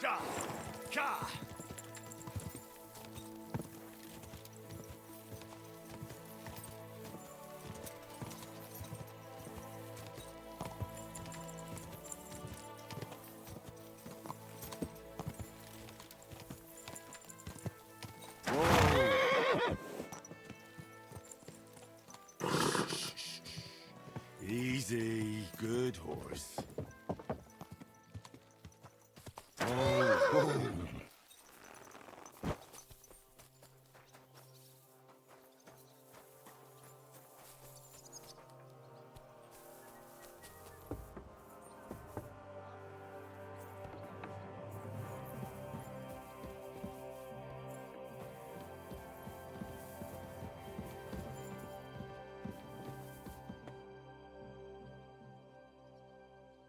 Ka! Ka! Easy, good horse. Oh.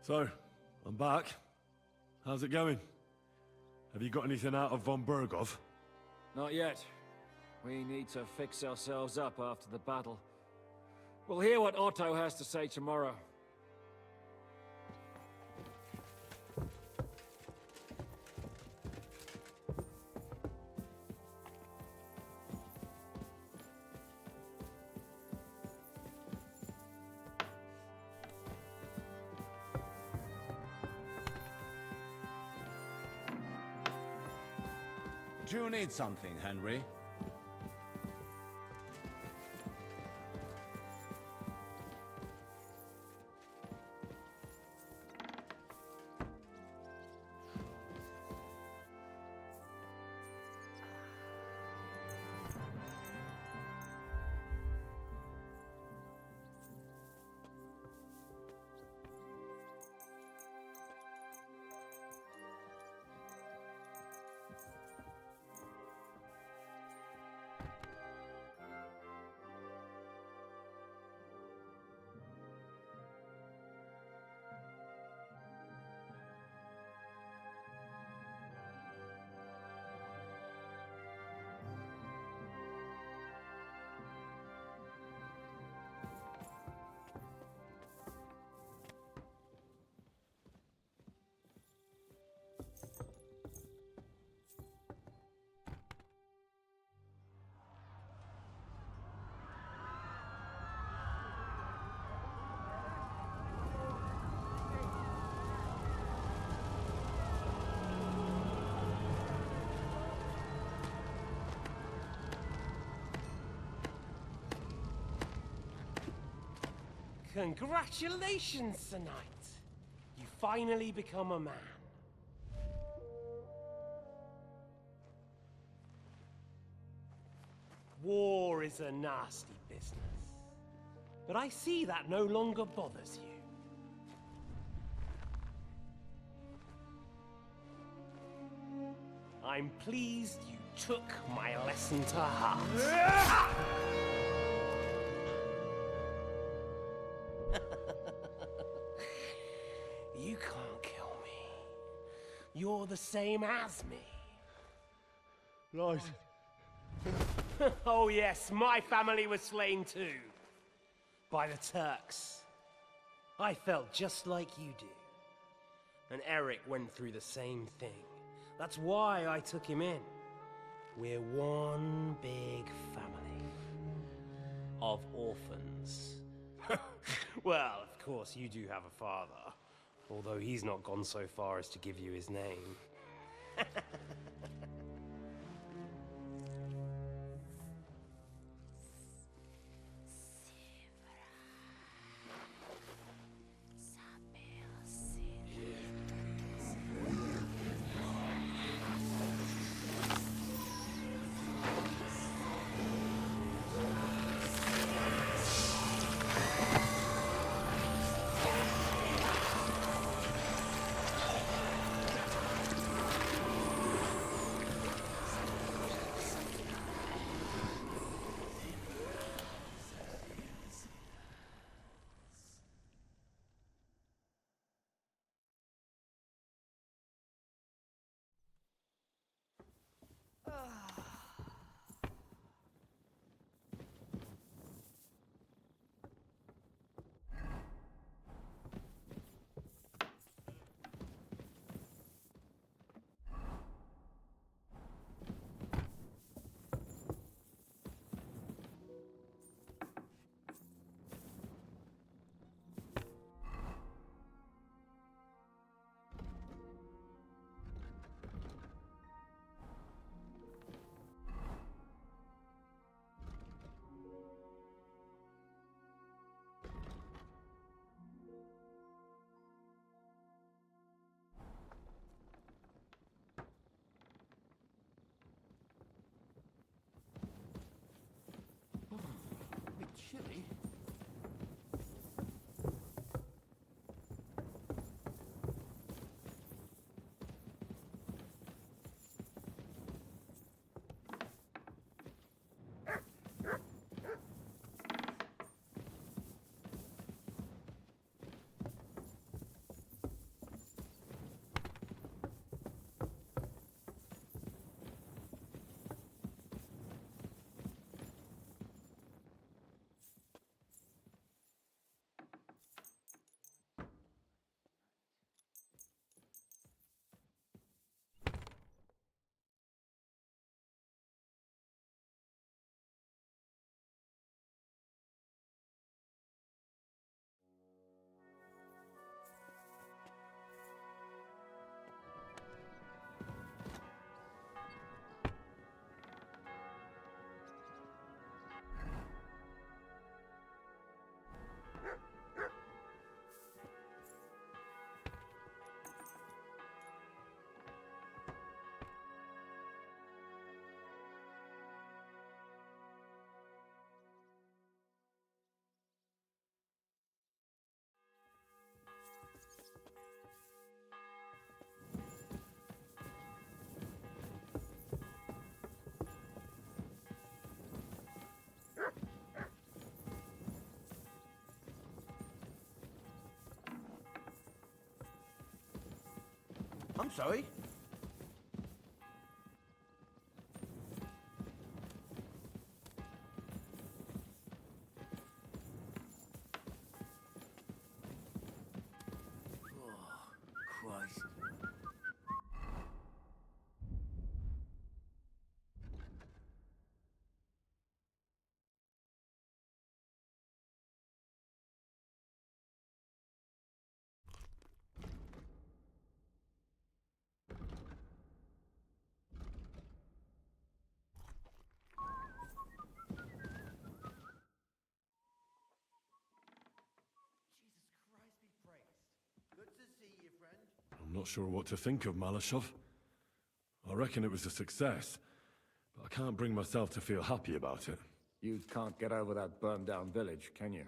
So, I'm back. How's it going? Have you got anything out of von Bergov? Not yet. We need to fix ourselves up after the battle. We'll hear what Otto has to say tomorrow. Do you need something, Henry? Congratulations, Sir Knight. You finally become a man. War is a nasty business. But I see that no longer bothers you. I'm pleased you took my lesson to heart. You can't kill me. You're the same as me. Right. Oh yes, my family was slain too. By the Turks. I felt just like you do. And Eric went through the same thing. That's why I took him in. We're one big family. Of orphans. Well, of course you do have a father. Although he's not gone so far as to give you his name. I'm sorry. Christ. I'm not sure what to think of Malashov. I reckon it was a success, but I can't bring myself to feel happy about it. You can't get over that burned down village, can you?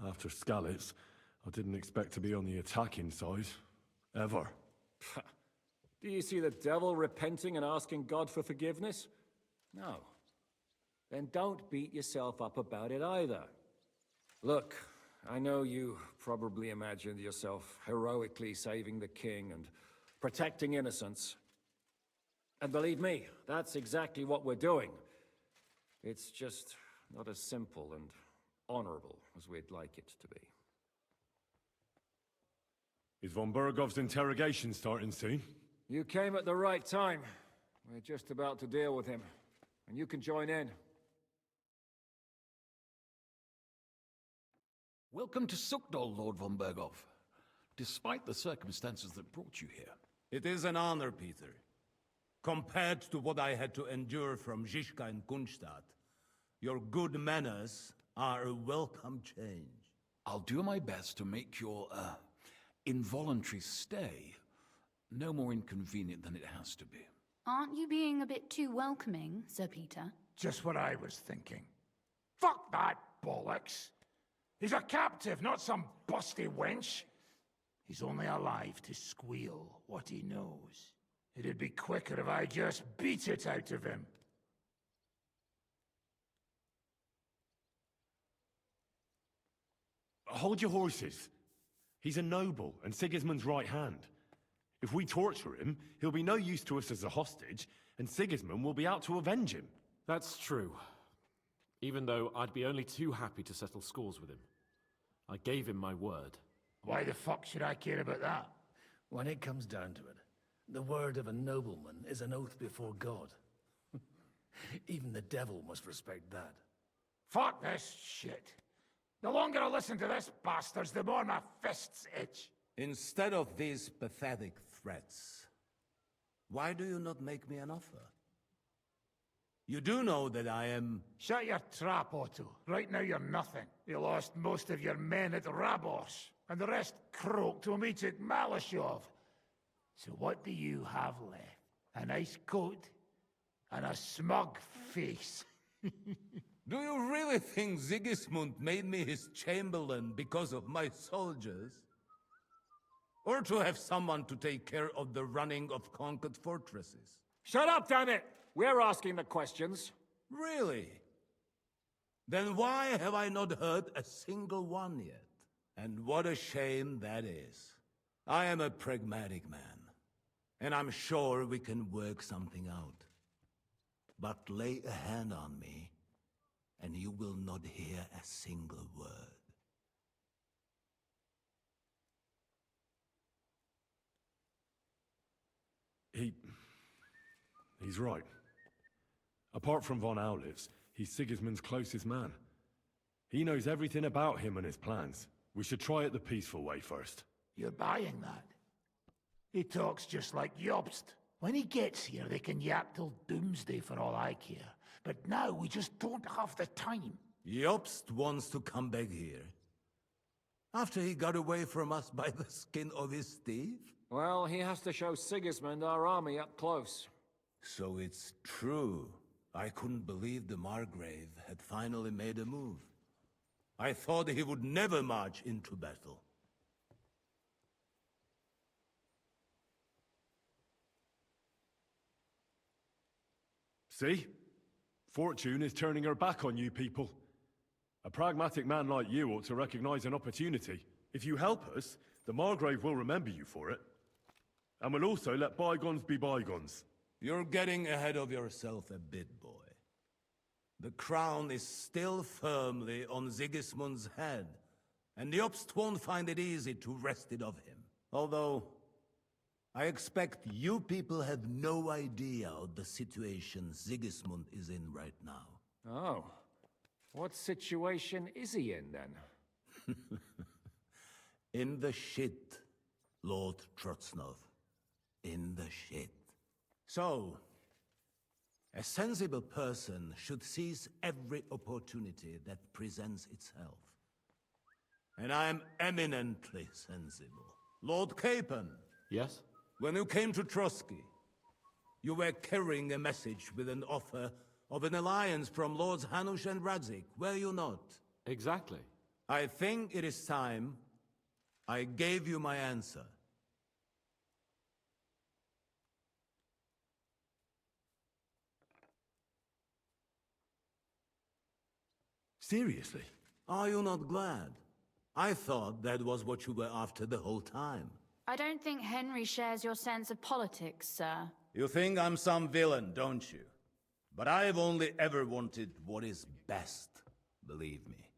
After Skalitz, I didn't expect to be on the attacking side. Ever. Do you see the devil repenting and asking God for forgiveness? No. Then don't beat yourself up about it either. Look, I know you probably imagined yourself heroically saving the king and protecting innocents. And believe me, that's exactly what we're doing. It's just not as simple and honorable as we'd like it to be. Is von Bergov's interrogation starting soon? You came at the right time. We're just about to deal with him, and you can join in. Welcome to Sukdol, Lord von Bergov. Despite the circumstances that brought you here. It is an honor, Peter. Compared to what I had to endure from Zizka and Kunstadt, your good manners are a welcome change. I'll do my best to make your, involuntary stay no more inconvenient than it has to be. Aren't you being a bit too welcoming, Sir Peter? Just what I was thinking. Fuck that bollocks! He's a captive, not some busty wench. He's only alive to squeal what he knows. It'd be quicker if I just beat it out of him. Hold your horses. He's a noble and Sigismund's right hand. If we torture him, he'll be no use to us as a hostage, and Sigismund will be out to avenge him. That's true. Even though I'd be only too happy to settle scores with him. I gave him my word. Why the fuck should I care about that? When it comes down to it, the word of a nobleman is an oath before God. Even the devil must respect that. Fuck this shit. The longer I listen to this bastards, the more my fists itch. Instead of these pathetic threats, why do you not make me an offer? You do know that I am... Shut your trap, Otto. Right now you're nothing. You lost most of your men at Rabos, and the rest croaked when we took Malashov. So what do you have left? A nice coat and a smug face. Do you really think Sigismund made me his chamberlain because of my soldiers? Or to have someone to take care of the running of conquered fortresses? Shut up, damn it! We're asking the questions. Really? Then why have I not heard a single one yet? And what a shame that is. I am a pragmatic man, and I'm sure we can work something out. But lay a hand on me, and you will not hear a single word. He's right. Apart from von Aulitz, he's Sigismund's closest man. He knows everything about him and his plans. We should try it the peaceful way first. You're buying that? He talks just like Jobst. When he gets here, they can yap till doomsday for all I care. But now we just don't have the time. Jobst wants to come back here. After he got away from us by the skin of his teeth? Well, he has to show Sigismund our army up close. So it's true. I couldn't believe the Margrave had finally made a move. I thought he would never march into battle. See? Fortune is turning her back on you people. A pragmatic man like you ought to recognize an opportunity. If you help us, the Margrave will remember you for it. And will also let bygones be bygones. You're getting ahead of yourself a bit, boy. The crown is still firmly on Sigismund's head, and the Obst won't find it easy to wrest it of him. Although, I expect you people have no idea of the situation Sigismund is in right now. Oh. What situation is he in, then? In the shit, Lord Trotsnov. In the shit. So, a sensible person should seize every opportunity that presents itself. And I am eminently sensible. Lord Capon. Yes? When you came to Trotsky, you were carrying a message with an offer of an alliance from Lords Hanush and Radzik, were you not? Exactly. I think it is time I gave you my answer. Seriously? Are you not glad? I thought that was what you were after the whole time. I don't think Henry shares your sense of politics, sir. You think I'm some villain, don't you? But I've only ever wanted what is best, believe me.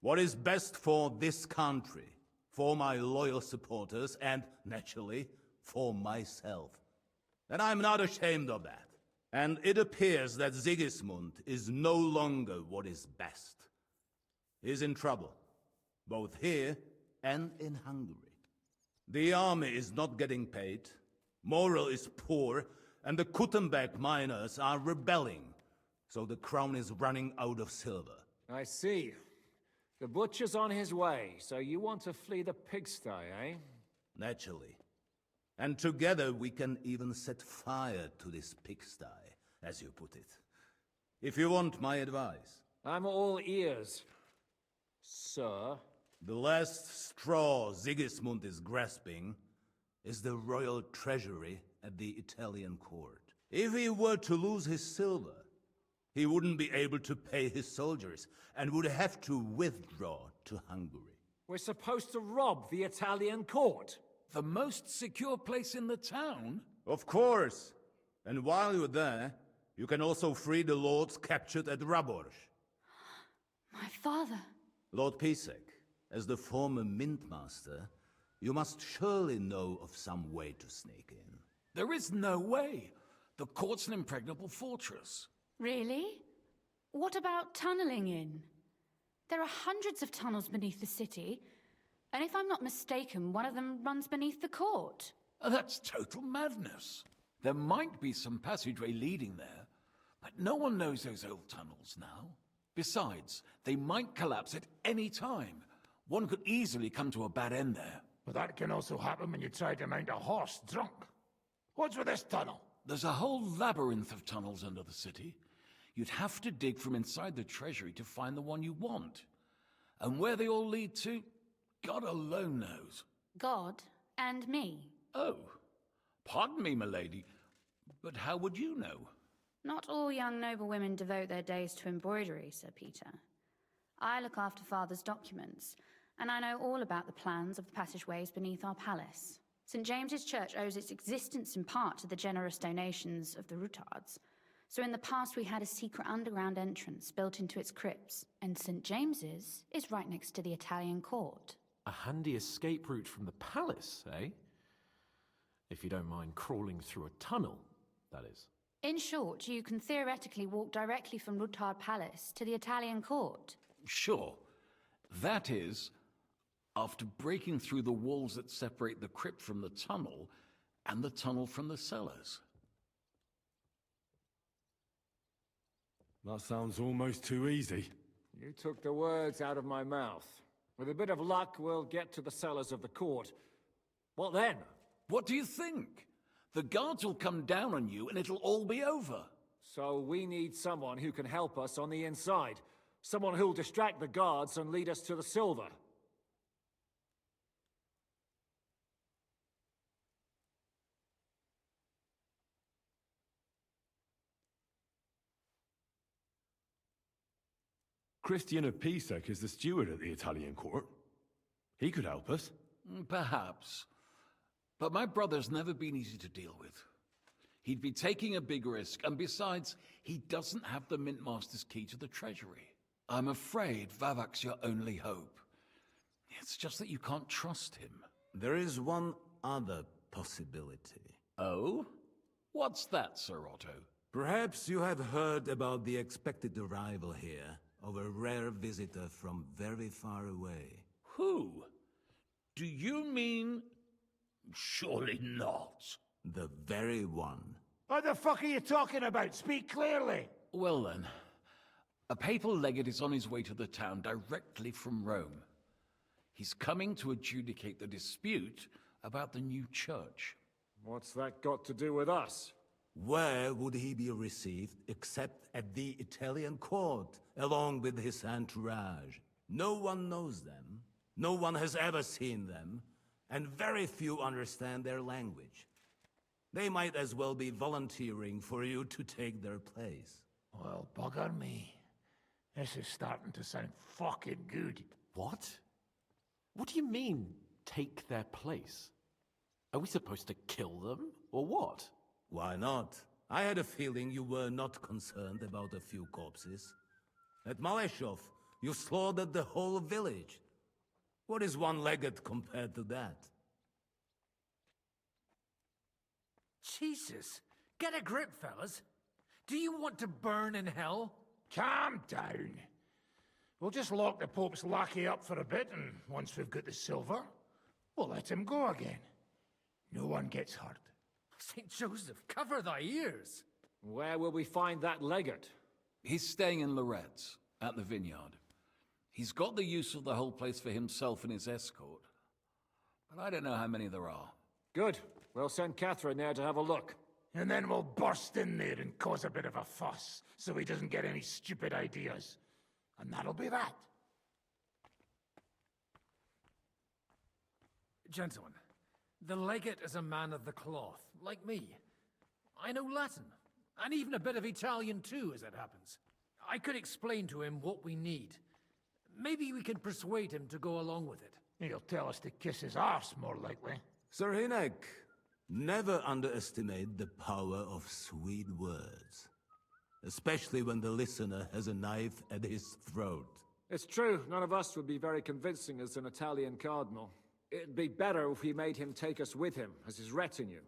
What is best for this country, for my loyal supporters, and, naturally, for myself. And I'm not ashamed of that. And it appears that Sigismund is no longer what is best. He's in trouble, both here and in Hungary. The army is not getting paid, morale is poor, and the Kuttenberg miners are rebelling, so the crown is running out of silver. I see. The butcher's on his way, so you want to flee the pigsty, eh? Naturally. And together we can even set fire to this pigsty, as you put it. If you want my advice. I'm all ears, sir. The last straw Sigismund is grasping is the royal treasury at the Italian court. If he were to lose his silver, he wouldn't be able to pay his soldiers and would have to withdraw to Hungary. We're supposed to rob the Italian court. The most secure place in the town? Of course. And while you're there, you can also free the lords captured at Raborj. My father. Lord Pisek, as the former Mintmaster, you must surely know of some way to sneak in. There is no way. The court's an impregnable fortress. Really? What about tunneling in? There are hundreds of tunnels beneath the city, and if I'm not mistaken, one of them runs beneath the court. That's total madness. There might be some passageway leading there, but no one knows those old tunnels now. Besides, they might collapse at any time. One could easily come to a bad end there. But that can also happen when you try to mount a horse drunk. What's with this tunnel? There's a whole labyrinth of tunnels under the city. You'd have to dig from inside the treasury to find the one you want. And where they all lead to, God alone knows. God and me. Oh, pardon me, milady, but how would you know? Not all young noblewomen devote their days to embroidery, Sir Peter. I look after Father's documents, and I know all about the plans of the passageways beneath our palace. St. James's Church owes its existence in part to the generous donations of the Rutards. So in the past we had a secret underground entrance built into its crypts, and St. James's is right next to the Italian court. A handy escape route from the palace, eh? If you don't mind crawling through a tunnel, that is. In short, you can theoretically walk directly from Rutard Palace to the Italian court. Sure. That is, after breaking through the walls that separate the crypt from the tunnel, and the tunnel from the cellars. That sounds almost too easy. You took the words out of my mouth. With a bit of luck, we'll get to the cellars of the court. What then? What do you think? The guards will come down on you and it'll all be over. So we need someone who can help us on the inside. Someone who'll distract the guards and lead us to the silver. Christian of Pisek is the steward at the Italian court. He could help us. Perhaps. But my brother's never been easy to deal with. He'd be taking a big risk, and besides, he doesn't have the Mint Master's key to the treasury. I'm afraid Vavak's your only hope. It's just that you can't trust him. There is one other possibility. Oh? What's that, Sir Otto? Perhaps you have heard about the expected arrival here of a rare visitor from very far away. Who? Do you mean... Surely not. The very one. What the fuck are you talking about? Speak clearly. Well then, a papal legate is on his way to the town directly from Rome. He's coming to adjudicate the dispute about the new church. What's that got to do with us? Where would he be received except at the Italian court, along with his entourage? No one knows them, no one has ever seen them, and very few understand their language. They might as well be volunteering for you to take their place. Well, bugger me. This is starting to sound fucking good. What? What do you mean, take their place? Are we supposed to kill them, or what? Why not? I had a feeling you were not concerned about a few corpses. At Malashov, you slaughtered the whole village. What is one legate compared to that? Jesus, get a grip, fellas. Do you want to burn in hell? Calm down. We'll just lock the Pope's lackey up for a bit, and once we've got the silver, we'll let him go again. No one gets hurt. St. Joseph, cover thy ears. Where will we find that legate? He's staying in Loretz, at the vineyard. He's got the use of the whole place for himself and his escort. But I don't know how many there are. Good. We'll send Catherine there to have a look. And then we'll burst in there and cause a bit of a fuss, so he doesn't get any stupid ideas. And that'll be that. Gentlemen, the legate is a man of the cloth, like me. I know Latin, and even a bit of Italian too, as it happens. I could explain to him what we need. Maybe we can persuade him to go along with it. He'll tell us to kiss his arse, more likely. Sir Hinek, never underestimate the power of sweet words. Especially when the listener has a knife at his throat. It's true, none of us would be very convincing as an Italian cardinal. It'd be better if we made him take us with him, as his retinue.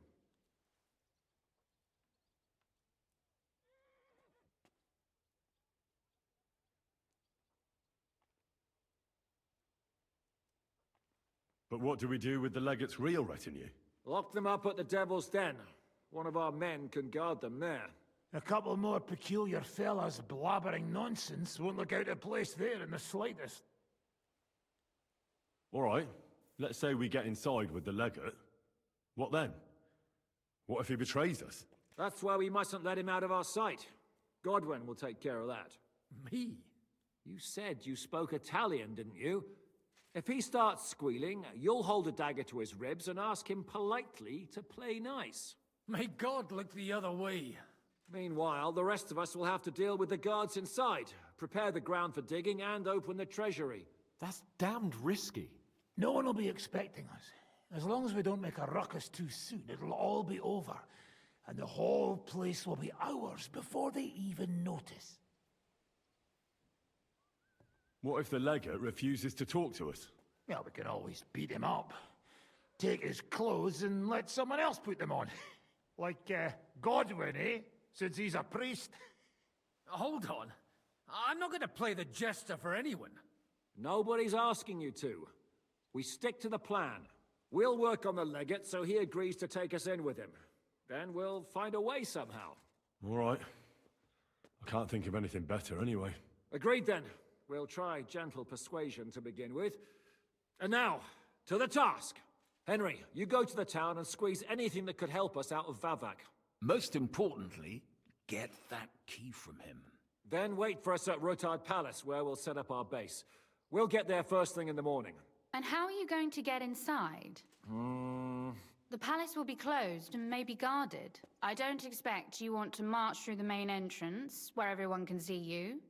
But what do we do with the legate's real retinue? Lock them up at the Devil's Den. One of our men can guard them there. A couple more peculiar fellas blabbering nonsense won't look out of place there in the slightest. All right. Let's say we get inside with the legate. What then? What if he betrays us? That's why we mustn't let him out of our sight. Godwin will take care of that. Me? You said you spoke Italian, didn't you? If he starts squealing, you'll hold a dagger to his ribs and ask him politely to play nice. May God look the other way. Meanwhile, the rest of us will have to deal with the guards inside, prepare the ground for digging, and open the treasury. That's damned risky. No one will be expecting us. As long as we don't make a ruckus too soon, it'll all be over. And the whole place will be ours before they even notice. What if the legate refuses to talk to us? Well, we can always beat him up. Take his clothes and let someone else put them on. Like, Godwin, eh? Since he's a priest. Hold on. I'm not going to play the jester for anyone. Nobody's asking you to. We stick to the plan. We'll work on the legate so he agrees to take us in with him. Then we'll find a way somehow. All right. I can't think of anything better anyway. Agreed then. We'll try gentle persuasion to begin with. And now, to the task. Henry, you go to the town and squeeze anything that could help us out of Vavak. Most importantly, get that key from him. Then wait for us at Rotard Palace, where we'll set up our base. We'll get there first thing in the morning. And how are you going to get inside? The palace will be closed and may be guarded. I don't expect you want to march through the main entrance, where everyone can see you.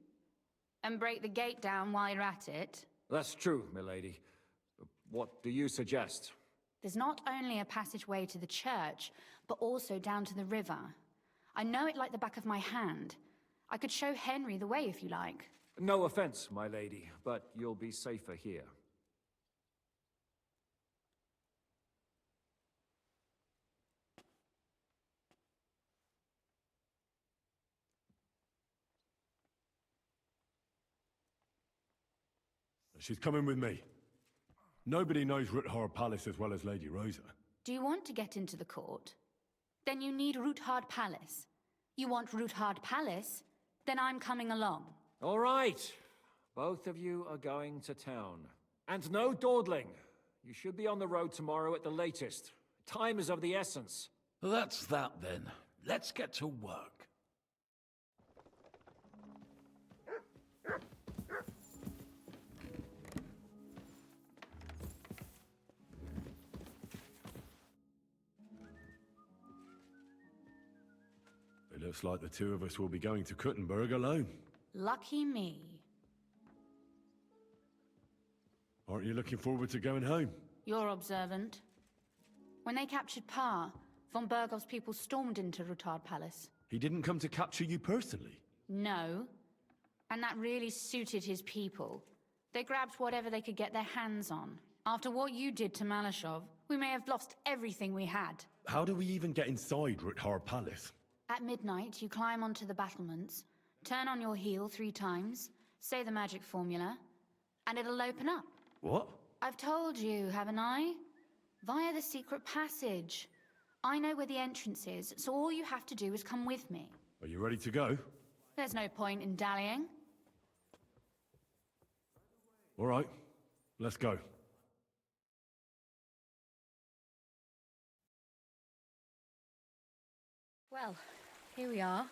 And break the gate down while you're at it? That's true, milady. What do you suggest? There's not only a passageway to the church, but also down to the river. I know it like the back of my hand. I could show Henry the way if you like. No offense, my lady, but you'll be safer here. She's coming with me. Nobody knows Ruthard Palace as well as Lady Rosa. Do you want to get into the court? Then you need Ruthard Palace. You want Ruthard Palace? Then I'm coming along. All right. Both of you are going to town. And no dawdling. You should be on the road tomorrow at the latest. Time is of the essence. That's that then. Let's get to work. It looks like the two of us will be going to Kuttenberg alone. Lucky me. Aren't you looking forward to going home? You're observant. When they captured Pa, von Bergov's people stormed into Ruthard Palace. He didn't come to capture you personally? No. And that really suited his people. They grabbed whatever they could get their hands on. After what you did to Malashov, we may have lost everything we had. How do we even get inside Ruthard Palace? At midnight, you climb onto the battlements, turn on your heel 3 times, say the magic formula, and it'll open up. What? I've told you, haven't I? Via the secret passage. I know where the entrance is, so all you have to do is come with me. Are you ready to go? There's no point in dallying. All right, let's go. Well, here we are.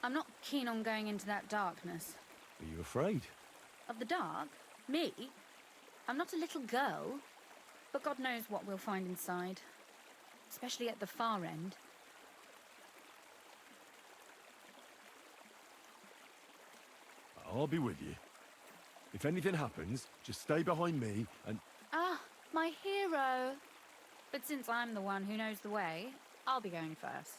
I'm not keen on going into that darkness. Are you afraid? Of the dark? Me? I'm not a little girl. But God knows what we'll find inside. Especially at the far end. I'll be with you. If anything happens, just stay behind me and... Ah, my hero! But since I'm the one who knows the way, I'll be going first.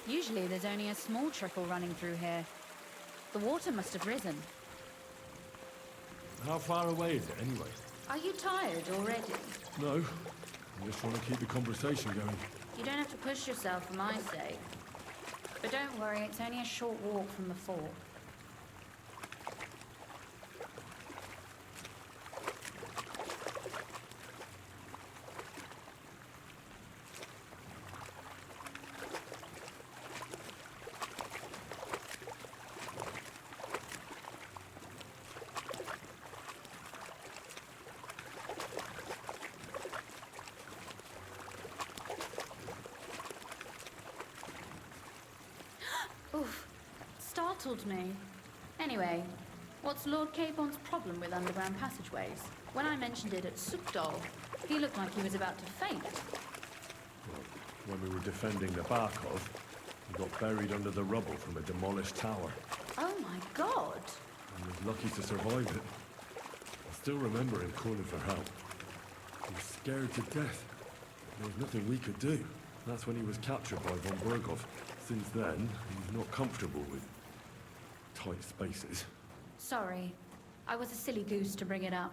Usually there's only a small trickle running through here. The water must have risen. How far away is it, anyway? Are you tired already? No. I'm just trying to keep the conversation going. You don't have to push yourself for my sake. But don't worry, it's only a short walk from the fort. Oof, startled me. Anyway, what's Lord Capon's problem with underground passageways? When I mentioned it at Sukdol, he looked like he was about to faint. When we were defending the Barkov, he got buried under the rubble from a demolished tower. Oh my god! And was lucky to survive it. I still remember him calling for help. He was scared to death. There was nothing we could do. That's when he was captured by von Bergov. Since then, he's not comfortable with tight spaces. Sorry. I was a silly goose to bring it up.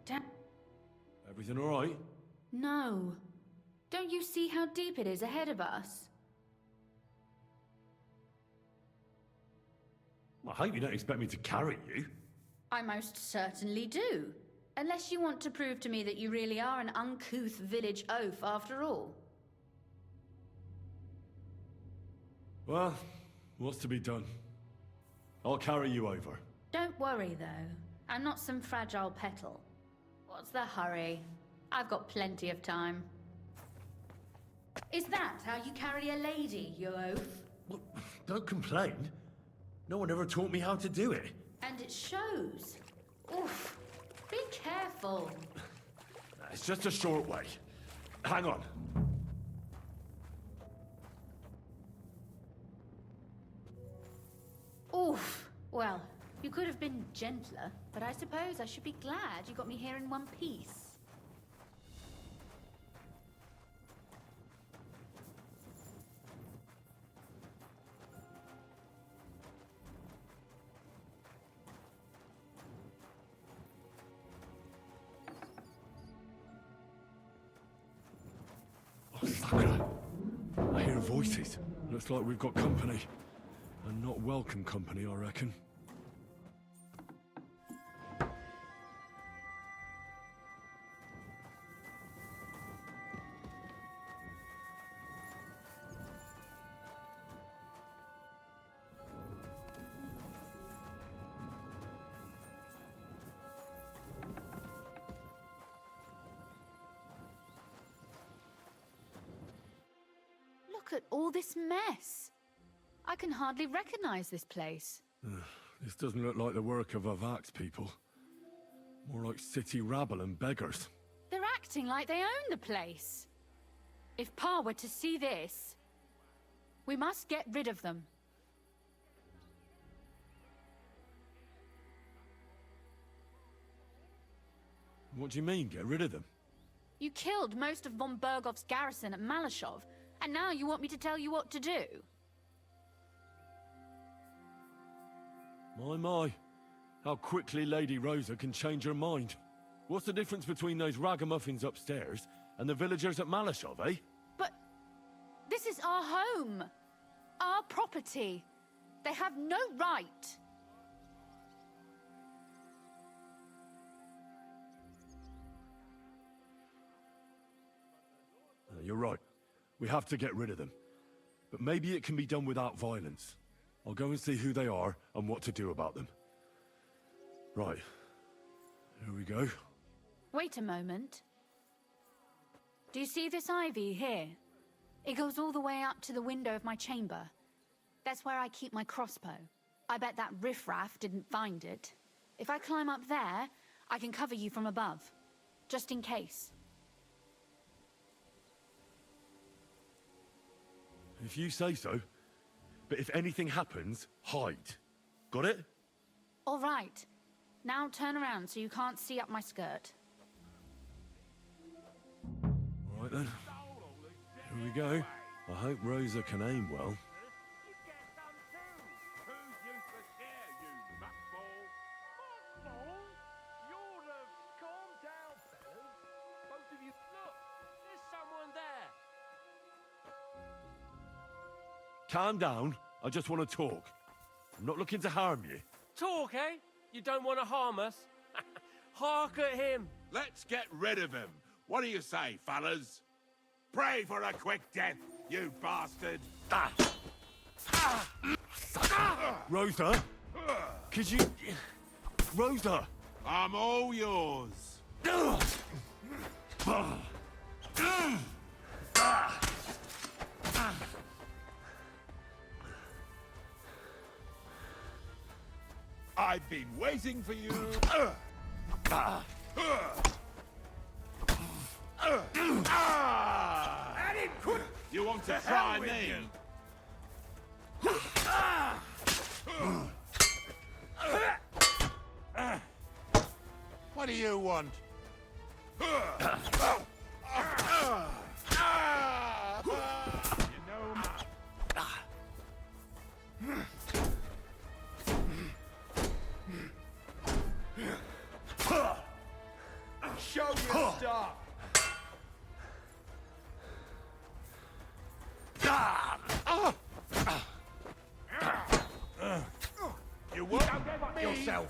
Damn. Everything all right? No. Don't you see how deep it is ahead of us? I hope you don't expect me to carry you. I most certainly do. Unless you want to prove to me that you really are an uncouth village oaf after all. Well, what's to be done? I'll carry you over. Don't worry, though. I'm not some fragile petal. What's the hurry? I've got plenty of time. Is that how you carry a lady, you oaf? Well, don't complain. No one ever taught me how to do it. And it shows. Oof. Be careful. It's just a short way. Hang on. Oof. Well, you could have been gentler, but I suppose I should be glad you got me here in one piece. Oh, Sakura. I hear voices. Looks like we've got company. And not welcome company, I reckon. Look at all this mess. I can hardly recognize this place. This doesn't look like the work of Avak's people. More like city rabble and beggars. They're acting like they own the place. If Pa were to see this, we must get rid of them. What do you mean, get rid of them? You killed most of von Bergov's garrison at Malashov, and now you want me to tell you what to do? My. How quickly Lady Rosa can change her mind. What's the difference between those ragamuffins upstairs and the villagers at Malashov, eh? But this is our home. Our property. They have no right. You're right. We have to get rid of them. But maybe it can be done without violence. I'll go and see who they are and what to do about them. Right. Here we go. Wait a moment. Do you see this ivy here? It goes all the way up to the window of my chamber. That's where I keep my crossbow. I bet that riffraff didn't find it. If I climb up there, I can cover you from above. Just in case. If you say so. But if anything happens, hide. Got it? All right. Now turn around so you can't see up my skirt. All right then. Here we go. I hope Rosa can aim well. Calm down. I just want to talk. I'm not looking to harm you. Talk, eh? You don't want to harm us? Hark at him. Let's get rid of him. What do you say, fellas? Pray for a quick death, you bastard! Rosa? Could you... Rosa! I'm all yours. I've been waiting for you. You want to try me? What do you want? You know... Show your stuff! You won't get yourself!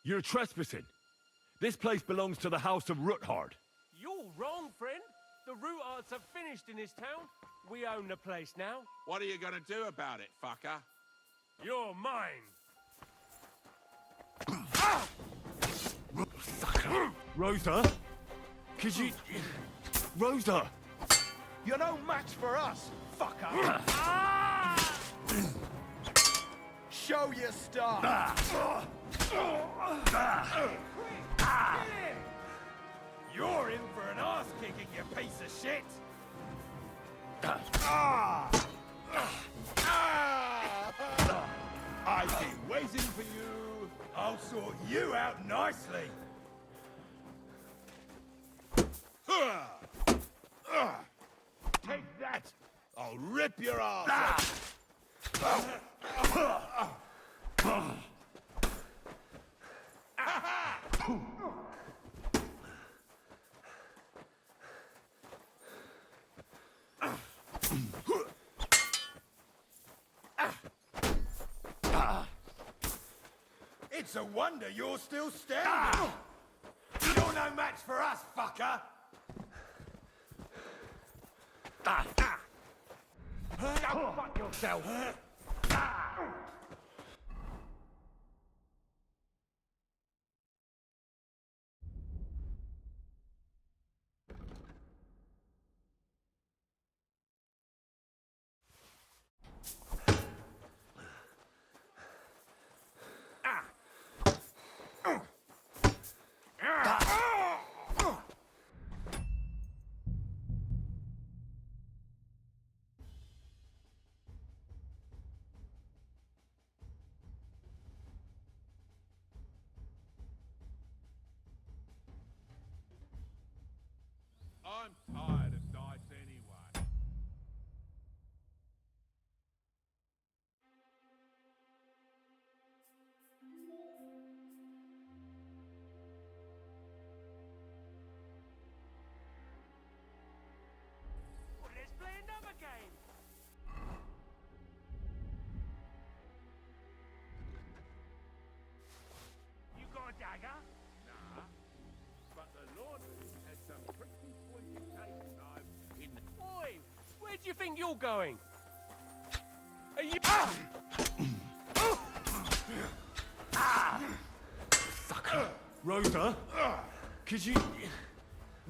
You're trespassing. This place belongs to the House of Roothard. You're wrong, friend. The Rootards have finished in this town. We own the place now. What are you gonna do about it, fucker? You're mine. Rosa? Could you... Rosa! You're no match for us, fucker! Show your stuff! You're in for an ass-kicking, you piece of shit! I've been waiting for you. I'll sort you out nicely. Take that! I'll rip your ass! It's a wonder you're still standing. You're no match for us, fucker. Go fuck yourself. I'm tired of nights anyway. Well, let's play another game. You got a dagger? Nah, but the Lord has some pretty pointed takes I've in. Oi, where do you think you're going? Are you... Rosa? Could you...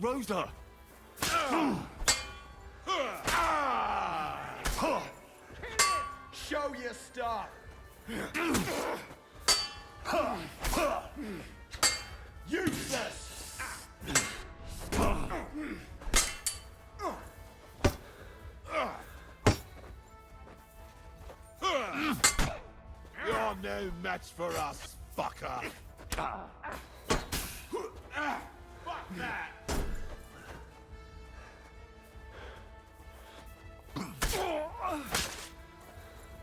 Rosa! Show your stuff. Useless. You're no match for us, fucker. Fuck that.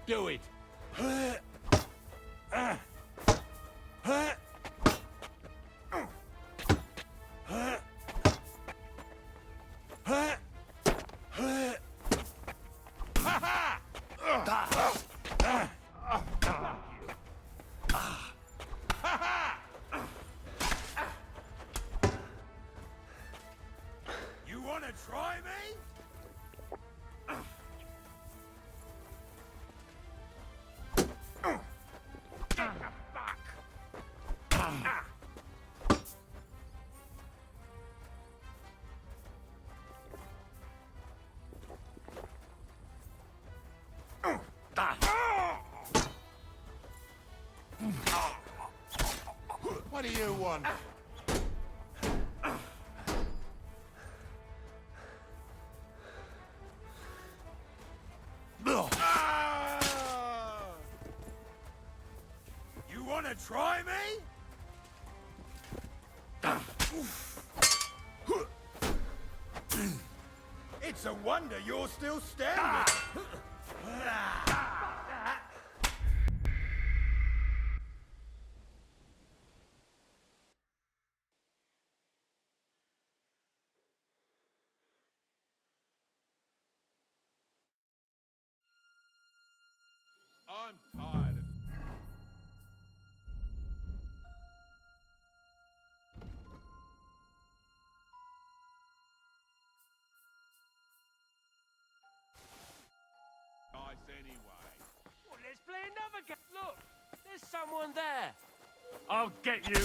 Do it. You wanna try me? What do you want? You wanna try me? It's a wonder you're still standing. I'm tired of... There's someone there. I'll get you.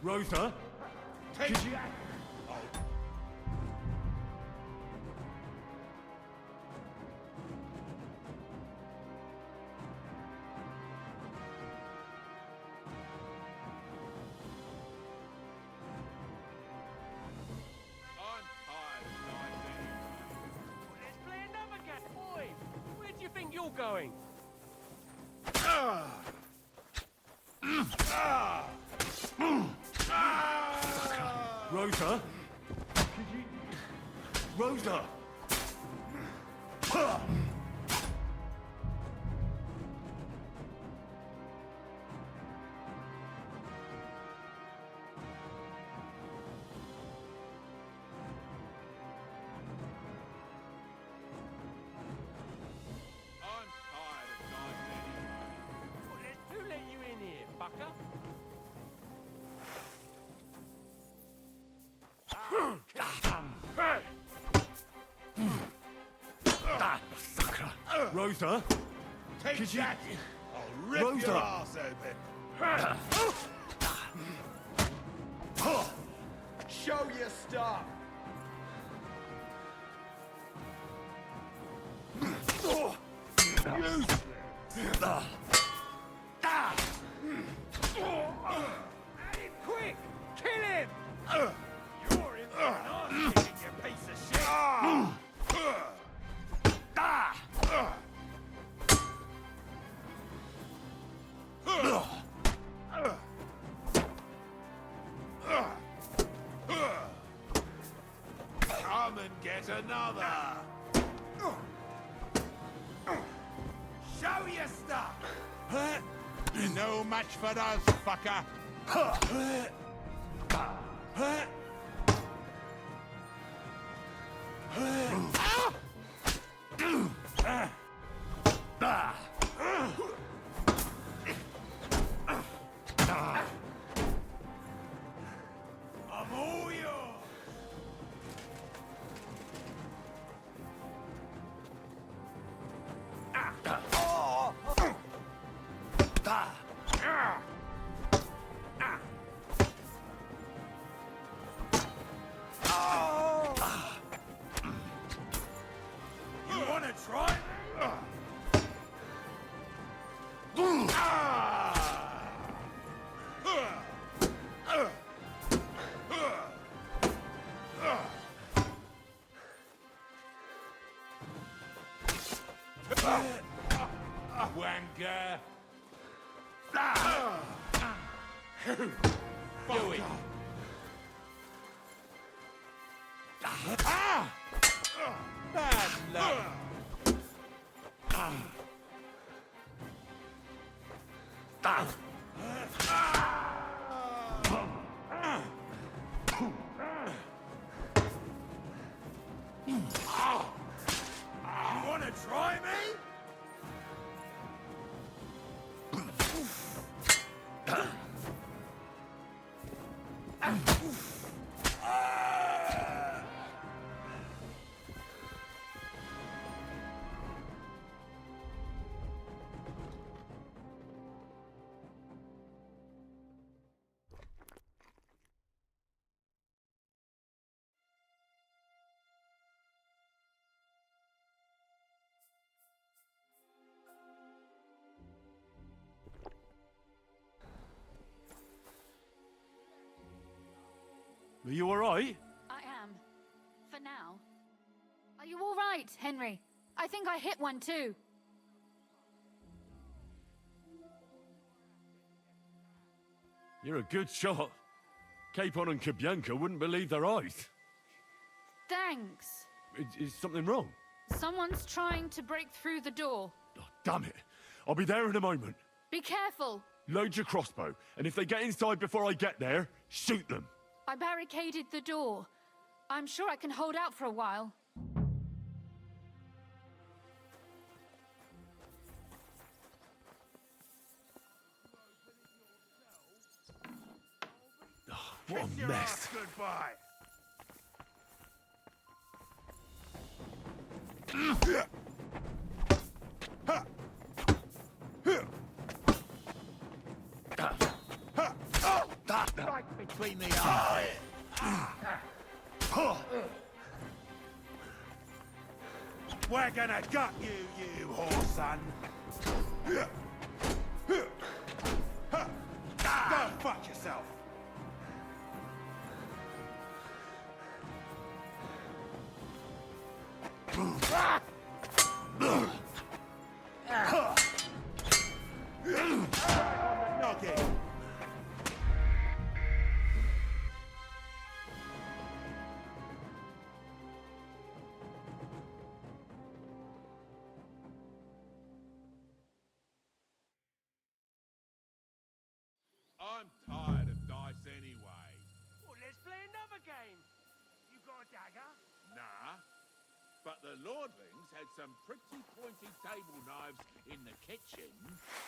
Rosa? Take Could you... Let's play another game. Boy, where do you think you're going? Rosa? Could you... Rosa! Who let you in here, fucker? Rosa? Take Could you... that! I'll rip Rosa! your ass open! Show your stuff! Quick! Kill him! You're in the arse, you piece of shit! Come and get another! Show your stuff! You're no match for us, fucker! I'm all yours! You wanna try? Wanker! Do it! Bad luck! You wanna try me? Are you alright? I am. For now. Are you all right, Henry? I think I hit one too. You're a good shot. Capon and Cabianca wouldn't believe their eyes. Thanks. Is something wrong? Someone's trying to break through the door. Oh, damn it. I'll be there in a moment. Be careful. Load your crossbow, and if they get inside before I get there, shoot them. I barricaded the door. I'm sure I can hold out for a while. What Kiss a your mess. ass goodbye! Right between the eyes. We're gonna gut you, you whore son. Go fuck yourself. Noggin. I'm tired of dice anyway. Well, let's play another game. You got a dagger? Nah. But the Lordlings had some pretty pointy table knives in the kitchen.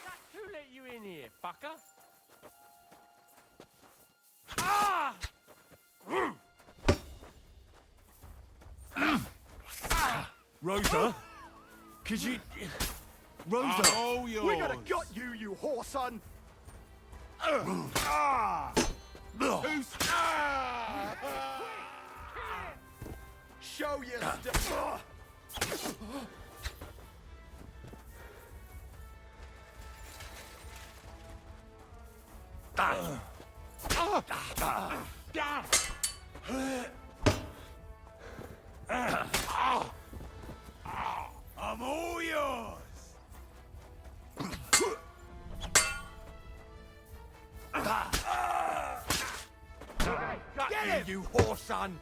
That's who let you in here, fucker. Ah! Rosa? Could you... Rosa! Oh, yours. We're gonna gut you, you whore son. Who's... Show your stuff. I'm all yours. Get him, you whore son.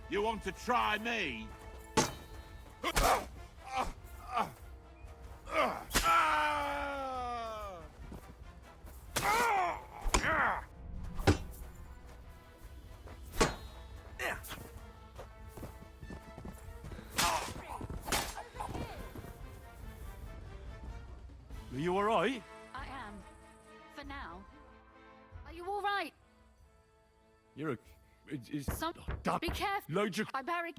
You want to try me? Are you alright? I am. For now. Are you all right? You're a... It's... Some... God. Be careful. Load your... I buried...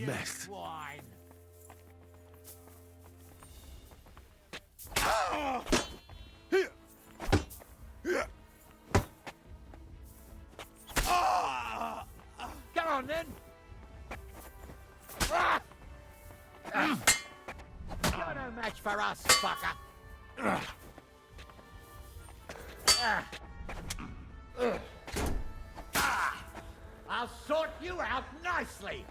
mess. Swine. Come on then. You're no match for us, fucker. I'll sort you out nicely.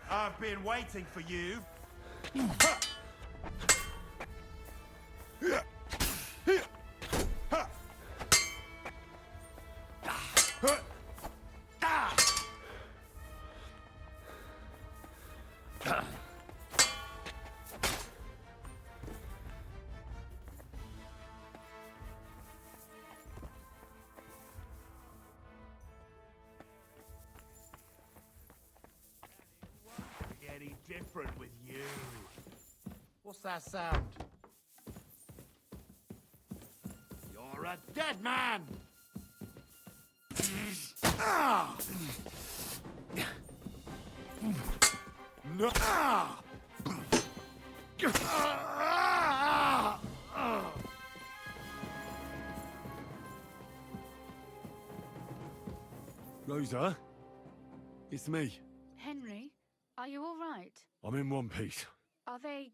I've been waiting for you. Any different with you? What's that sound? You're a dead man! No. Rosa? It's me. Henry, are you all right? I'm in one piece. Are they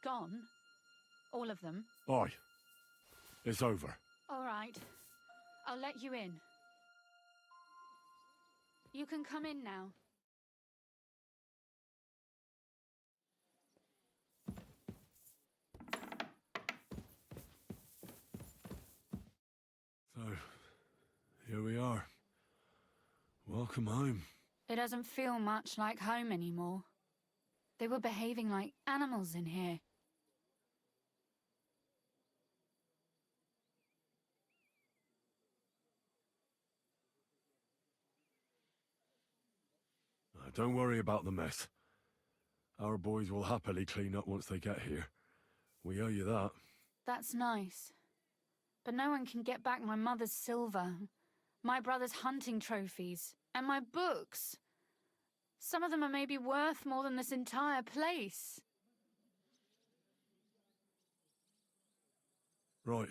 gone? All of them? Aye. It's over. All right. I'll let you in. You can come in now. So, here we are. Welcome home. It doesn't feel much like home anymore. They were behaving like animals in here. Don't worry about the mess. Our boys will happily clean up once they get here. We owe you that. That's nice. But no one can get back my mother's silver, my brother's hunting trophies, and my books. Some of them are maybe worth more than this entire place. Right.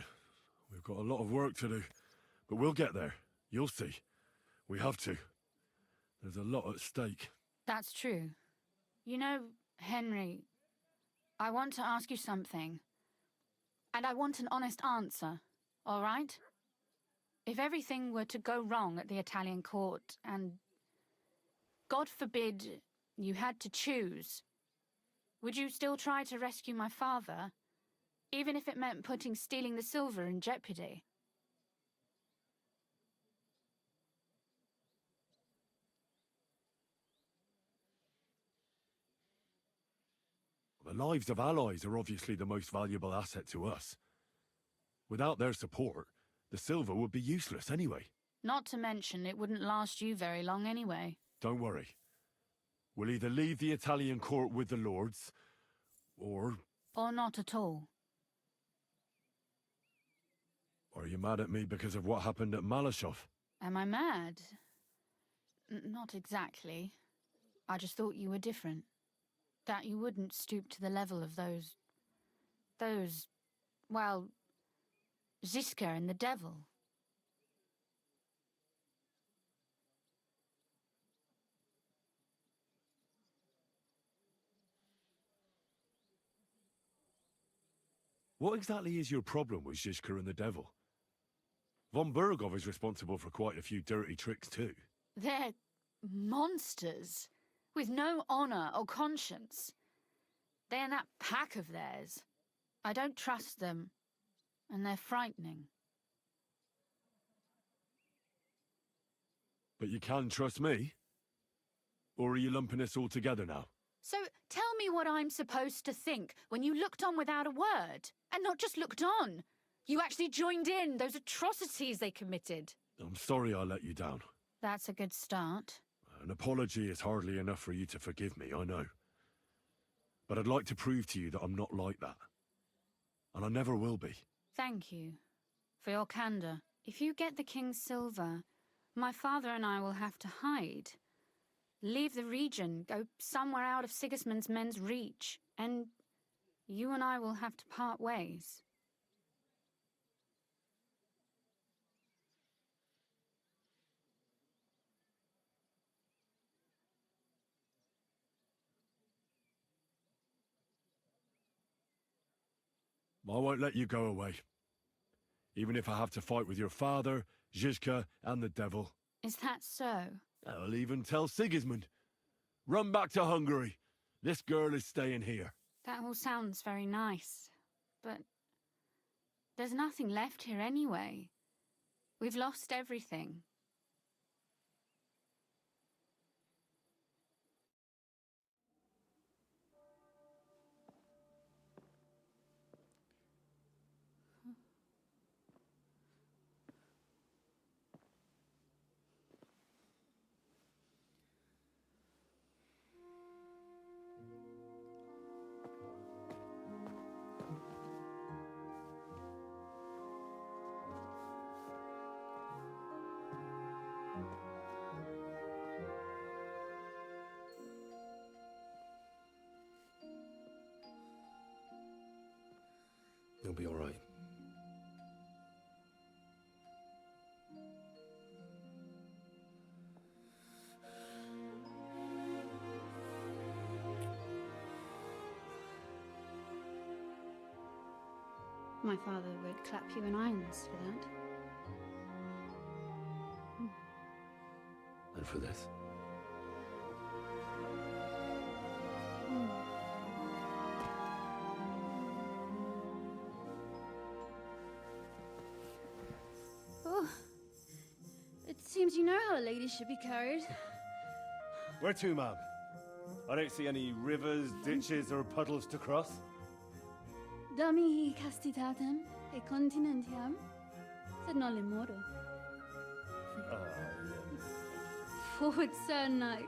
We've got a lot of work to do. But we'll get there. You'll see. We have to. There's a lot at stake. That's true. You know, Henry, I want to ask you something. And I want an honest answer, all right? If everything were to go wrong at the Italian court, and God forbid you had to choose, would you still try to rescue my father, even if it meant putting stealing the silver in jeopardy? The lives of allies are obviously the most valuable asset to us. Without their support, the silver would be useless anyway. Not to mention, it wouldn't last you very long anyway. Don't worry. We'll either leave the Italian court with the lords, or... Or not at all. Are you mad at me because of what happened at Malashov? Am I mad? Not exactly. I just thought you were different. That you wouldn't stoop to the level of those, well, Ziska and the devil. What exactly is your problem with Zizka and the devil? Von Burgov is responsible for quite a few dirty tricks too. They're monsters, with no honor or conscience. They're in that pack of theirs. I don't trust them, and they're frightening. But you can trust me? Or are you lumping us all together now? So tell me what I'm supposed to think when you looked on without a word. And not just looked on. You actually joined in those atrocities they committed. I'm sorry I let you down. That's a good start. An apology is hardly enough for you to forgive me, I know. But I'd like to prove to you that I'm not like that. And I never will be. Thank you for your candor. If you get the king's silver, my father and I will have to hide. Leave the region, go somewhere out of Sigismund's men's reach, and you and I will have to part ways. I won't let you go away. Even if I have to fight with your father, Zizka, and the devil. Is that so? I'll even tell Sigismund. Run back to Hungary. This girl is staying here. That all sounds very nice, but there's nothing left here anyway. We've lost everything. You'll be all right. My father would clap you in irons for that. And for this. Oh, it seems you know how a lady should be carried. Where to, ma'am? I don't see any rivers, ditches, or puddles to cross. Damihi castitatem e continentiam, sed non le moro. Forward, Sir Knight.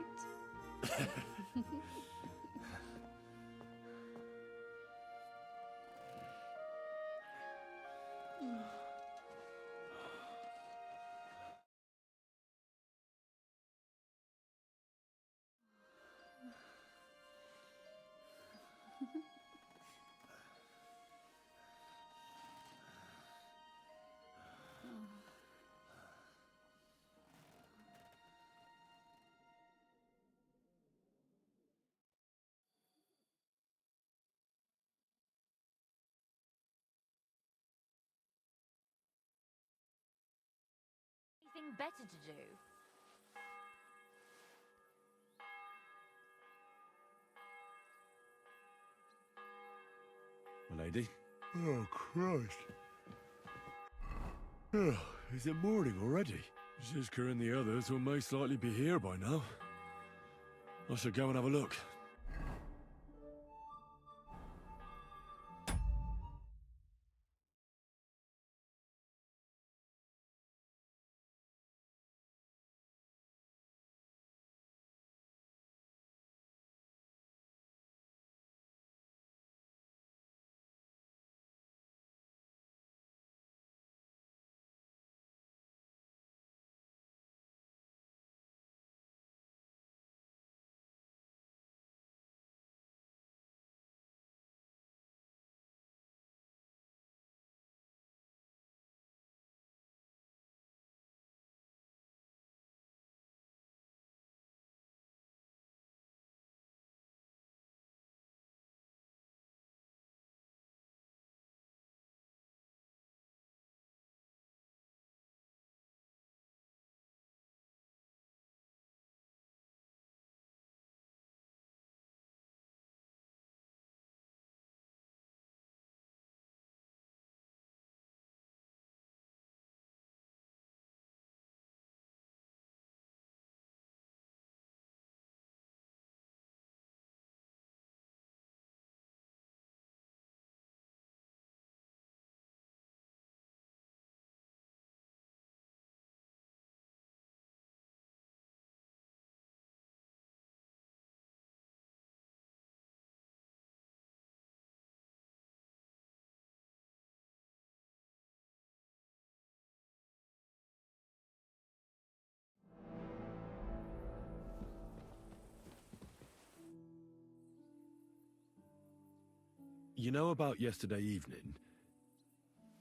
Anything better to do? My lady? Oh, Christ. Oh, is it morning already? Zizka and the others will most likely be here by now. I should go and have a look. You know about yesterday evening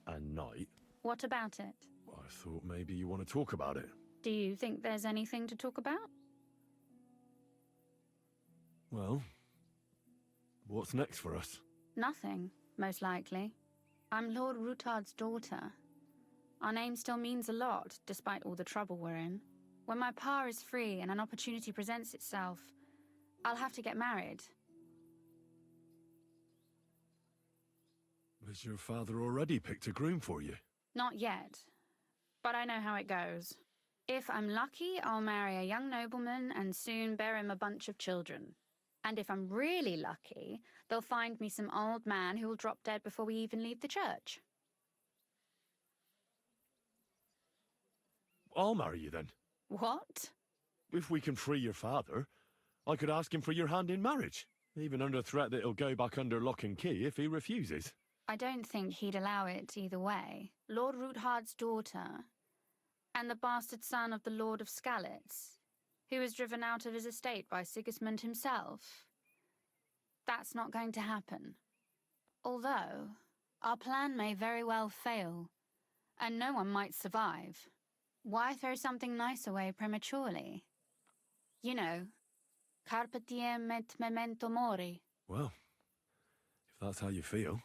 and night? What about it? I thought maybe you want to talk about it. Do you think there's anything to talk about? Well, what's next for us? Nothing, most likely. I'm Lord Rutard's daughter. Our name still means a lot, despite all the trouble we're in. When my pa is free and an opportunity presents itself, I'll have to get married. Has your father already picked a groom for you? Not yet, but I know how it goes. If I'm lucky, I'll marry a young nobleman and soon bear him a bunch of children. And if I'm really lucky, they'll find me some old man who will drop dead before we even leave the church. I'll marry you then. What? If we can free your father, I could ask him for your hand in marriage, even under threat that he'll go back under lock and key if he refuses. I don't think he'd allow it either way. Lord Roothard's daughter, and the bastard son of the Lord of Skalitz, who was driven out of his estate by Sigismund himself. That's not going to happen. Although, our plan may very well fail, and no one might survive. Why throw something nice away prematurely? You know, carpe diem et memento mori. Well, if that's how you feel.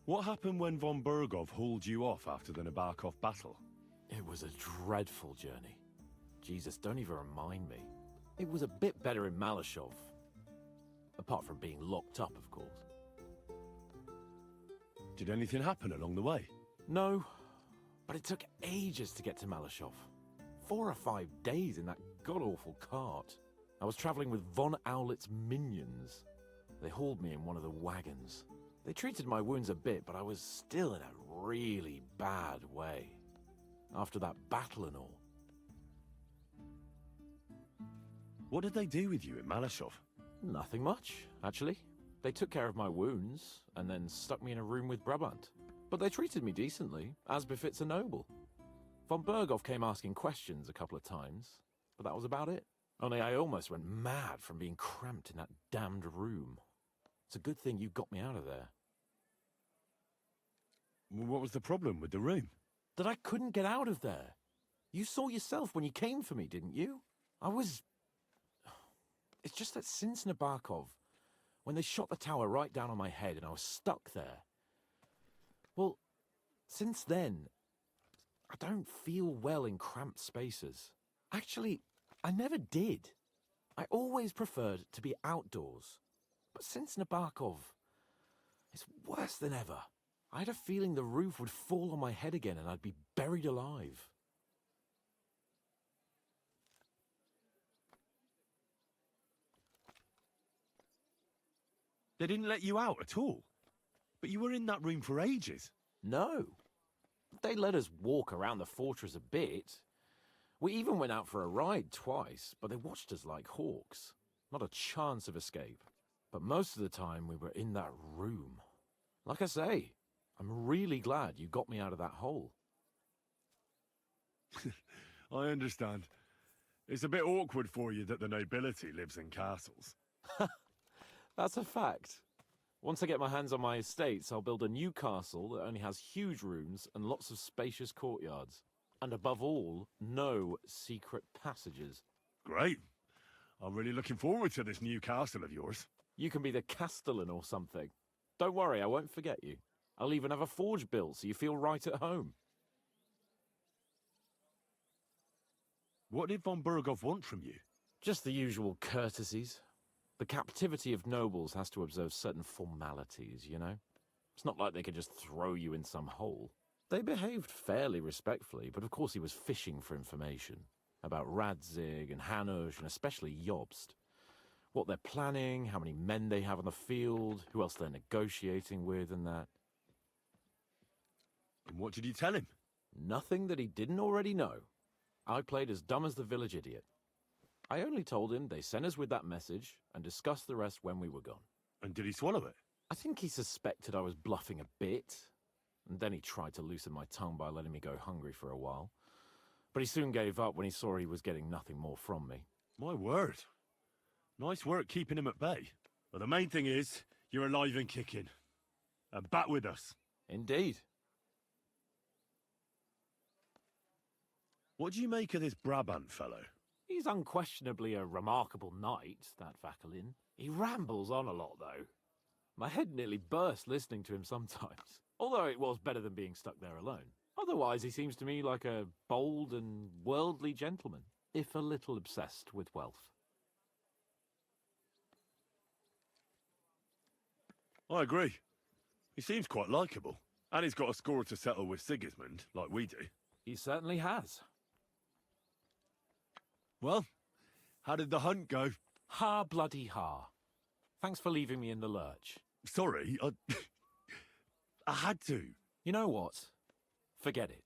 What happened when von Bergov hauled you off after the Nabokov battle? It was a dreadful journey. Jesus, don't even remind me. It was a bit better in Malashov. Apart from being locked up, of course. Did anything happen along the way? No, but it took ages to get to Malashov. 4 or 5 days in that god-awful cart. I was traveling with Von Owlet's minions. They hauled me in one of the wagons. They treated my wounds a bit, but I was still in a really bad way. After that battle and all. What did they do with you in Malashov? Nothing much, actually. They took care of my wounds, and then stuck me in a room with Brabant. But they treated me decently, as befits a noble. Von Bergov came asking questions a couple of times, but that was about it. Only I almost went mad from being cramped in that damned room. It's a good thing you got me out of there. What was the problem with the room? That I couldn't get out of there. You saw yourself when you came for me, didn't you? It's just that since Nabokov, when they shot the tower right down on my head and I was stuck there, well, since then, I don't feel well in cramped spaces. Actually, I never did. I always preferred to be outdoors. But since Nabokov, it's worse than ever. I had a feeling the roof would fall on my head again and I'd be buried alive. They didn't let you out at all? But you were in that room for ages. No. They let us walk around the fortress a bit. We even went out for a ride twice, but they watched us like hawks. Not a chance of escape. But most of the time we were in that room. Like I say, I'm really glad you got me out of that hole. I understand. It's a bit awkward for you that the nobility lives in castles. That's a fact. Once I get my hands on my estates, I'll build a new castle that only has huge rooms and lots of spacious courtyards. And above all, no secret passages. Great. I'm really looking forward to this new castle of yours. You can be the castellan or something. Don't worry, I won't forget you. I'll even have a forge built so you feel right at home. What did von Bergov want from you? Just the usual courtesies. The captivity of nobles has to observe certain formalities, you know? It's not like they could just throw you in some hole. They behaved fairly respectfully, but of course he was fishing for information. About Radzig and Hanush, and especially Jobst. What they're planning, how many men they have on the field, who else they're negotiating with and that. And what did you tell him? Nothing that he didn't already know. I played as dumb as the village idiot. I only told him they sent us with that message and discussed the rest when we were gone. And did he swallow it? I think he suspected I was bluffing a bit, and then he tried to loosen my tongue by letting me go hungry for a while. But he soon gave up when he saw he was getting nothing more from me. My word. Nice work keeping him at bay. But the main thing is, you're alive and kicking. And back with us. Indeed. What do you make of this Brabant fellow? He's unquestionably a remarkable knight, that Vakalin. He rambles on a lot, though. My head nearly burst listening to him sometimes. Although it was better than being stuck there alone. Otherwise, he seems to me like a bold and worldly gentleman, if a little obsessed with wealth. I agree. He seems quite likeable. And he's got a score to settle with Sigismund, like we do. He certainly has. Well, how did the hunt go? Ha bloody ha. Thanks for leaving me in the lurch. Sorry, I had to. You know what? Forget it.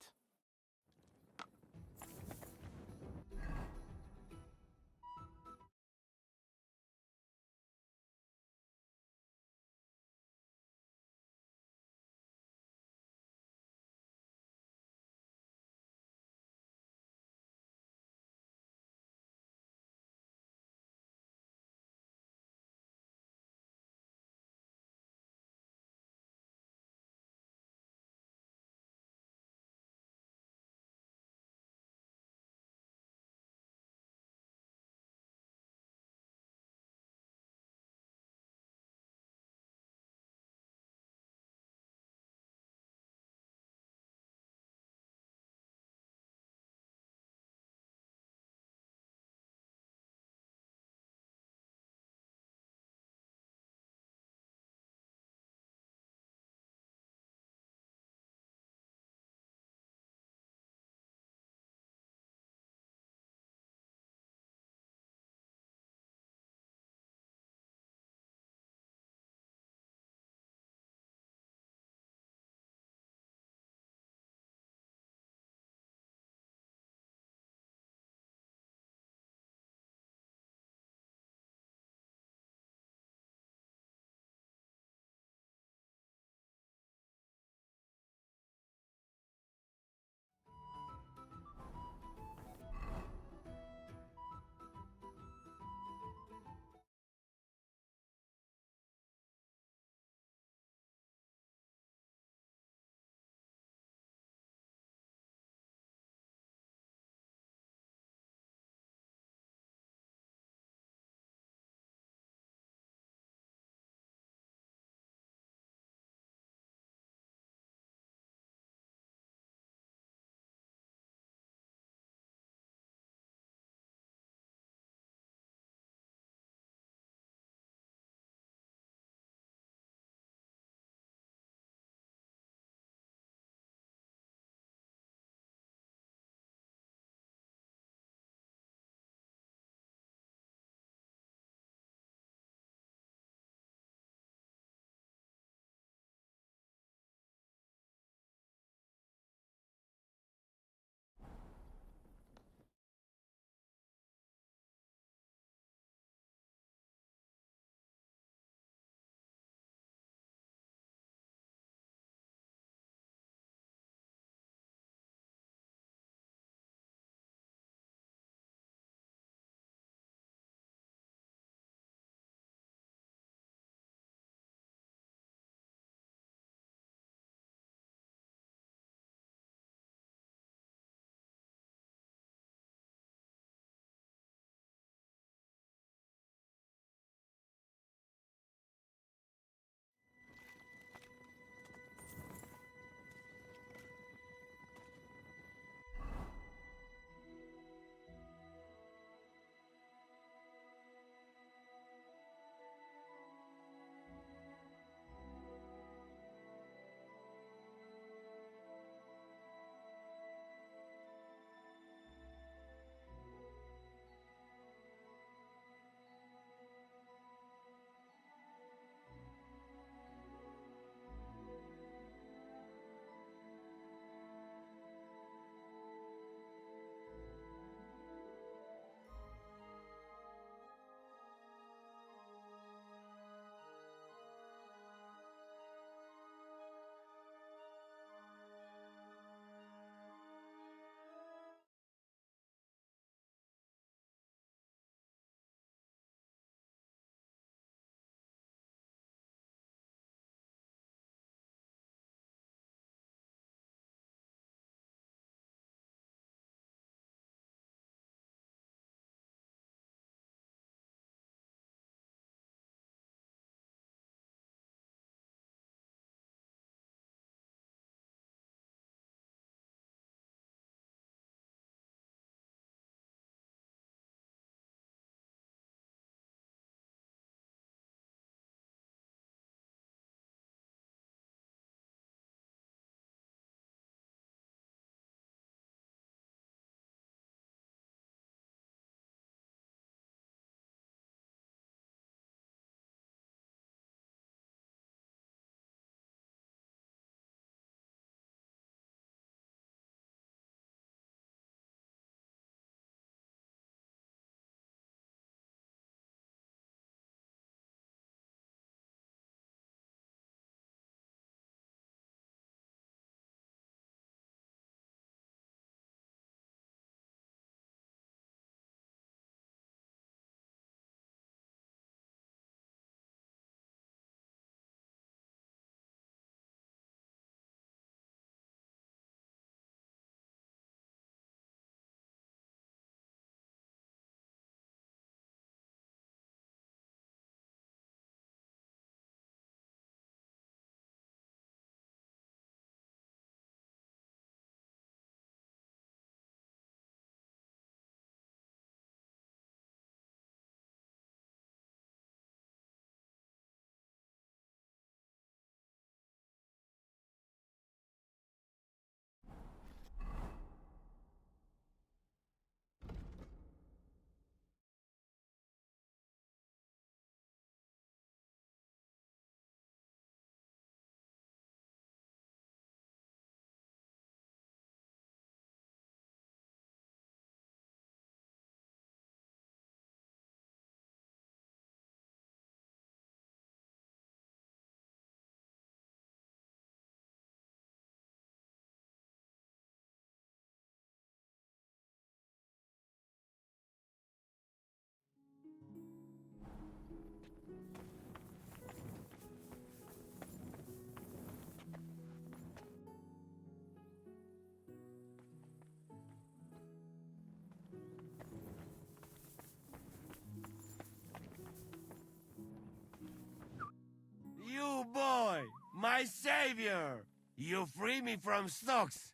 You boy, my savior! You free me from stocks.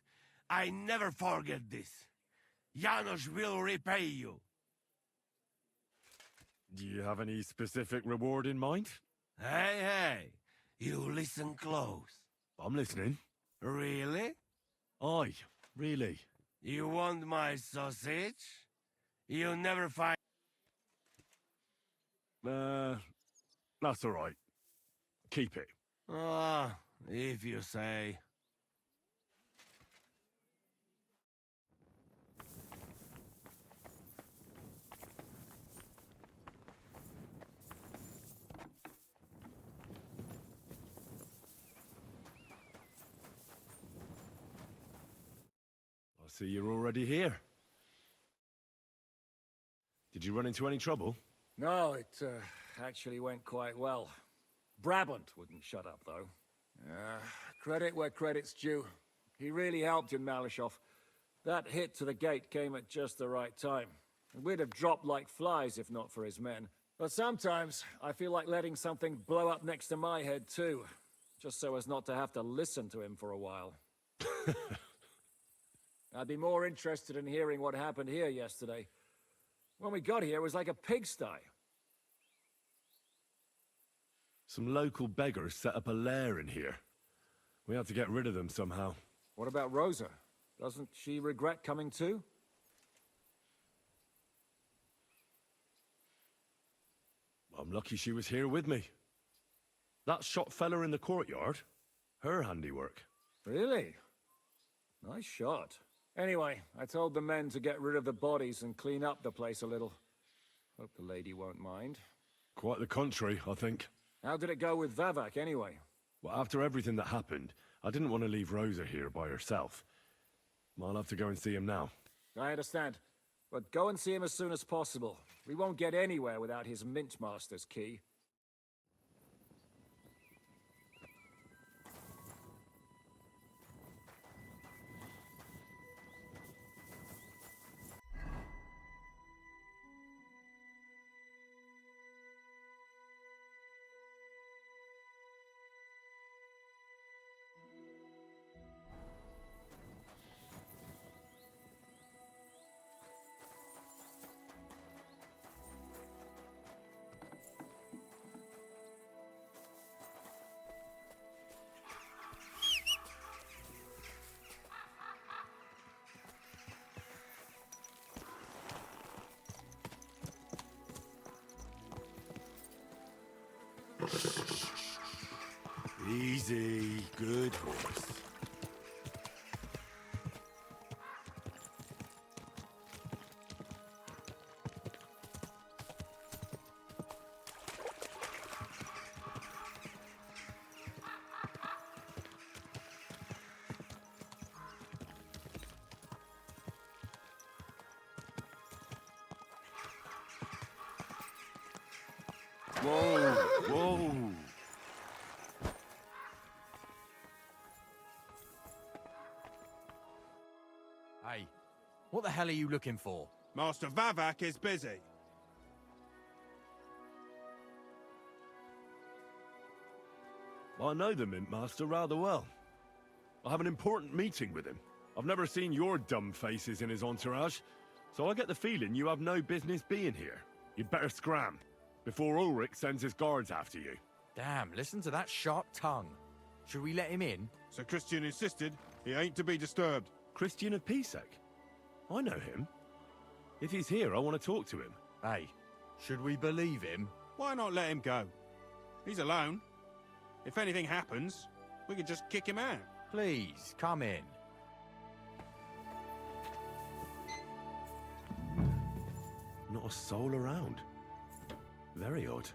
I never forget this. Janos will repay you. Do you have any specific reward in mind? Hey, you listen close. I'm listening. Really? Aye, really. You want my sausage? You never find... That's all right. Keep it. Ah, if you say. I see you're already here. Did you run into any trouble? No, it actually went quite well. Brabant wouldn't shut up, though. Credit where credit's due. He really helped in Malishov. That hit to the gate came at just the right time. And we'd have dropped like flies if not for his men. But sometimes, I feel like letting something blow up next to my head, too. Just so as not to have to listen to him for a while. I'd be more interested in hearing what happened here yesterday. When we got here, it was like a pigsty. Some local beggars set up a lair in here. We had to get rid of them somehow. What about Rosa? Doesn't she regret coming too? I'm lucky she was here with me. That shot fella in the courtyard, her handiwork. Really? Nice shot. Anyway, I told the men to get rid of the bodies and clean up the place a little. Hope the lady won't mind. Quite the contrary, I think. How did it go with Vavak, anyway? Well, after everything that happened, I didn't want to leave Rosa here by herself. I'll have to go and see him now. I understand. But go and see him as soon as possible. We won't get anywhere without his Mintmaster's key. Easy, good horse. Whoa, whoa. Hey, what the hell are you looking for? Master Vavak is busy. I know the Mint Master rather well. I have an important meeting with him. I've never seen your dumb faces in his entourage, so I get the feeling you have no business being here. You'd better scram, before Ulrich sends his guards after you. Damn, listen to that sharp tongue. Should we let him in? Sir Christian insisted he ain't to be disturbed. Christian of Pisek? I know him. If he's here, I want to talk to him. Hey, should we believe him? Why not let him go? He's alone. If anything happens, we can just kick him out. Please, come in. Not a soul around. Very odd.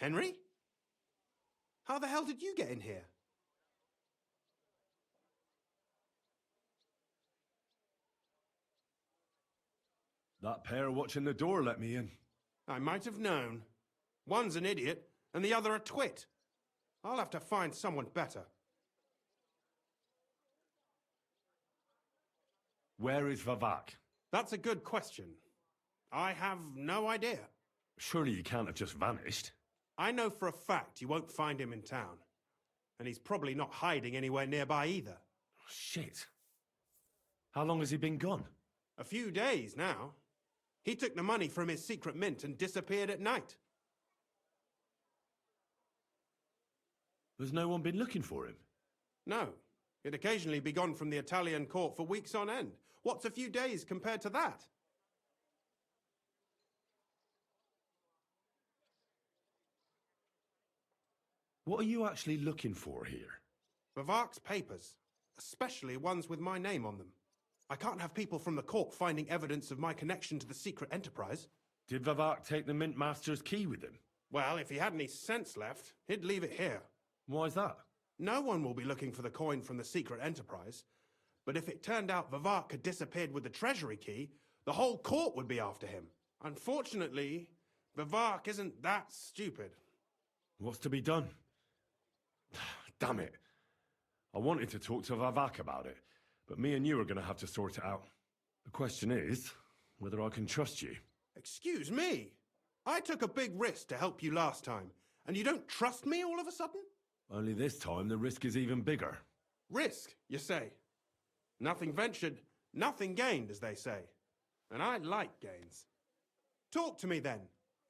Henry? How the hell did you get in here? That pair watching the door let me in. I might have known. One's an idiot, and the other a twit. I'll have to find someone better. Where is Vavak? That's a good question. I have no idea. Surely he can't have just vanished. I know for a fact you won't find him in town. And he's probably not hiding anywhere nearby either. Shit. How long has he been gone? A few days now. He took the money from his secret mint and disappeared at night. Has no one been looking for him? No. He'd occasionally be gone from the Italian court for weeks on end. What's a few days compared to that? What are you actually looking for here? Vavak's papers, especially ones with my name on them. I can't have people from the court finding evidence of my connection to the secret enterprise. Did Vavak take the Mint Master's key with him? Well, if he had any sense left, he'd leave it here. Why's that? No one will be looking for the coin from the secret enterprise. But if it turned out Vavak had disappeared with the treasury key, the whole court would be after him. Unfortunately, Vavak isn't that stupid. What's to be done? Damn it. I wanted to talk to Vavak about it, but me and you are going to have to sort it out. The question is whether I can trust you. Excuse me? I took a big risk to help you last time, and you don't trust me all of a sudden? Only this time the risk is even bigger. Risk, you say? Nothing ventured, nothing gained, as they say. And I like gains. Talk to me then.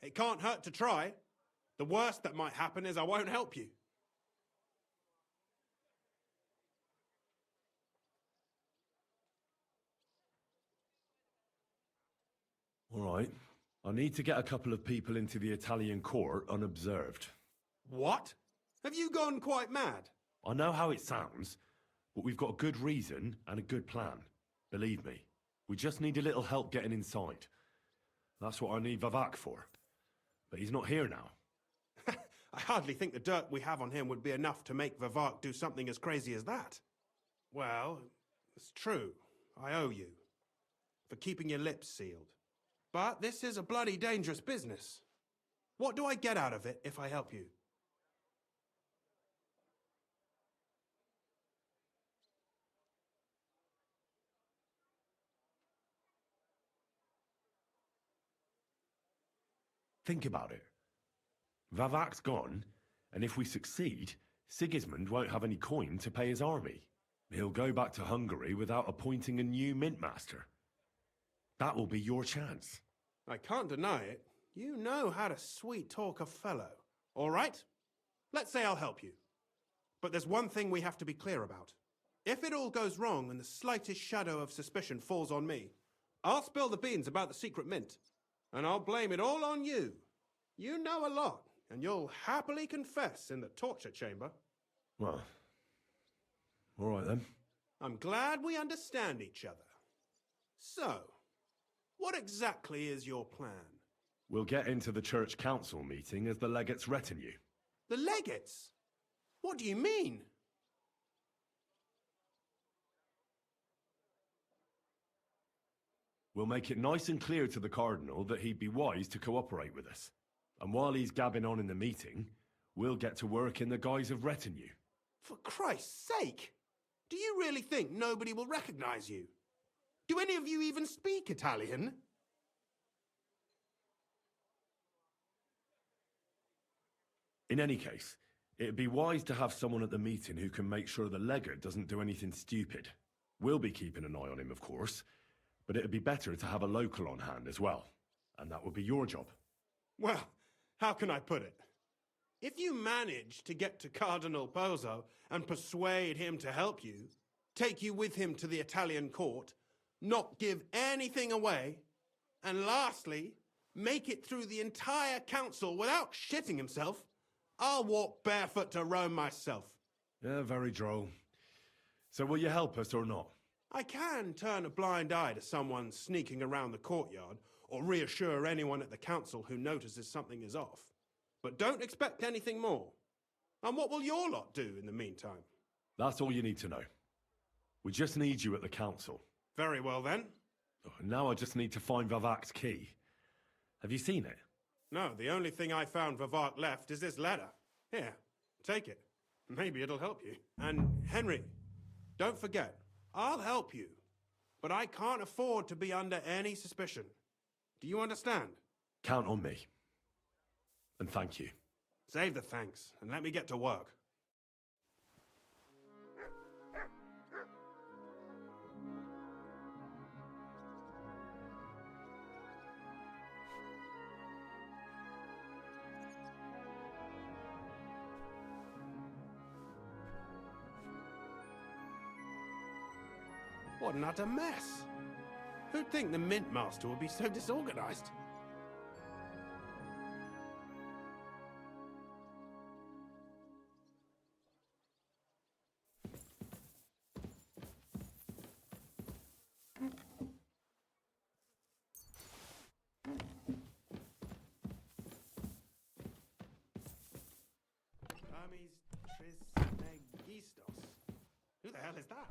It can't hurt to try. The worst that might happen is I won't help you. All right. I need to get a couple of people into the Italian court unobserved. What? Have you gone quite mad? I know how it sounds, but we've got a good reason and a good plan. Believe me. We just need a little help getting inside. That's what I need Vavak for. But he's not here now. I hardly think the dirt we have on him would be enough to make Vavak do something as crazy as that. Well, it's true. I owe you. For keeping your lips sealed. But this is a bloody dangerous business. What do I get out of it if I help you? Think about it. Vavak's gone, and if we succeed, Sigismund won't have any coin to pay his army. He'll go back to Hungary without appointing a new mint master. That will be your chance. I can't deny it. You know how to sweet-talk a fellow. All right? Let's say I'll help you. But there's one thing we have to be clear about. If it all goes wrong and the slightest shadow of suspicion falls on me, I'll spill the beans about the secret mint. And I'll blame it all on you. You know a lot, and you'll happily confess in the torture chamber. Well, all right then. I'm glad we understand each other. So, what exactly is your plan? We'll get into the church council meeting as the legate's retinue. The legates? What do you mean? We'll make it nice and clear to the Cardinal that he'd be wise to cooperate with us. And while he's gabbing on in the meeting, we'll get to work in the guise of retinue. For Christ's sake! Do you really think nobody will recognize you? Do any of you even speak Italian? In any case, it'd be wise to have someone at the meeting who can make sure the legate doesn't do anything stupid. We'll be keeping an eye on him, of course, but it'd be better to have a local on hand as well. And that would be your job. Well, how can I put it? If you manage to get to Cardinal Pozzo and persuade him to help you, take you with him to the Italian court, not give anything away, and lastly, make it through the entire council without shitting himself, I'll walk barefoot to Rome myself. Yeah, very droll. So will you help us or not? I can turn a blind eye to someone sneaking around the courtyard, or reassure anyone at the council who notices something is off. But don't expect anything more. And what will your lot do in the meantime? That's all you need to know. We just need you at the council. Very well then. Oh, now I just need to find Vavak's key. Have you seen it? No, the only thing I found Vavak left is this letter. Here, take it. Maybe it'll help you. And Henry, don't forget, I'll help you. But I can't afford to be under any suspicion. Do you understand? Count on me. And thank you. Save the thanks, and let me get to work. What an utter mess. Who'd think the Mint Master would be so disorganized? Hermes Trismegistos. Who the hell is that?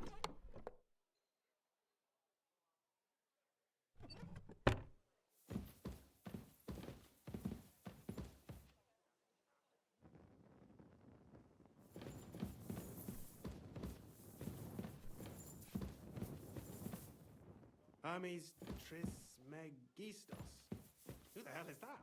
Hermes Trismegistos. Who the hell is that?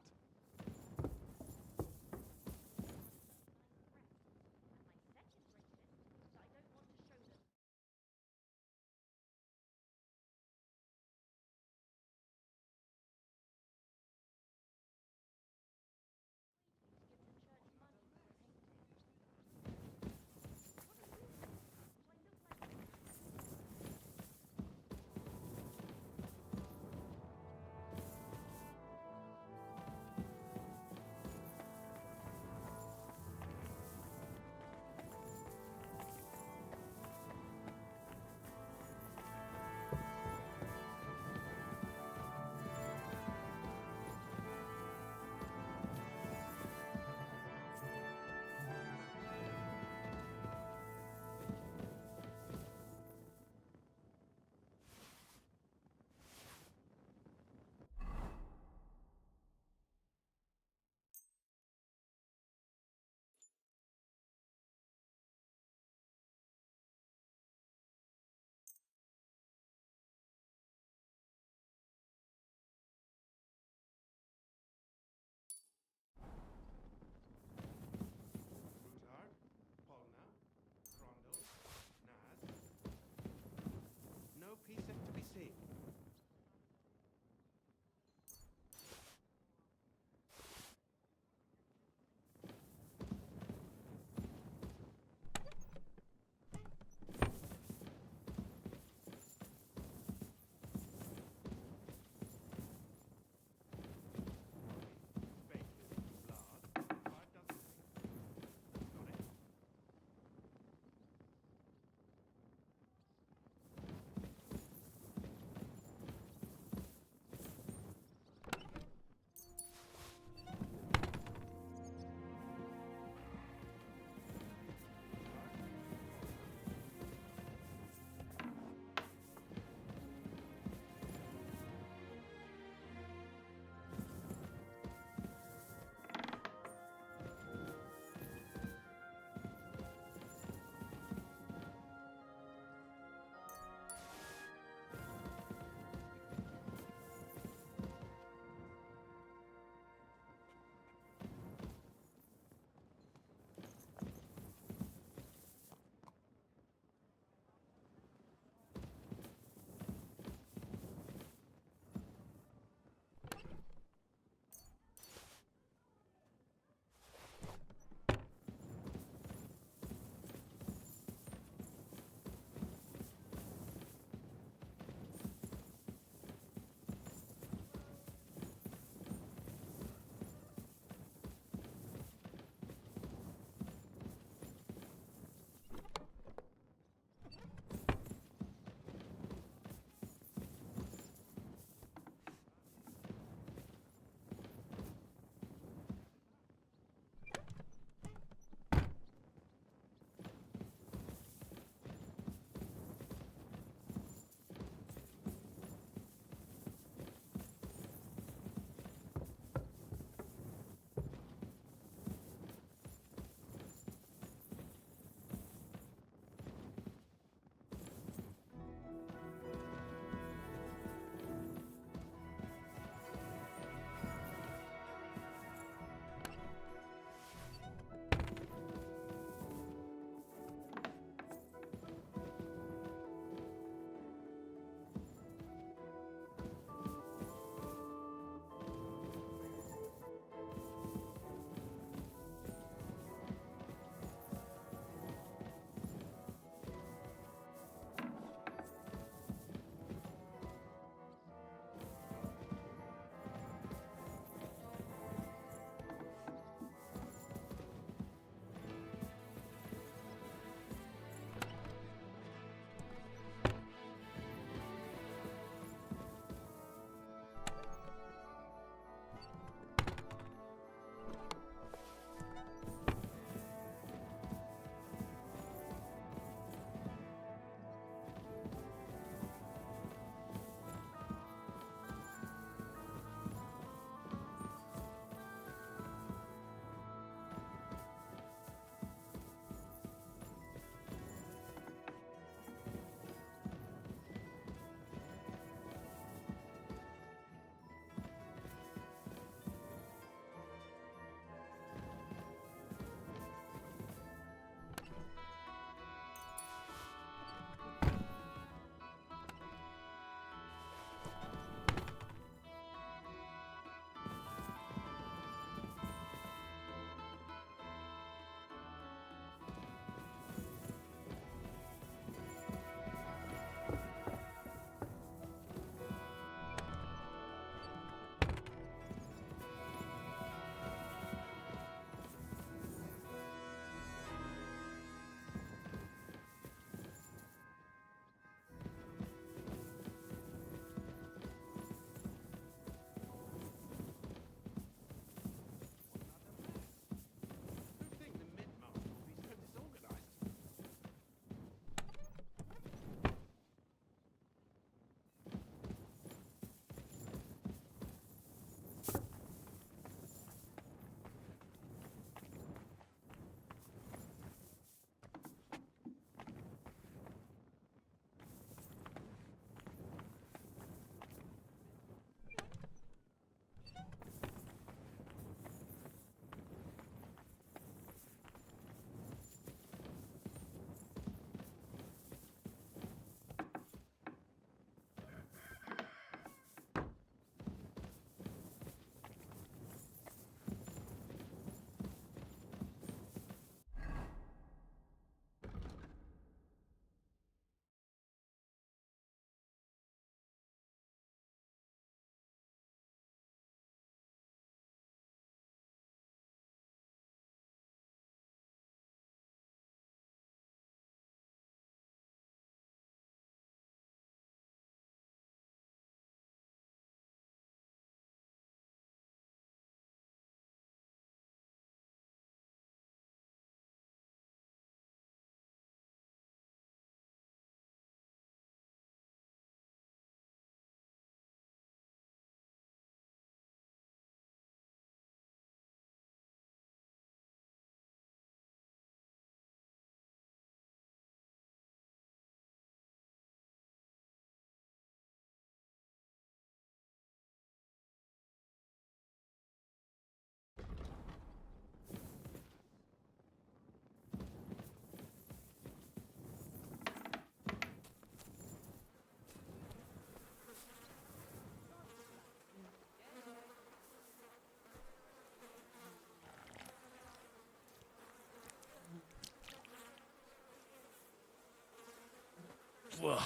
Well,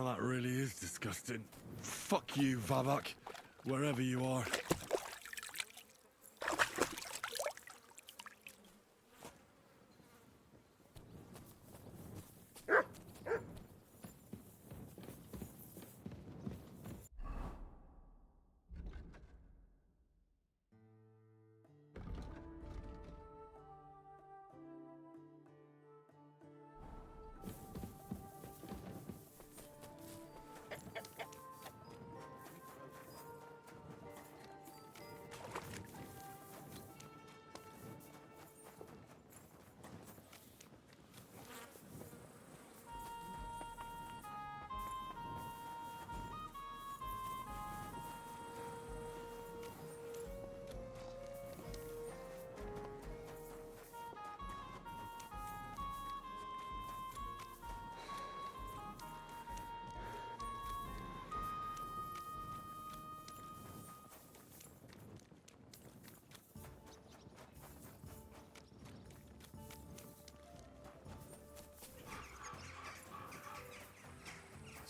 that really is disgusting. Fuck you, Vavak, wherever you are.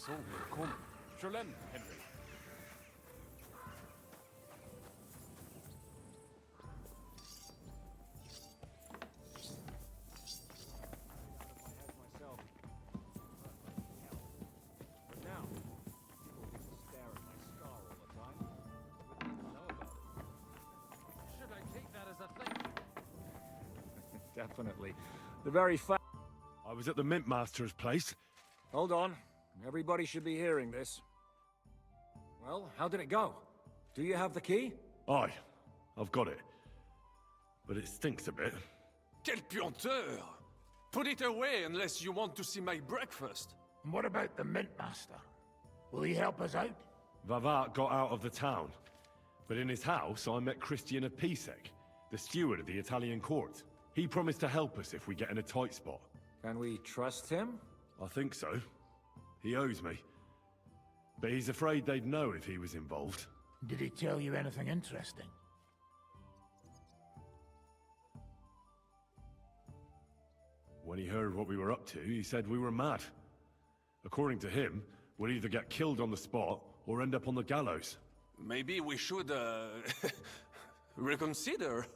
So, komm. Je l'aime, Henry. Definitely. The very fact... I was at the Mint Master's place. Hold on. Everybody should be hearing this. Well, how did it go? Do you have the key? Aye, I've got it. But it stinks a bit. Quelle puanteur! Put it away unless you want to see my breakfast. And what about the Mint Master? Will he help us out? Vavak got out of the town. But in his house, I met Christian of Pisek, the steward of the Italian court. He promised to help us if we get in a tight spot. Can we trust him? I think so. He owes me. But he's afraid they'd know if he was involved. Did he tell you anything interesting? When he heard what we were up to, he said we were mad. According to him, we'd either get killed on the spot or end up on the gallows. Maybe we should, reconsider.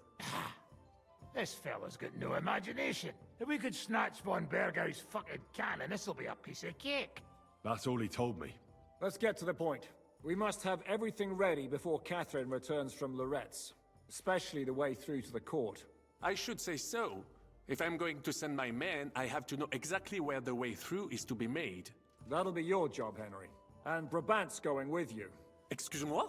This fella's got no imagination. If we could snatch von Bergau's fucking cannon, this'll be a piece of cake. That's all he told me. Let's get to the point. We must have everything ready before Catherine returns from Loretz, especially the way through to the court. I should say so. If I'm going to send my men, I have to know exactly where the way through is to be made. That'll be your job, Henry. And Brabant's going with you. Excuse-moi?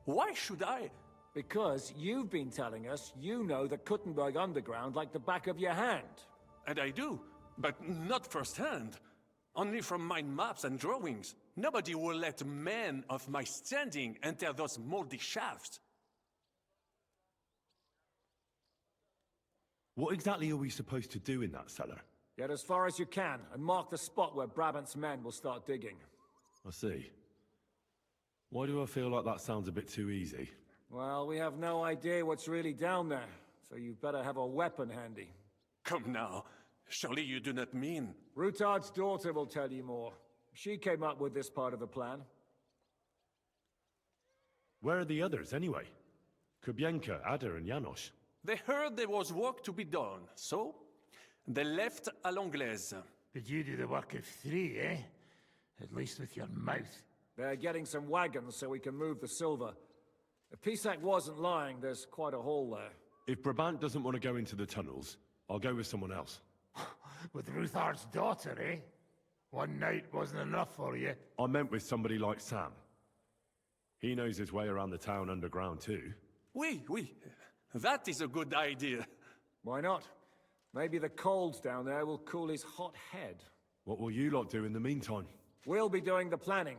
Why should I? Because you've been telling us you know the Kuttenberg underground like the back of your hand. And I do, but not firsthand. Only from mind maps and drawings. Nobody will let men of my standing enter those moldy shafts. What exactly are we supposed to do in that cellar? Get as far as you can, and mark the spot where Brabant's men will start digging. I see. Why do I feel like that sounds a bit too easy? Well, we have no idea what's really down there, so you'd better have a weapon handy. Come now. Surely you do not mean... Rutard's daughter will tell you more. She came up with this part of the plan. Where are the others, anyway? Kubienka, Ada, and Janos. They heard there was work to be done, so... they left à l'anglaise. Did you do the work of 3, eh? At least with your mouth. They're getting some wagons so we can move the silver. If Pisak wasn't lying, there's quite a haul there. If Brabant doesn't want to go into the tunnels, I'll go with someone else. With Ruthard's daughter, eh? One night wasn't enough for you. I meant with somebody like Sam. He knows his way around the town underground too. Oui. That is a good idea. Why not? Maybe the cold down there will cool his hot head. What will you lot do in the meantime? We'll be doing the planning.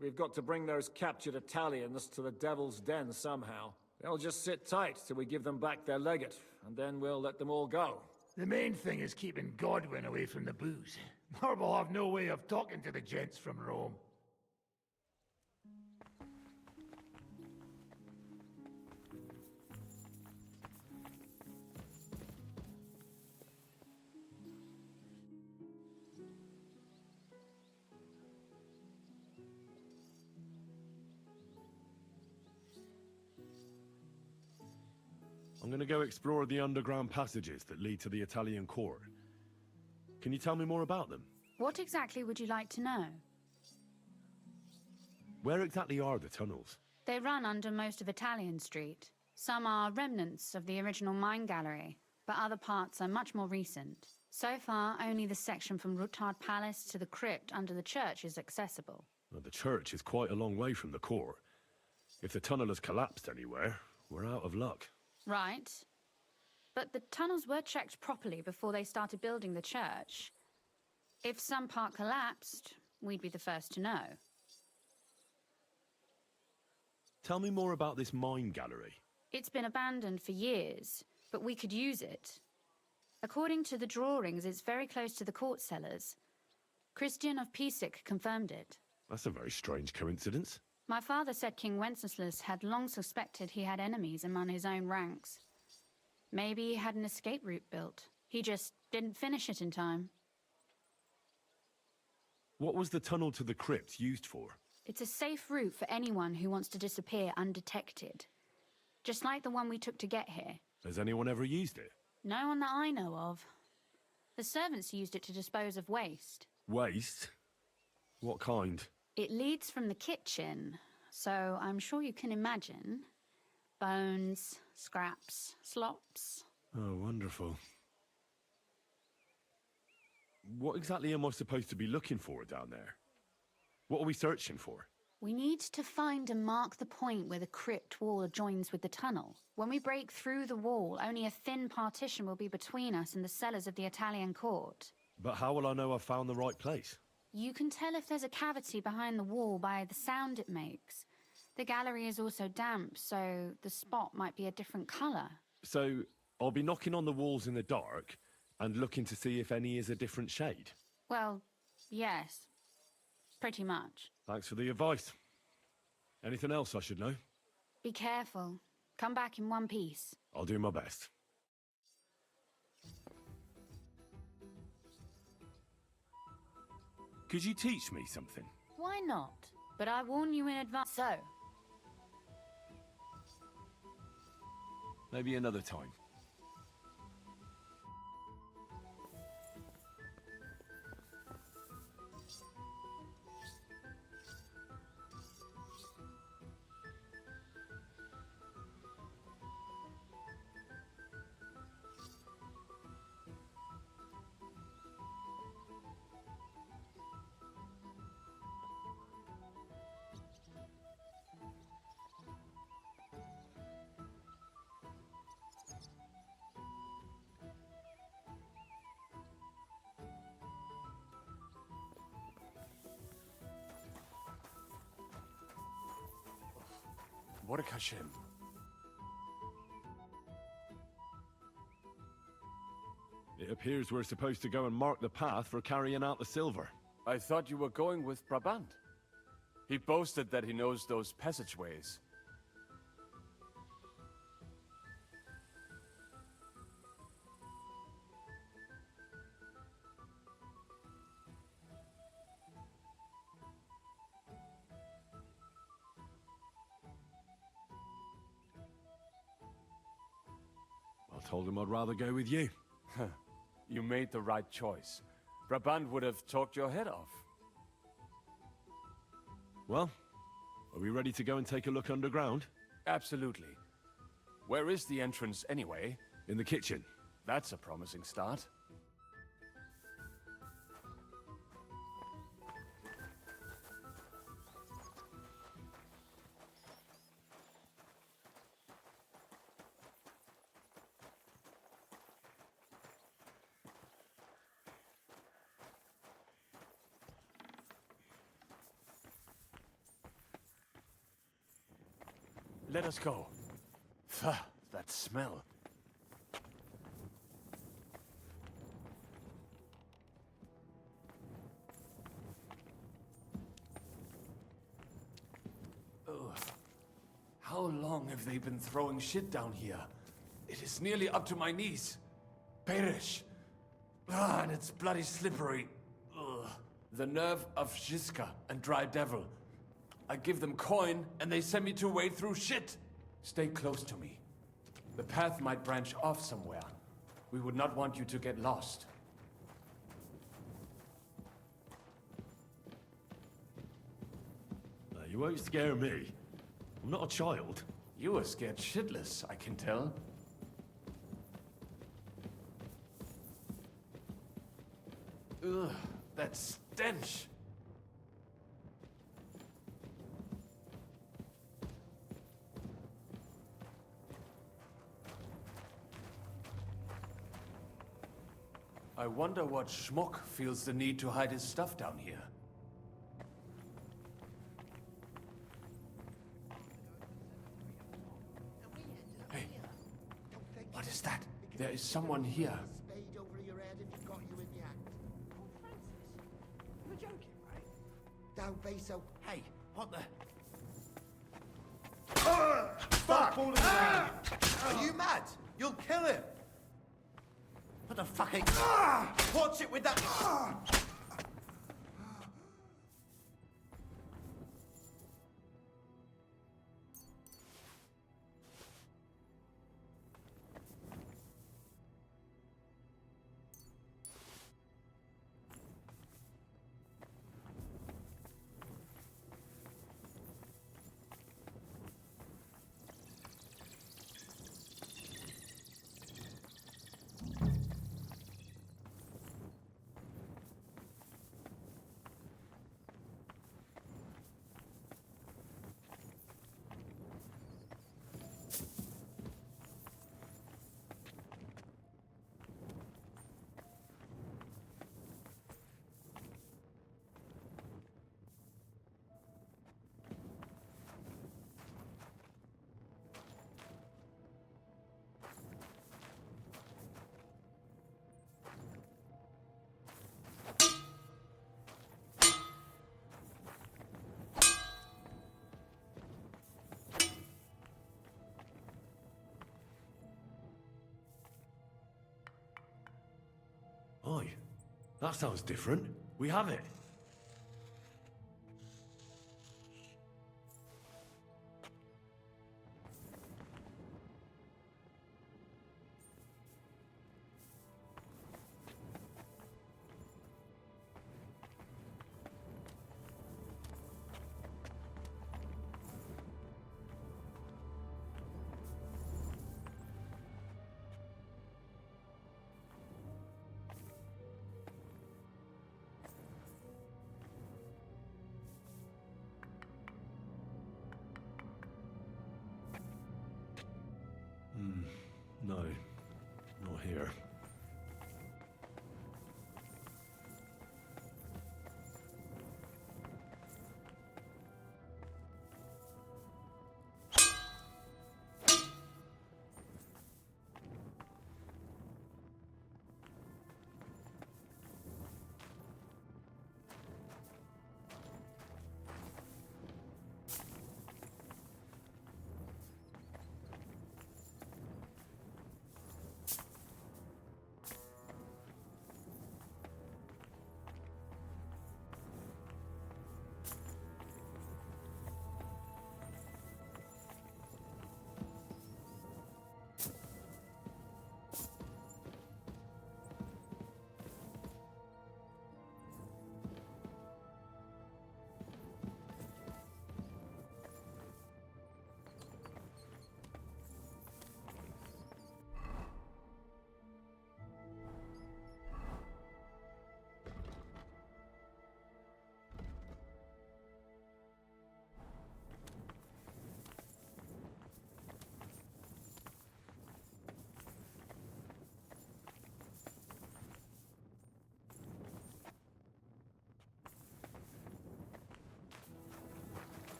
We've got to bring those captured Italians to the Devil's Den somehow. They'll just sit tight till we give them back their legate, and then we'll let them all go. The main thing is keeping Godwin away from the booze. Or we'll have no way of talking to the gents from Rome. I'm gonna go explore the underground passages that lead to the Italian court. Can you tell me more about them? What exactly would you like to know? Where exactly are the tunnels? They run under most of Italian Street. Some are remnants of the original mine gallery, but other parts are much more recent. So far, only the section from Ruttard Palace to the crypt under the church is accessible. Well, the church is quite a long way from the court. If the tunnel has collapsed anywhere, we're out of luck. Right. But the tunnels were checked properly before they started building the church. If some part collapsed, we'd be the first to know. Tell me more about this mine gallery. It's been abandoned for years, but we could use it. According to the drawings, it's very close to the court cellars. Christian of Pisek confirmed it. That's a very strange coincidence. My father said King Wenceslas had long suspected he had enemies among his own ranks. Maybe he had an escape route built. He just didn't finish it in time. What was the tunnel to the crypt used for? It's a safe route for anyone who wants to disappear undetected. Just like the one we took to get here. Has anyone ever used it? No one that I know of. The servants used it to dispose of waste. Waste? What kind? It leads from the kitchen, so I'm sure you can imagine. Bones, scraps, slops. Oh, wonderful. What exactly am I supposed to be looking for down there? What are we searching for? We need to find and mark the point where the crypt wall joins with the tunnel. When we break through the wall, only a thin partition will be between us and the cellars of the Italian court. But how will I know I've found the right place? You can tell if there's a cavity behind the wall by the sound it makes. The gallery is also damp, so the spot might be a different color. So, I'll be knocking on the walls in the dark and looking to see if any is a different shade? Well, yes. Pretty much. Thanks for the advice. Anything else I should know? Be careful. Come back in one piece. I'll do my best. Could you teach me something? Why not? But I warn you in advance. So, Maybe another time. What a Hashem. It appears we're supposed to go and mark the path for carrying out the silver. I thought you were going with Brabant. He boasted that he knows those passageways. I told him I'd rather go with you. You made the right choice. Brabant would have talked your head off. Well, are we ready to go and take a look underground? Absolutely. Where is the entrance anyway? In the kitchen. That's a promising start. Let us go. Pho, that smell. Ugh. How long have they been throwing shit down here? It is nearly up to my knees. Perish. Ah, and it's bloody slippery. Ugh. The nerve of Žižka and Dry Devil. I give them coin, and they send me to wade through shit. Stay close to me. The path might branch off somewhere. We would not want you to get lost. You won't scare me. I'm not a child. You are scared shitless, I can tell. Ugh, that stench! I wonder what schmuck feels the need to hide his stuff down here. Hey, what is that? There is someone here. Spade over your head if you got you in the act. You're joking, right? Don't be so... Hey, what the... Stop fooling around! Are you mad? You'll kill him! What the fucking... Watch it with that... Oi, that sounds different. We have it.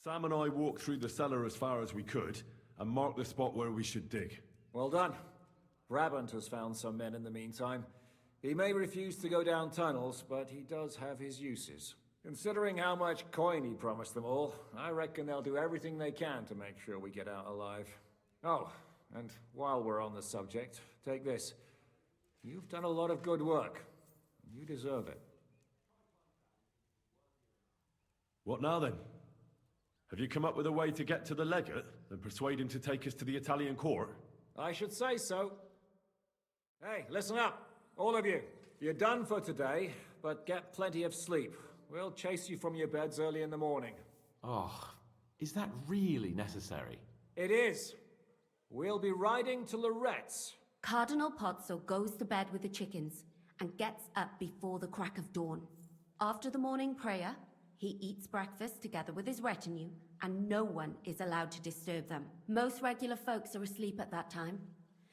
Sam and I walked through the cellar as far as we could, and marked the spot where we should dig. Well done. Brabant has found some men in the meantime. He may refuse to go down tunnels, but he does have his uses. Considering how much coin he promised them all, I reckon they'll do everything they can to make sure we get out alive. Oh, and while we're on the subject, take this. You've done a lot of good work. You deserve it. What now then? Have you come up with a way to get to the legate and persuade him to take us to the Italian court? I should say so. Hey, listen up, all of you. You're done for today, but get plenty of sleep. We'll chase you from your beds early in the morning. Oh, is that really necessary? It is. We'll be riding to Lorette's. Cardinal Pozzo goes to bed with the chickens and gets up before the crack of dawn. After the morning prayer, he eats breakfast together with his retinue, and no one is allowed to disturb them. Most regular folks are asleep at that time,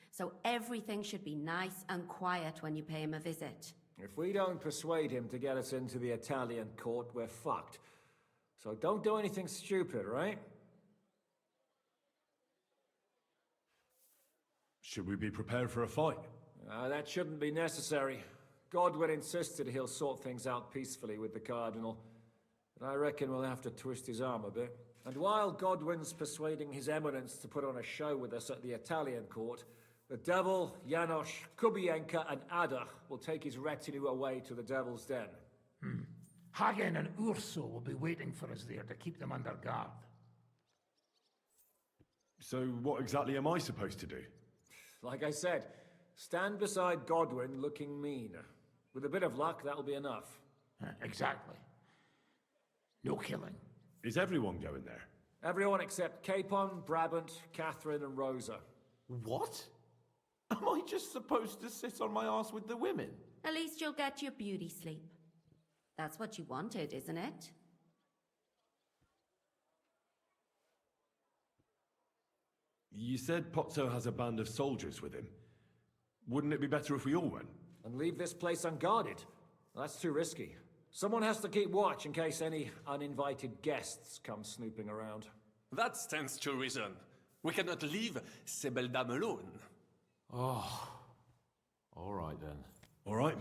so everything should be nice and quiet when you pay him a visit. If we don't persuade him to get us into the Italian court, we're fucked. So don't do anything stupid, right? Should we be prepared for a fight? That shouldn't be necessary. Godwin insisted he'll sort things out peacefully with the Cardinal. But I reckon we'll have to twist his arm a bit. And while Godwin's persuading His Eminence to put on a show with us at the Italian court, the Devil, Janos, Kubienka, and Ada will take his retinue away to the Devil's Den. Hagen and Urso will be waiting for us there to keep them under guard. So what exactly am I supposed to do? Like I said, stand beside Godwin looking mean. With a bit of luck, that'll be enough. Exactly. No killing. Is everyone going there? Everyone except Capon, Brabant, Catherine, and Rosa. What? Am I just supposed to sit on my ass with the women? At least you'll get your beauty sleep. That's what you wanted, isn't it? You said Pozzo has a band of soldiers with him. Wouldn't it be better if we all went? And leave this place unguarded? That's too risky. Someone has to keep watch in case any uninvited guests come snooping around. That stands to reason. We cannot leave ces belles dames alone. Oh. All right then. All right.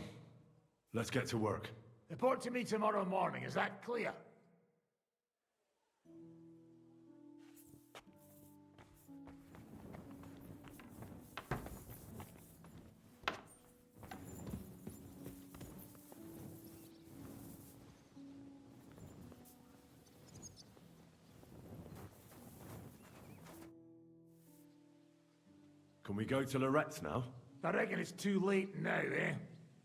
Let's get to work. Report to me tomorrow morning, is that clear? Can we go to Lorette's now? I reckon it's too late now, eh?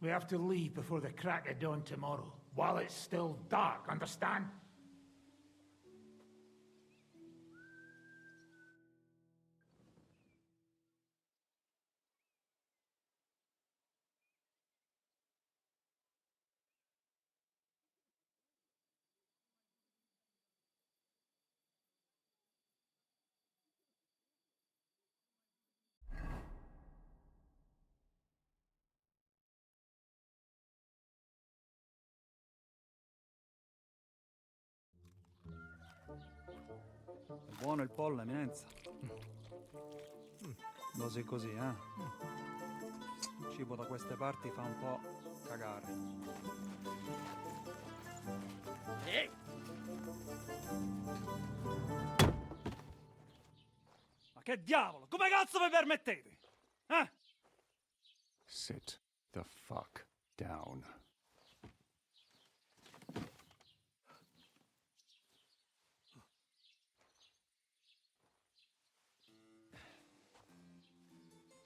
We have to leave before the crack of dawn tomorrow, while it's still dark, understand? Buono il pollo, eminenza. Dosi così, eh? Il cibo da queste parti fa un po' cagare. Ma che diavolo? Come cazzo vi permettete? Eh? Sit the fuck down.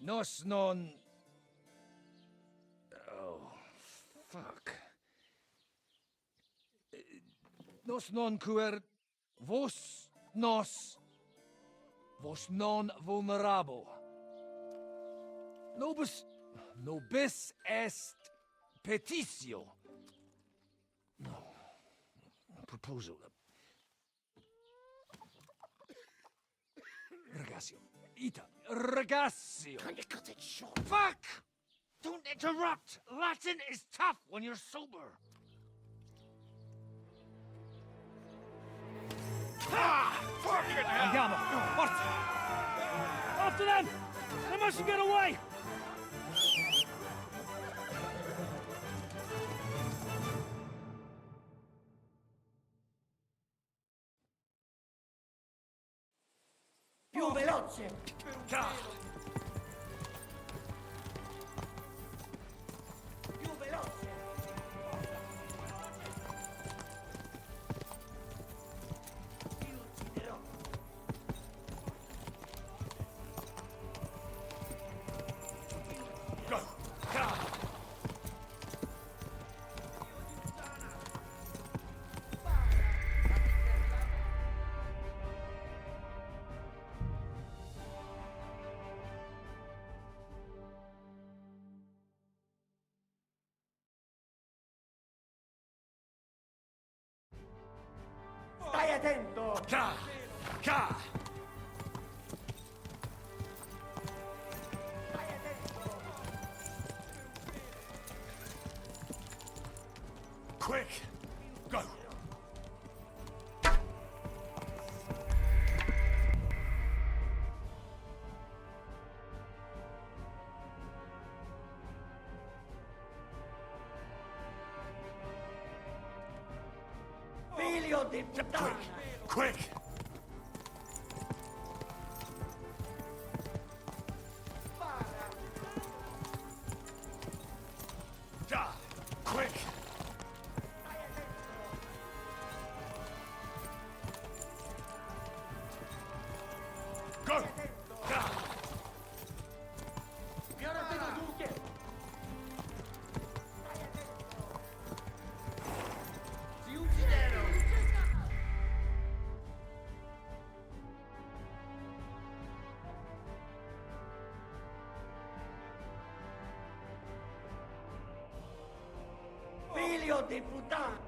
Nos non... Oh, fuck. Nos non cuer... Vos nos... Vos non vulnerabo. Nobis... Nobis est... Petitio. No. Proposal. Ragazio. Ita. Ragazio. Can you cut it short? Fuck! Don't interrupt! Latin is tough when you're sober. Andiamo, forza! After them! They mustn't get away! Più veloce! Più veloce! Ti ucciderò! Go! Stai attento! Ca! Ca! Quick! Go! Figlio di puttana! Quick! Ja! Quick! Go! Ja! Piano piano, Duque! Si ucciderono! Figlio di puttana!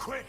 Quick!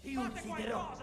Ti ucciderò!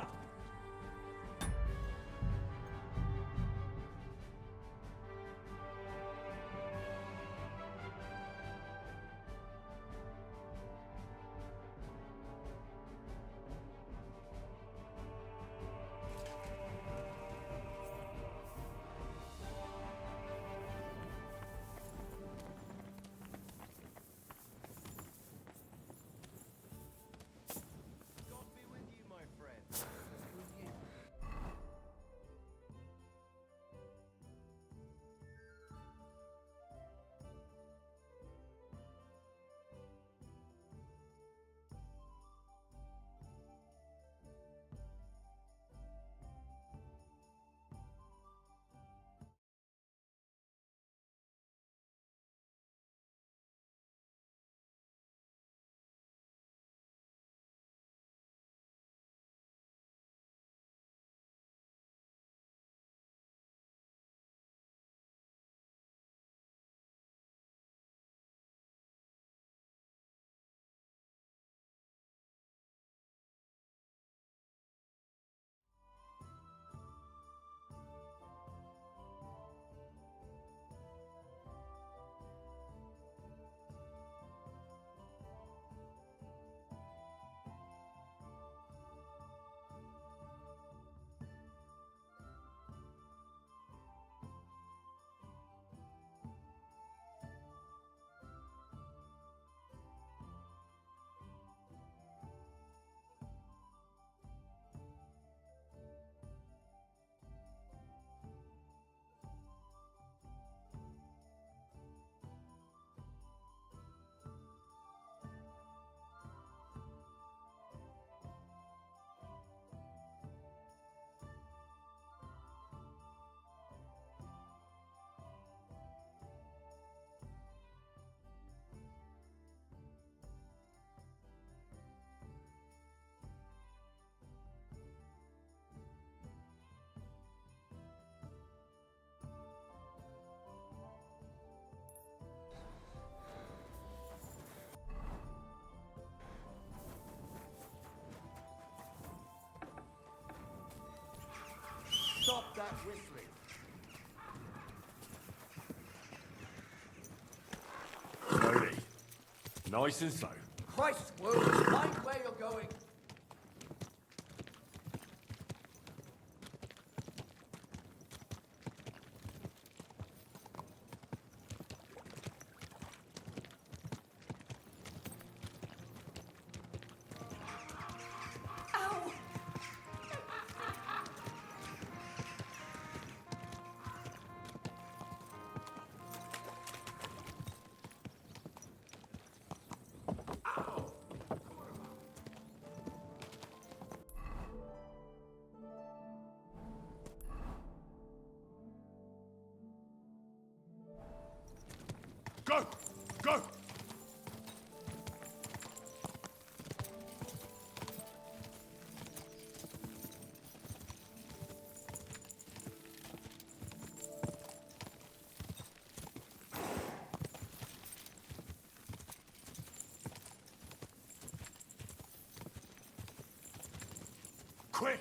Stop that whistling. Slowly. Nice and slow. Christ, Wolves, mind where you're going. Go! Go! Quick!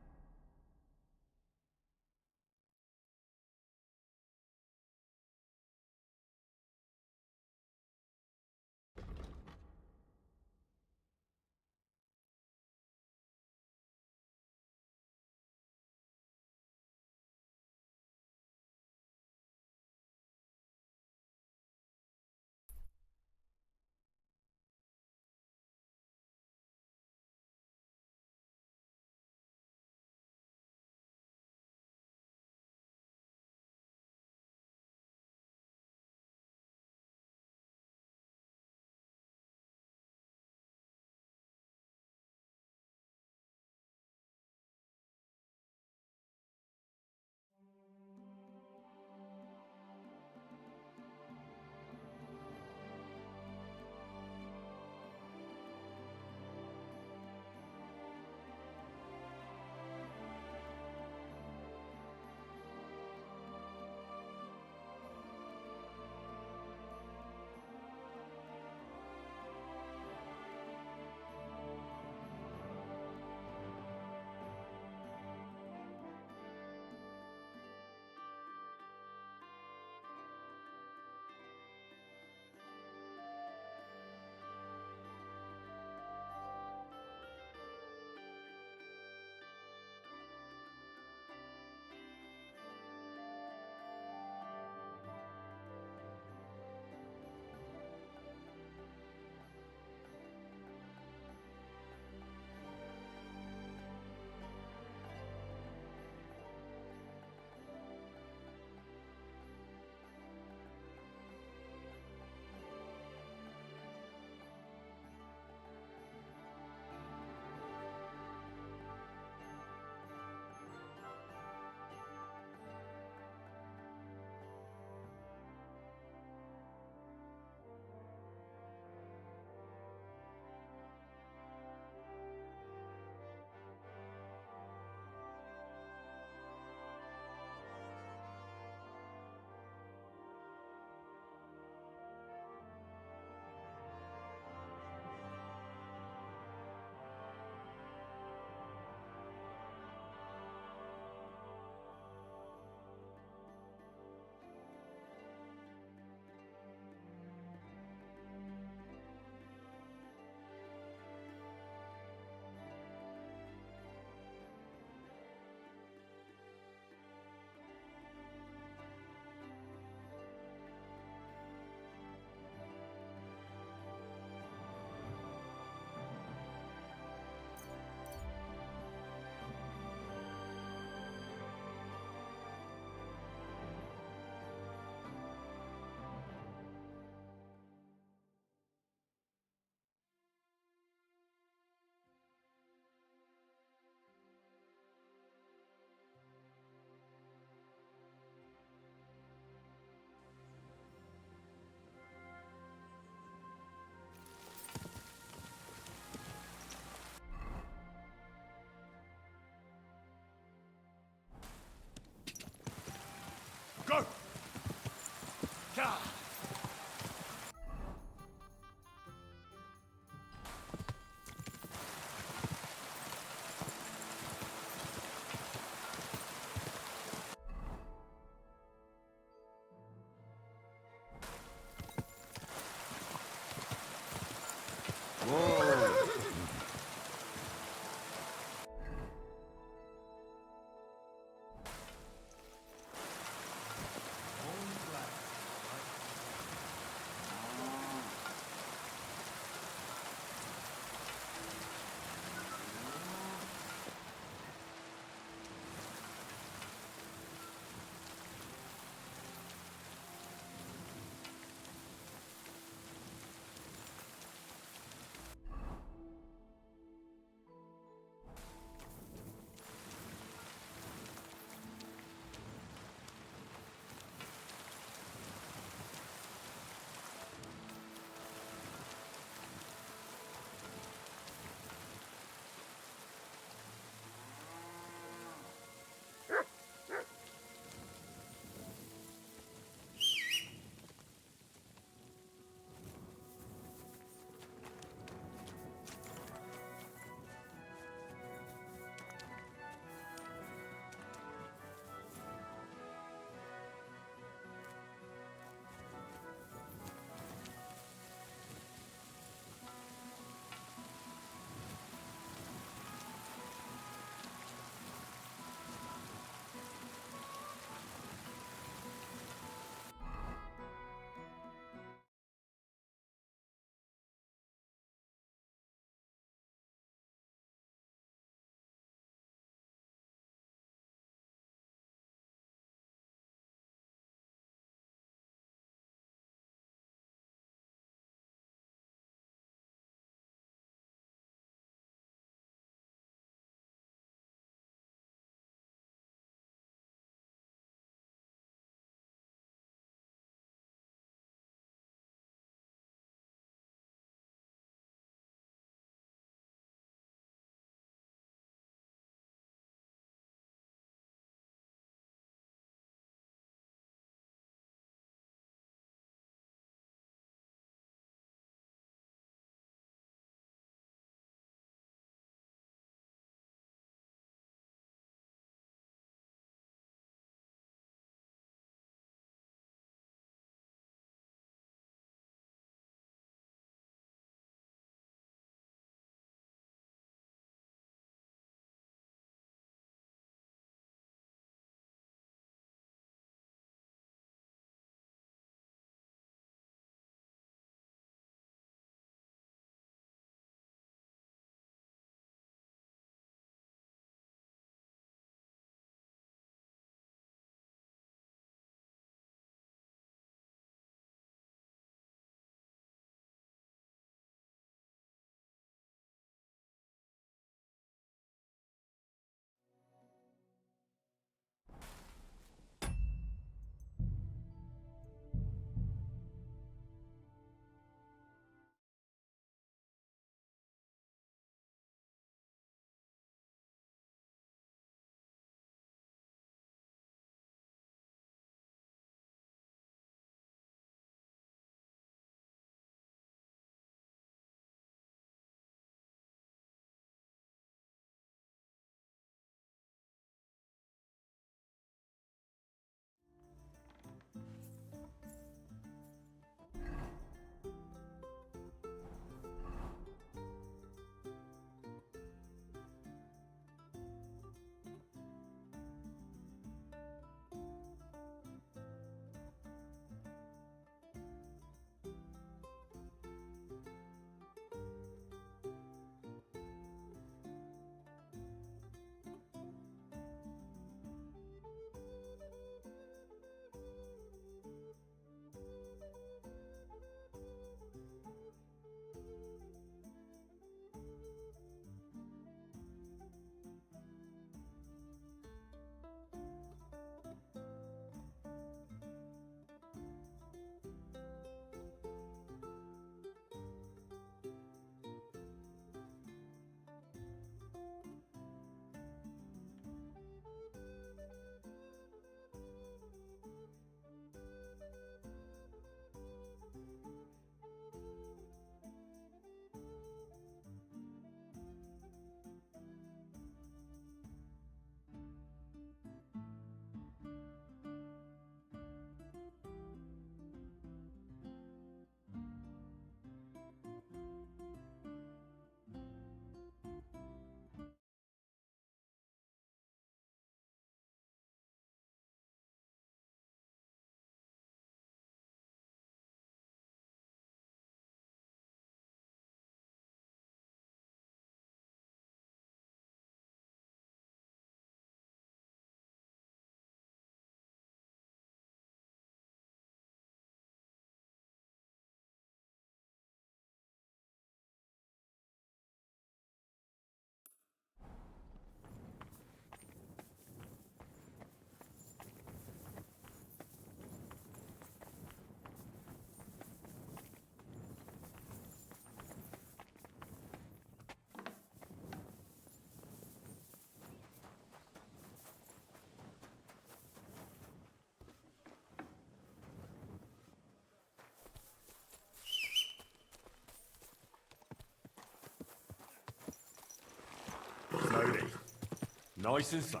Nice and slow.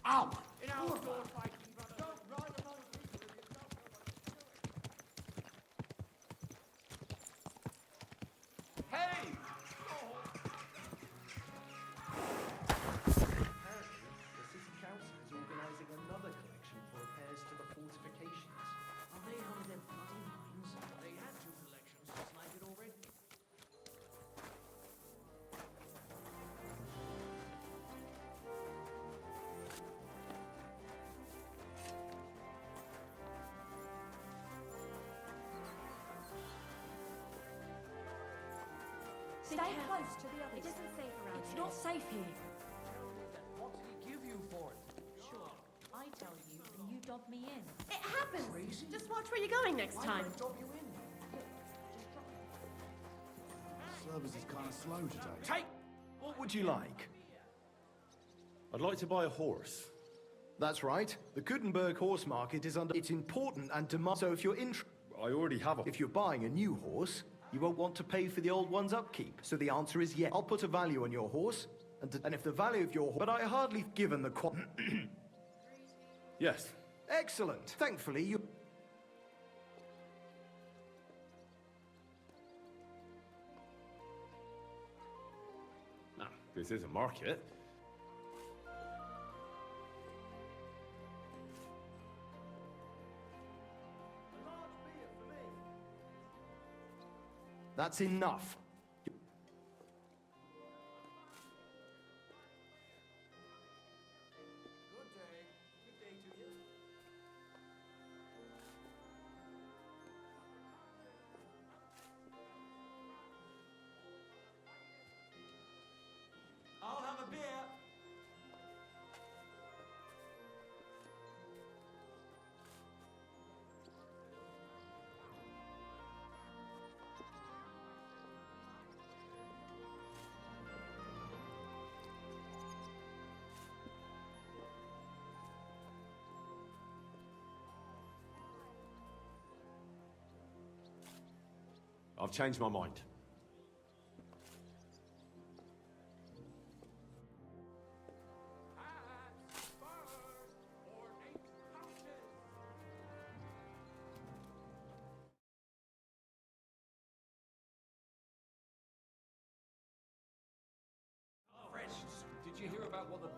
Ow! Hey! Apparently, the city council is organising another collection for repairs to the fortifications. Are they out of their bloody minds? They had two collections just like it already. Stay close to the others. It isn't safe around It's here. not safe here. What did he give you for it? Sure. I tell you, and you dob me in. It happens. Just watch where you're going next time. Dob you in. Service is kind of slow today. Take! What would you like? I'd like to buy a horse. That's right. The Gutenberg horse market is under... It's important and demand... So if you're interested... I already have a... If you're buying a new horse, you won't want to pay for the old one's upkeep. So the answer is yes. I'll put a value on your horse, and if the value of your horse... But I hardly given the Yes. Excellent. Thankfully, you... No, this is a market. That's enough. I'll have a beer. I've changed my mind. Friends, did you hear about what the...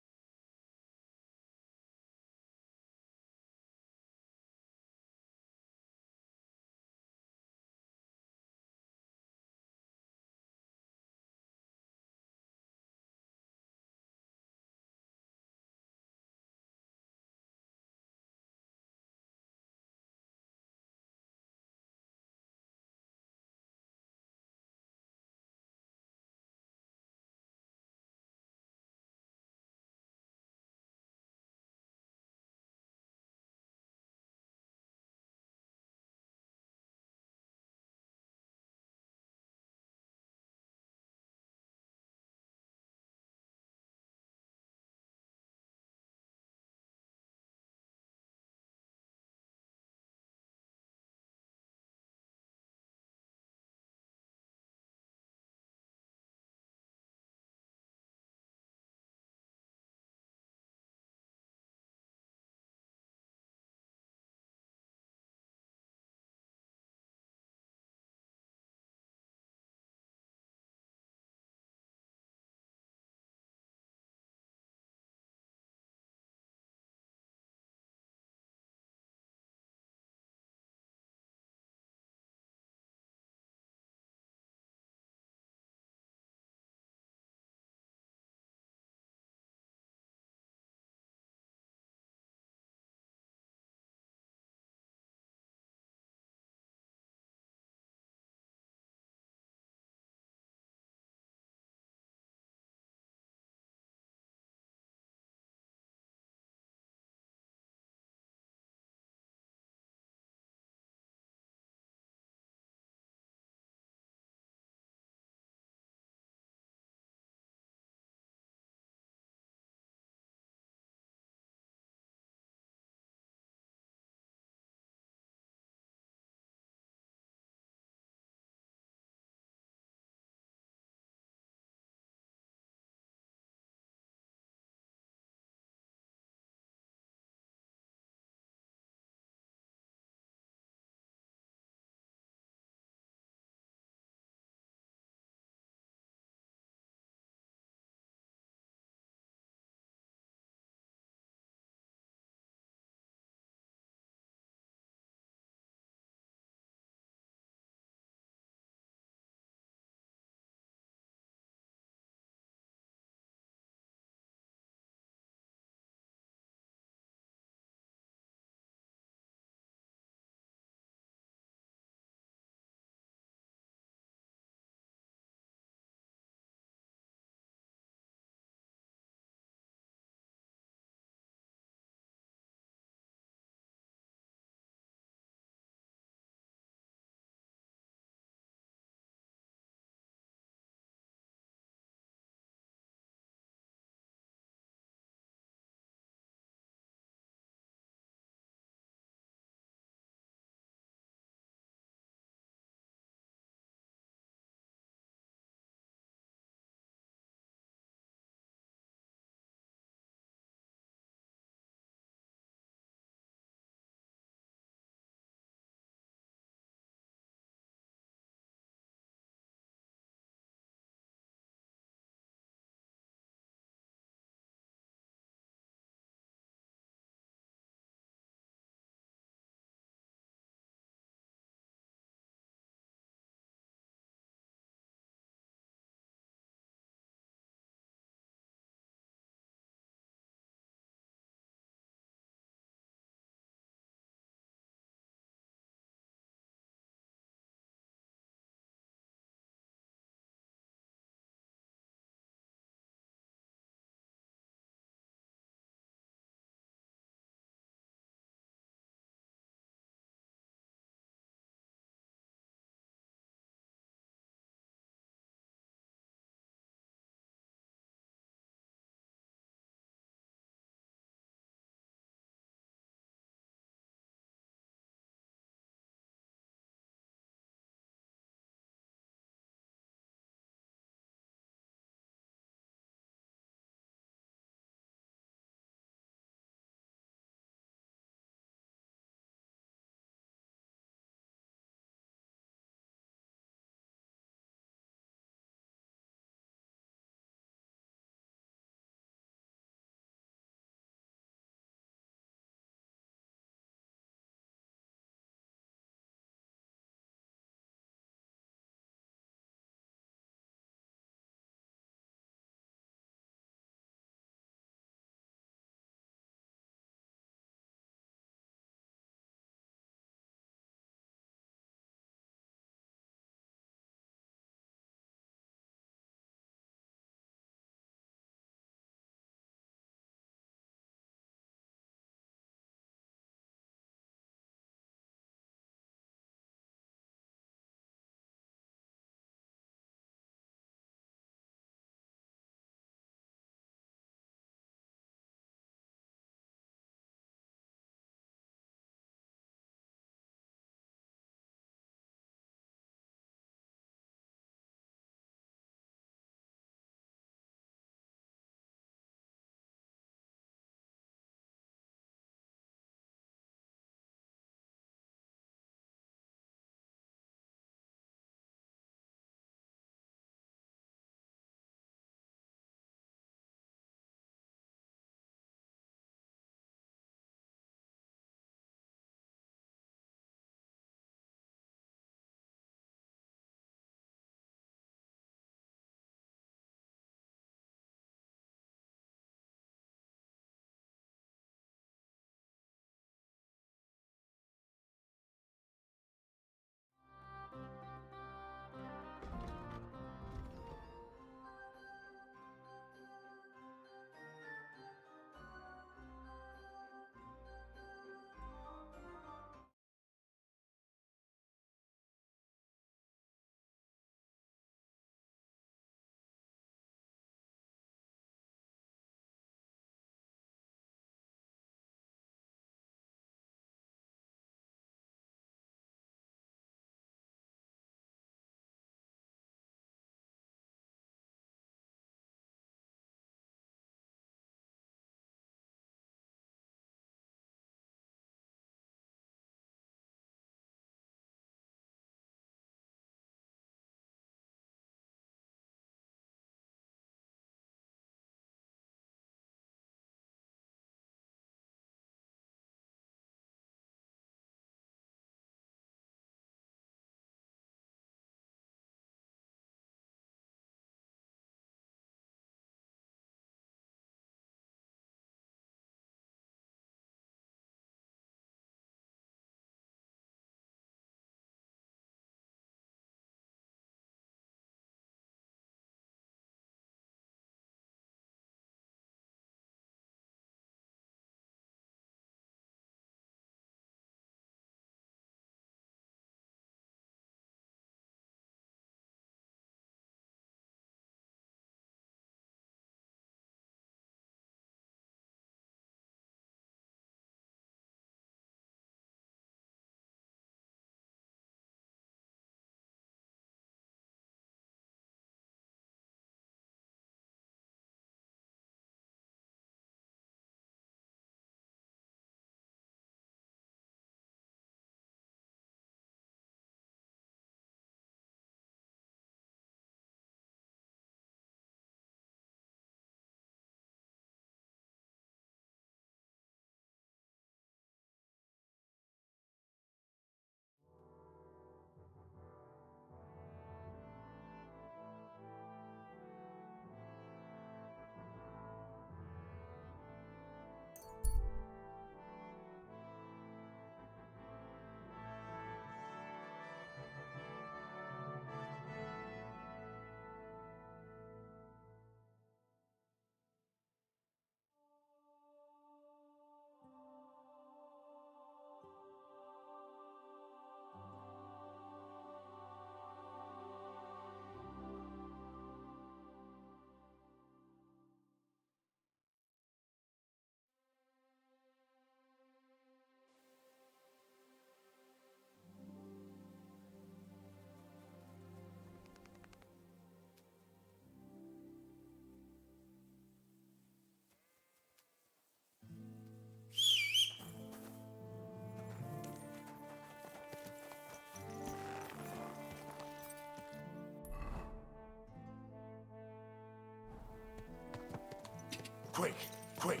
Quick, quick.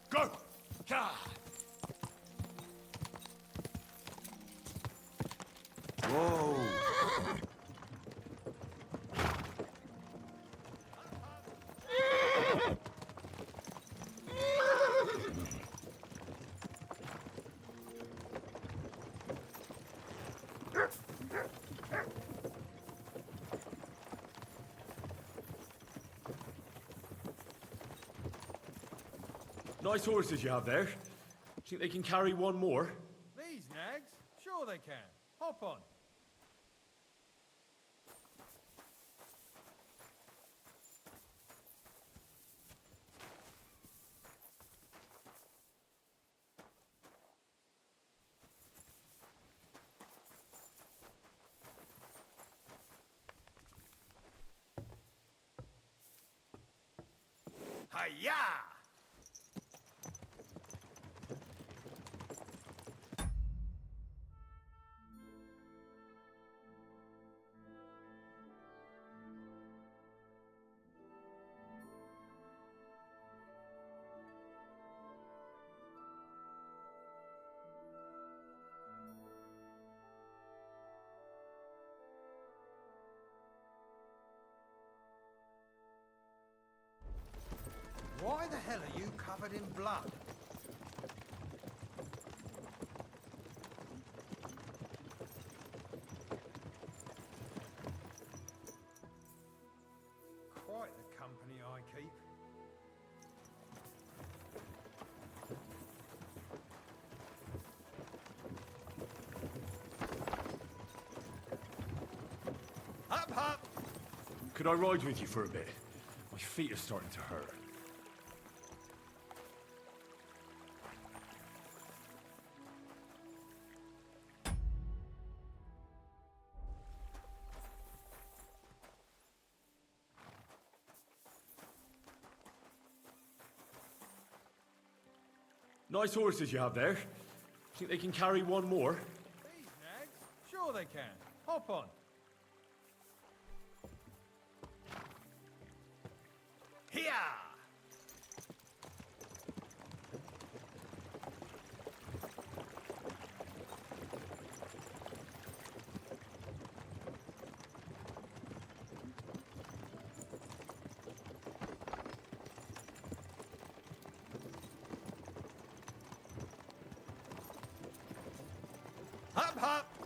Go! Ka! Whoa! Nice horses you have there. Think they can carry one more? These nags? Sure they can. Hop on. Hiya! Why the hell are you covered in blood? Quite the company I keep. Hop, hop! Could I ride with you for a bit? My feet are starting to hurt. Nice horses you have there. Think they can carry one more? These nags? Sure they can. Hop on. Here! Hop, hop!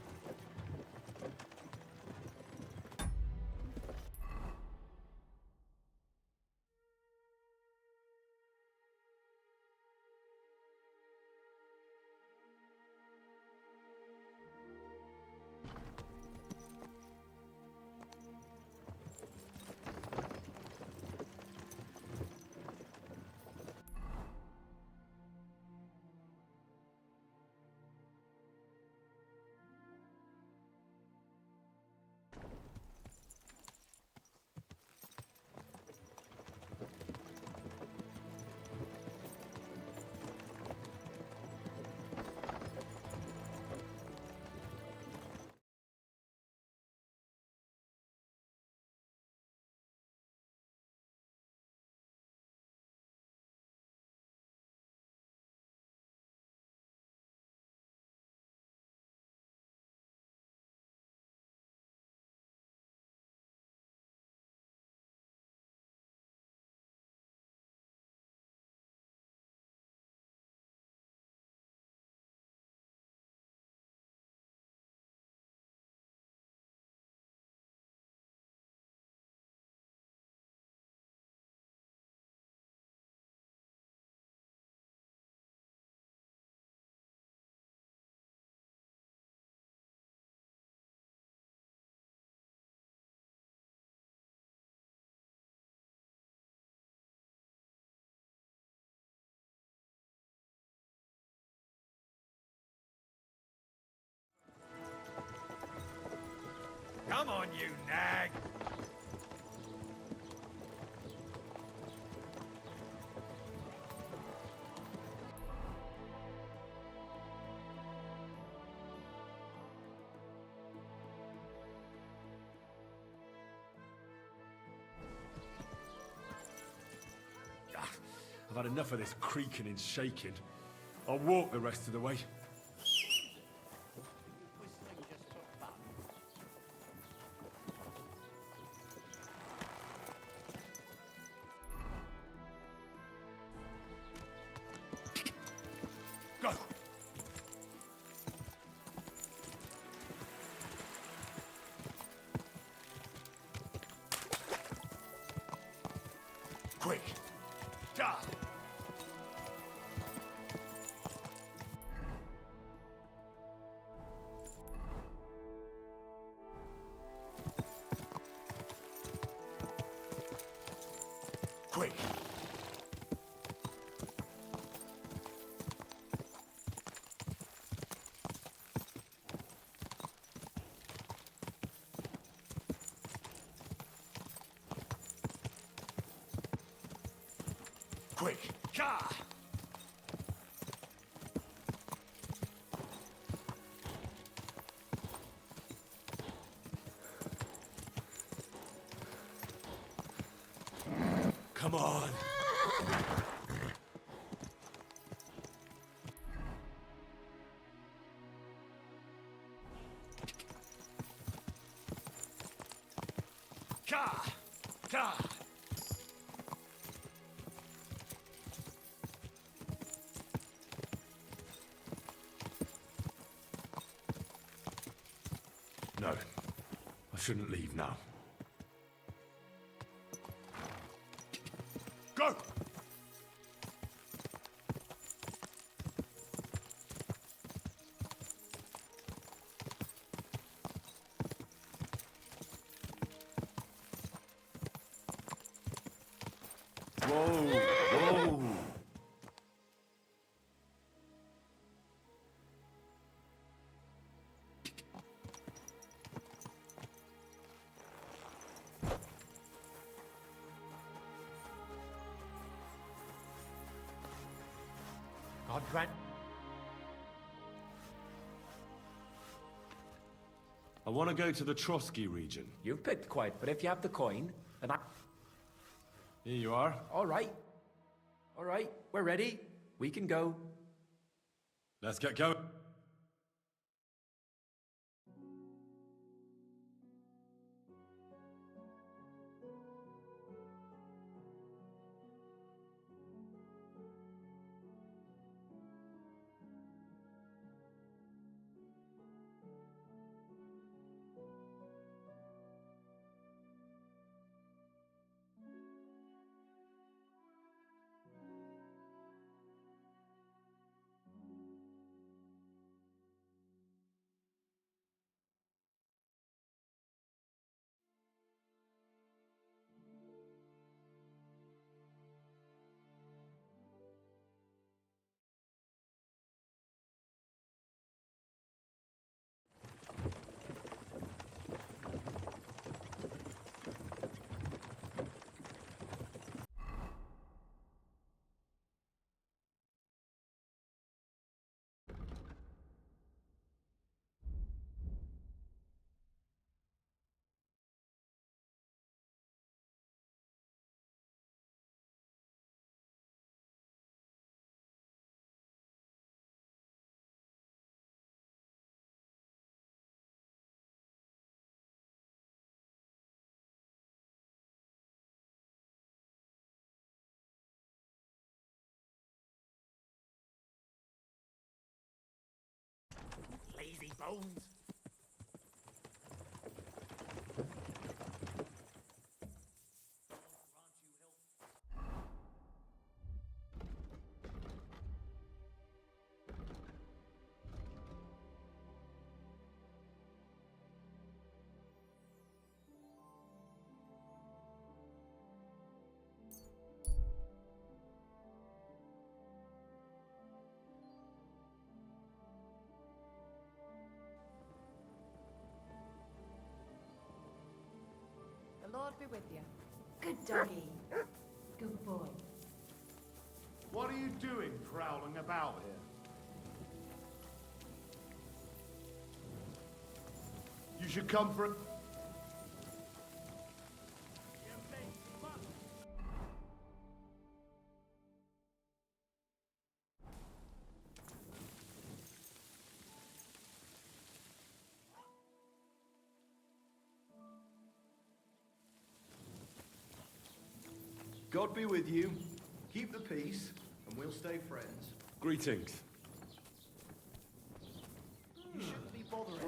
Come on, you nag! I've had enough of this creaking and shaking. I'll walk the rest of the way. Go! Quick! Ja! Quick! Quick! Ja! Come on! Ja! Ja! No, I shouldn't leave now. Go! Whoa, whoa. God grant. I want to go to the Trotsky region. You've picked quite, but if you have the coin, then I... Here you are. All right. All right, we're ready. We can go. Let's get going. Lazy bones. The Lord be with you. Good doggy. Good boy. What are you doing prowling about here? You should come for... God be with you. Keep the peace, and we'll stay friends. Greetings. You shouldn't be bothering.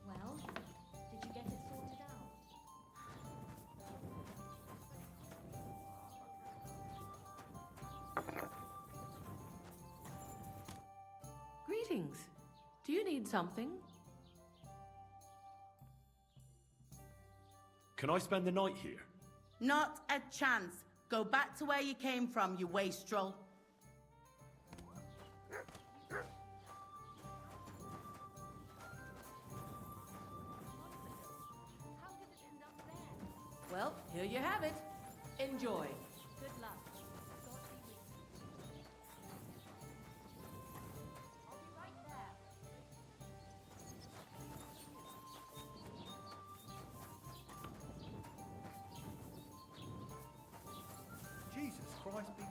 Well, did you get it sorted out? Greetings. Do you need something? Can I spend the night here? Not a chance. Go back to where you came from, you wastrel. Well, here you have it. Enjoy. Good luck. I'll be right there. Jesus Christ, be...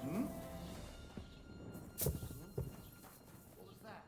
Hmm? What was that?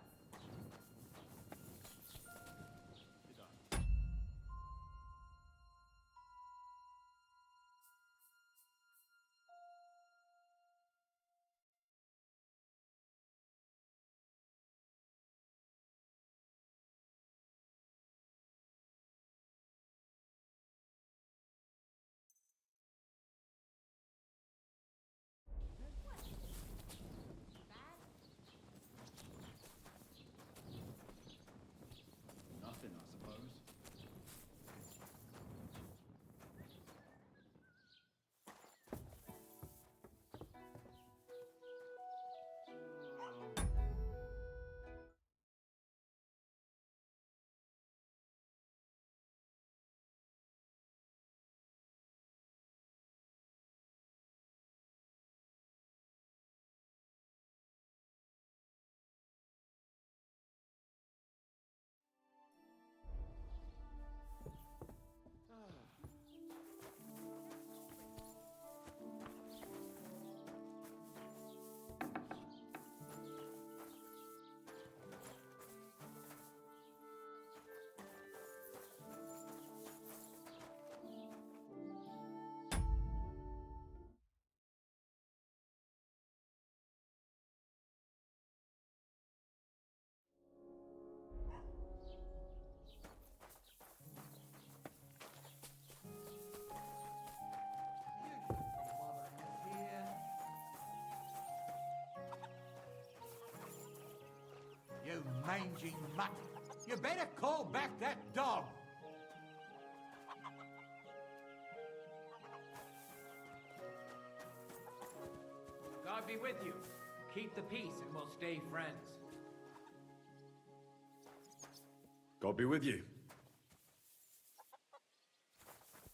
Nothing, I suppose. You mangy mutt. You better call back that dog. God be with you. Keep the peace and we'll stay friends. God be with you.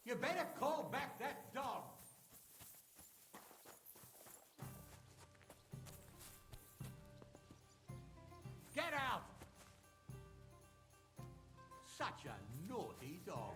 You better call back that dog. Get out! Such a naughty dog.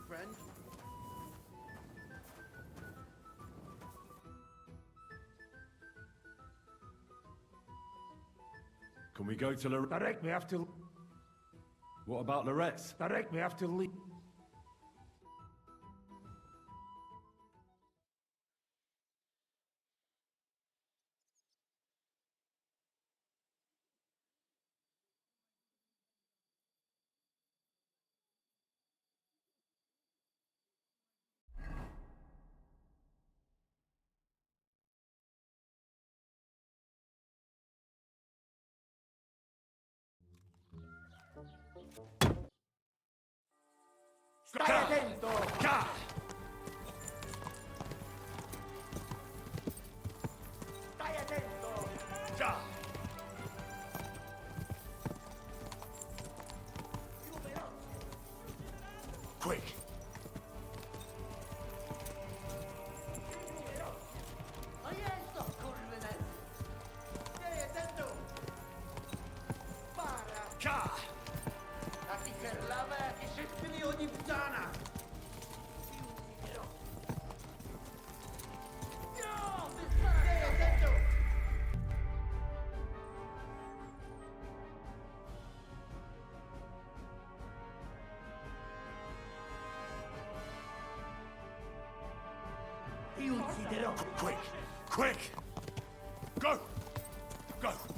friend. Can we go to Lorette? Direct me have to... What about Lorette's? Direct me have to leave. Stai attento! Stai attento! Quick! Ma sto correndo! Stai attento! Para! A ti ferlava che se spili ogni puttana! No! Stai attento! Ti ucciderò! Quick! Quick! Go! Go!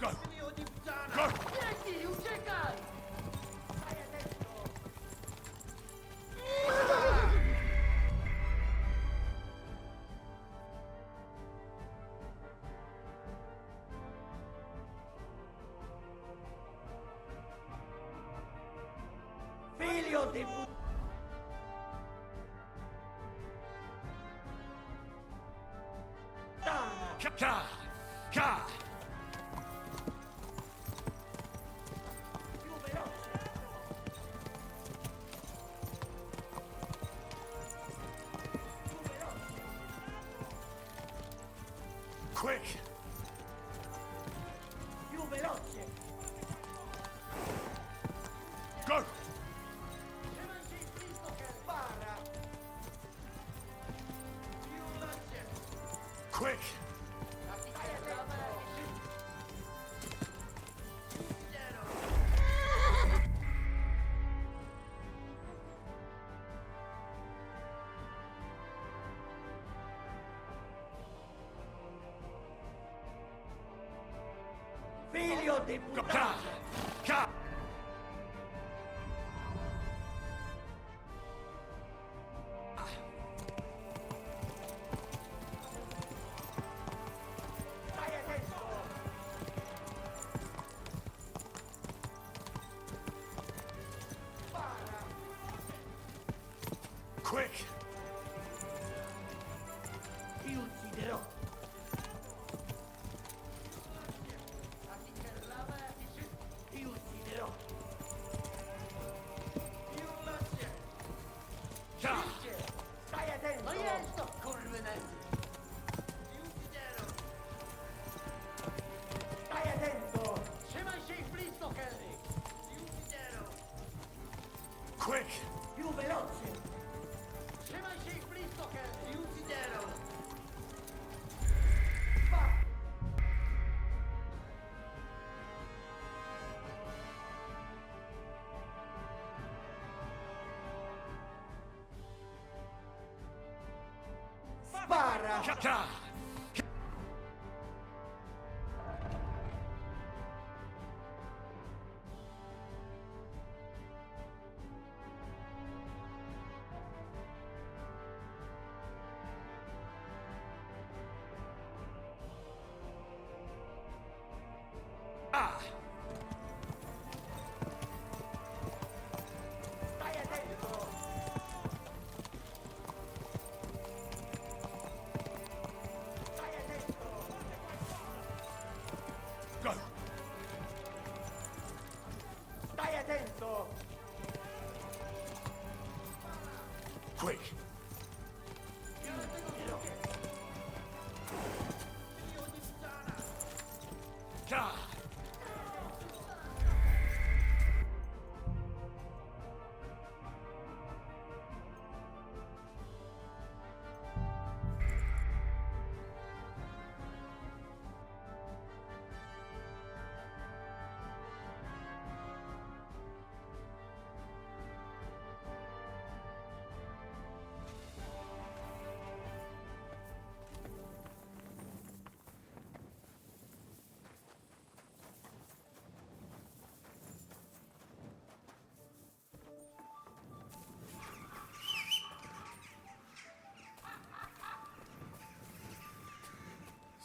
Go! Go! Vieni, uciekaj! Figlio di puttana! Ka! Quick! Più veloce! Go! Quick! Figlio di puttana! Ka! Stai attento! Spara! Quick! Ti ucciderò! Ti ucciderò! Più veloce! Ka! Stai attento! Ma io sto corvenendo! Ti ucciderò! Stai attento! Trzymaj się i blisko, Kelly! Ti ucciderò! Quick! Più veloce! Trzymaj się i blisko, Kelly! Ti ucciderò! Spara! Ka! Ah! Stai attento! Stai attento! Go! Stai attento! Quick! Ka!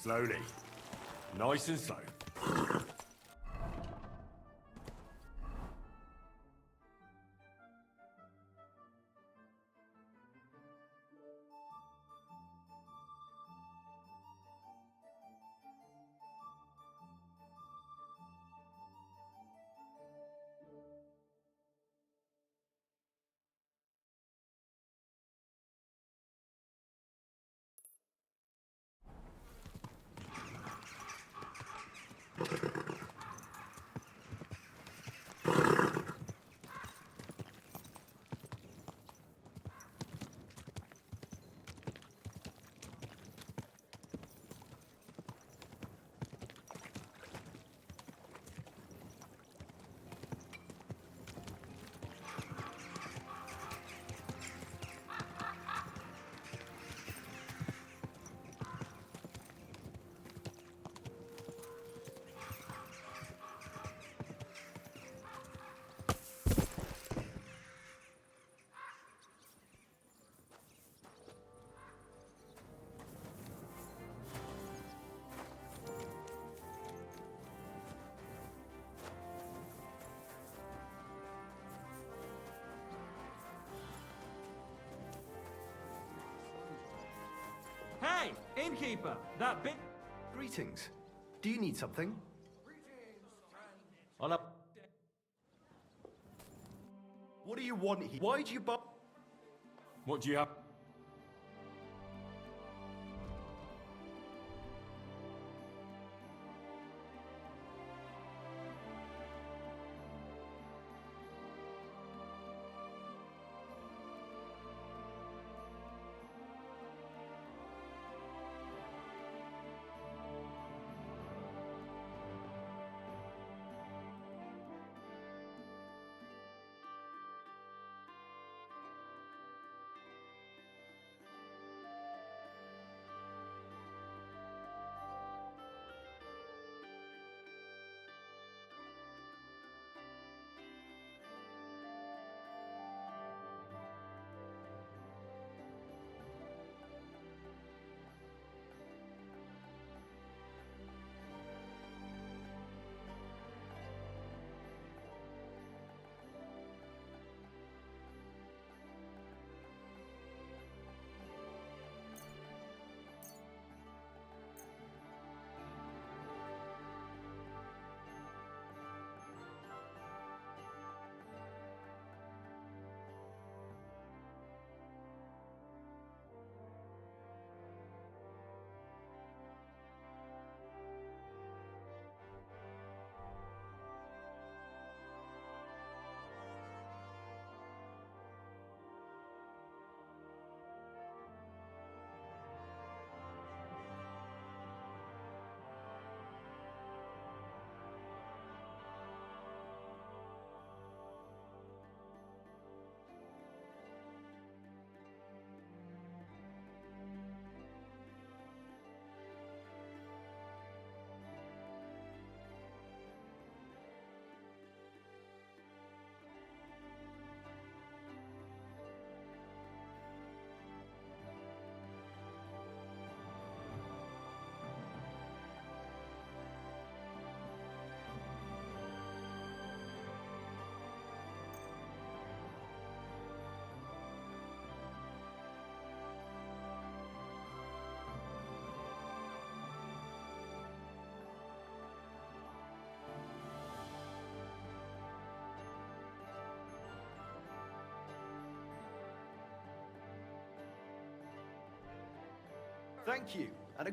Slowly. Nice and slow. Hey, innkeeper! That bit... Greetings. Do you need something? Hola. What do you want here? Why do you buy? What do you have? Thank you. And a...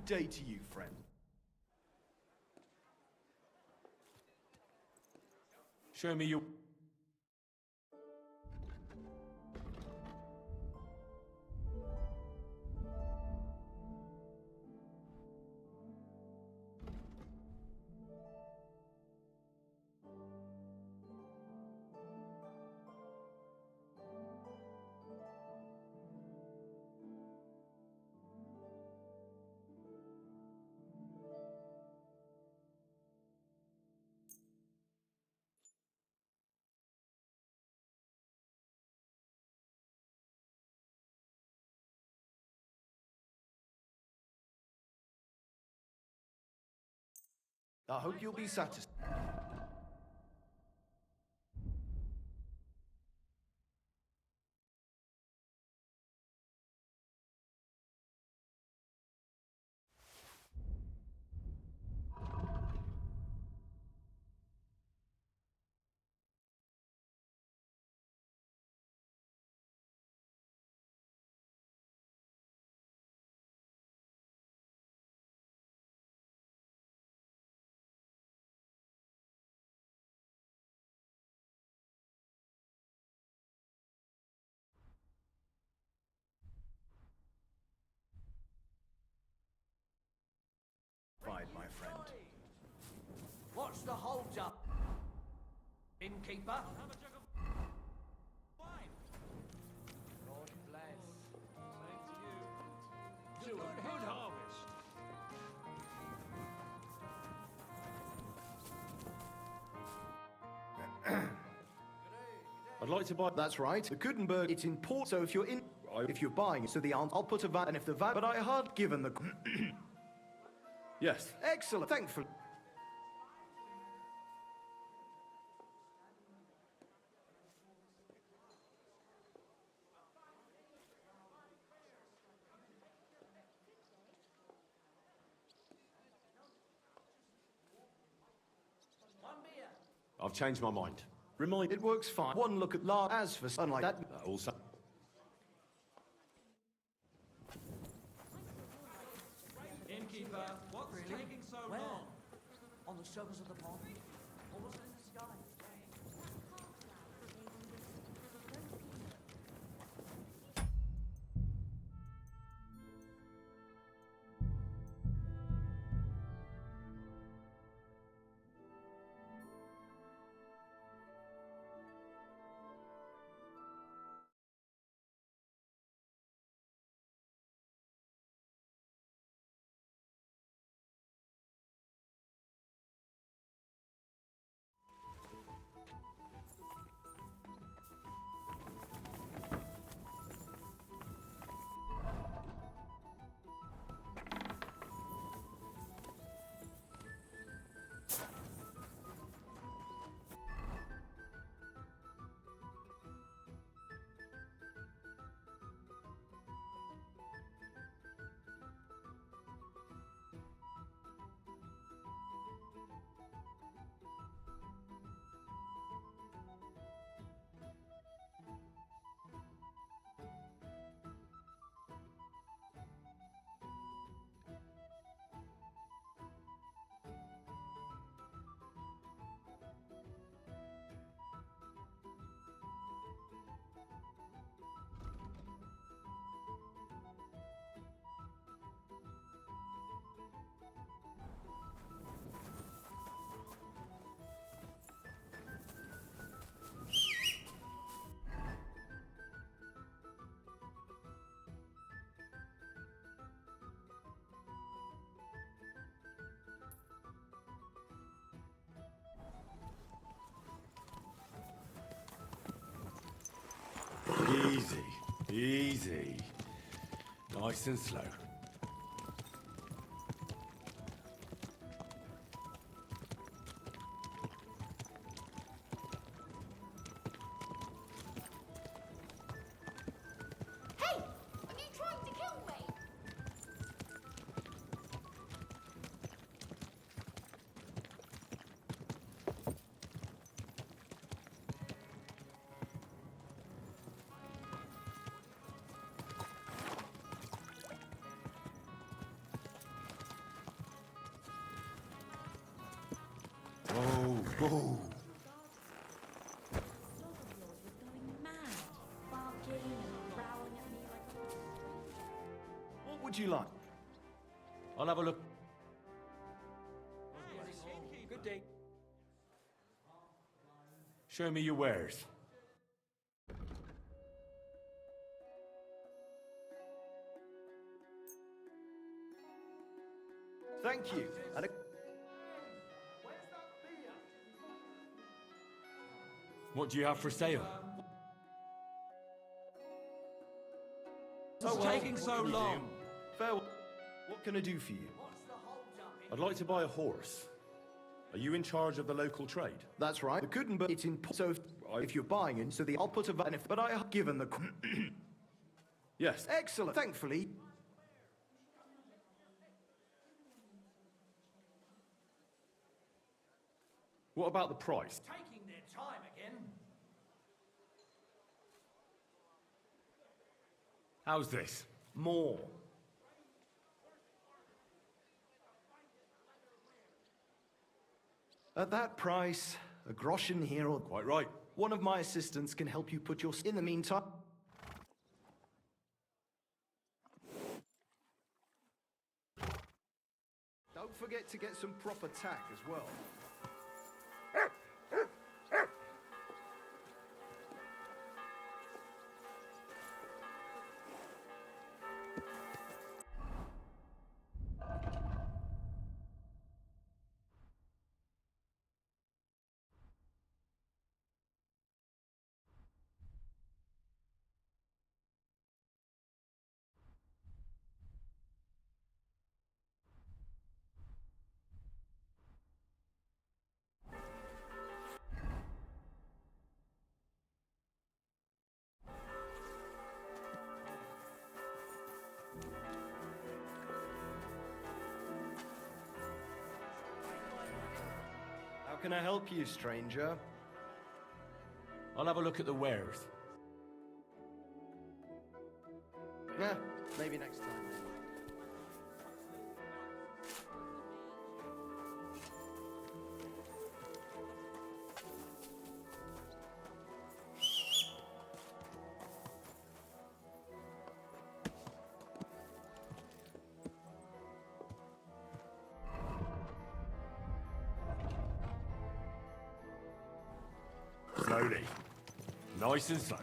Day to you, friend. Show me you. I hope you'll be satisfied. innkeeper. God bless. Same to you. To a good harvest. I'd like to buy... That's right. The Gutenberg, it's in port, so if you're in... If you're buying, so the answer, I'll put a VAT, and if the VAT... But I hard given the... Yes. Excellent, thankful. I've changed my mind. Remind, it works fine. One look at as for unlike that... Also... Innkeeper, what's taking so long? On the surface of the pond? Or was it in the sky? Easy. Easy. Nice and slow. Hey! Are you trying to kill me? Whoa, whoa. What would you like? I'll have a look. Good day. Show me your wares. Thank you. And a... What do you have for sale? What's taking so long? Farewell. What can I do for you? I'd like to buy a horse. Are you in charge of the local trade? That's right. The Gutenberg, it's in... So if you're buying it, so the... I'll put a VAT, and if... But I have given the... Yes. Excellent. Thankfully... What about the price? Taking their time again. How's this? More. At that price, a groschen here or... Quite right. One of my assistants can help you put your... In the meantime... Don't forget to get some proper tack as well. can I help you, stranger? I'll have a look at the wares. Yeah, maybe next time. Slowly. Nice and slow.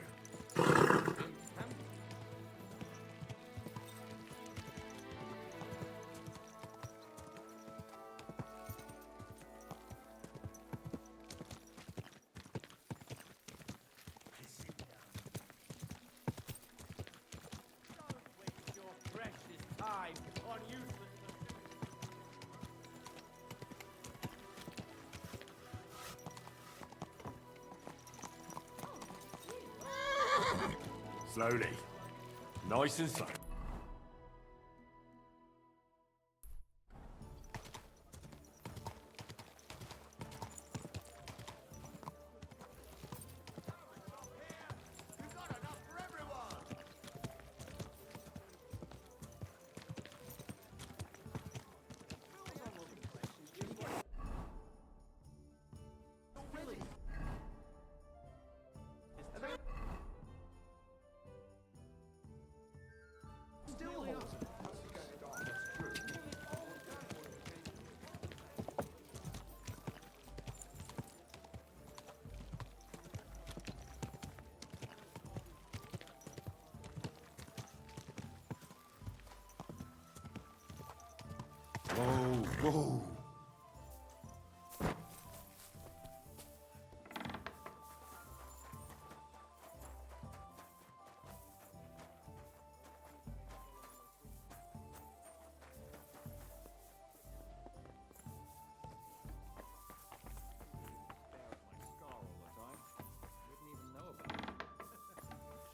Slowly. Nice and slow. Whoa, whoa.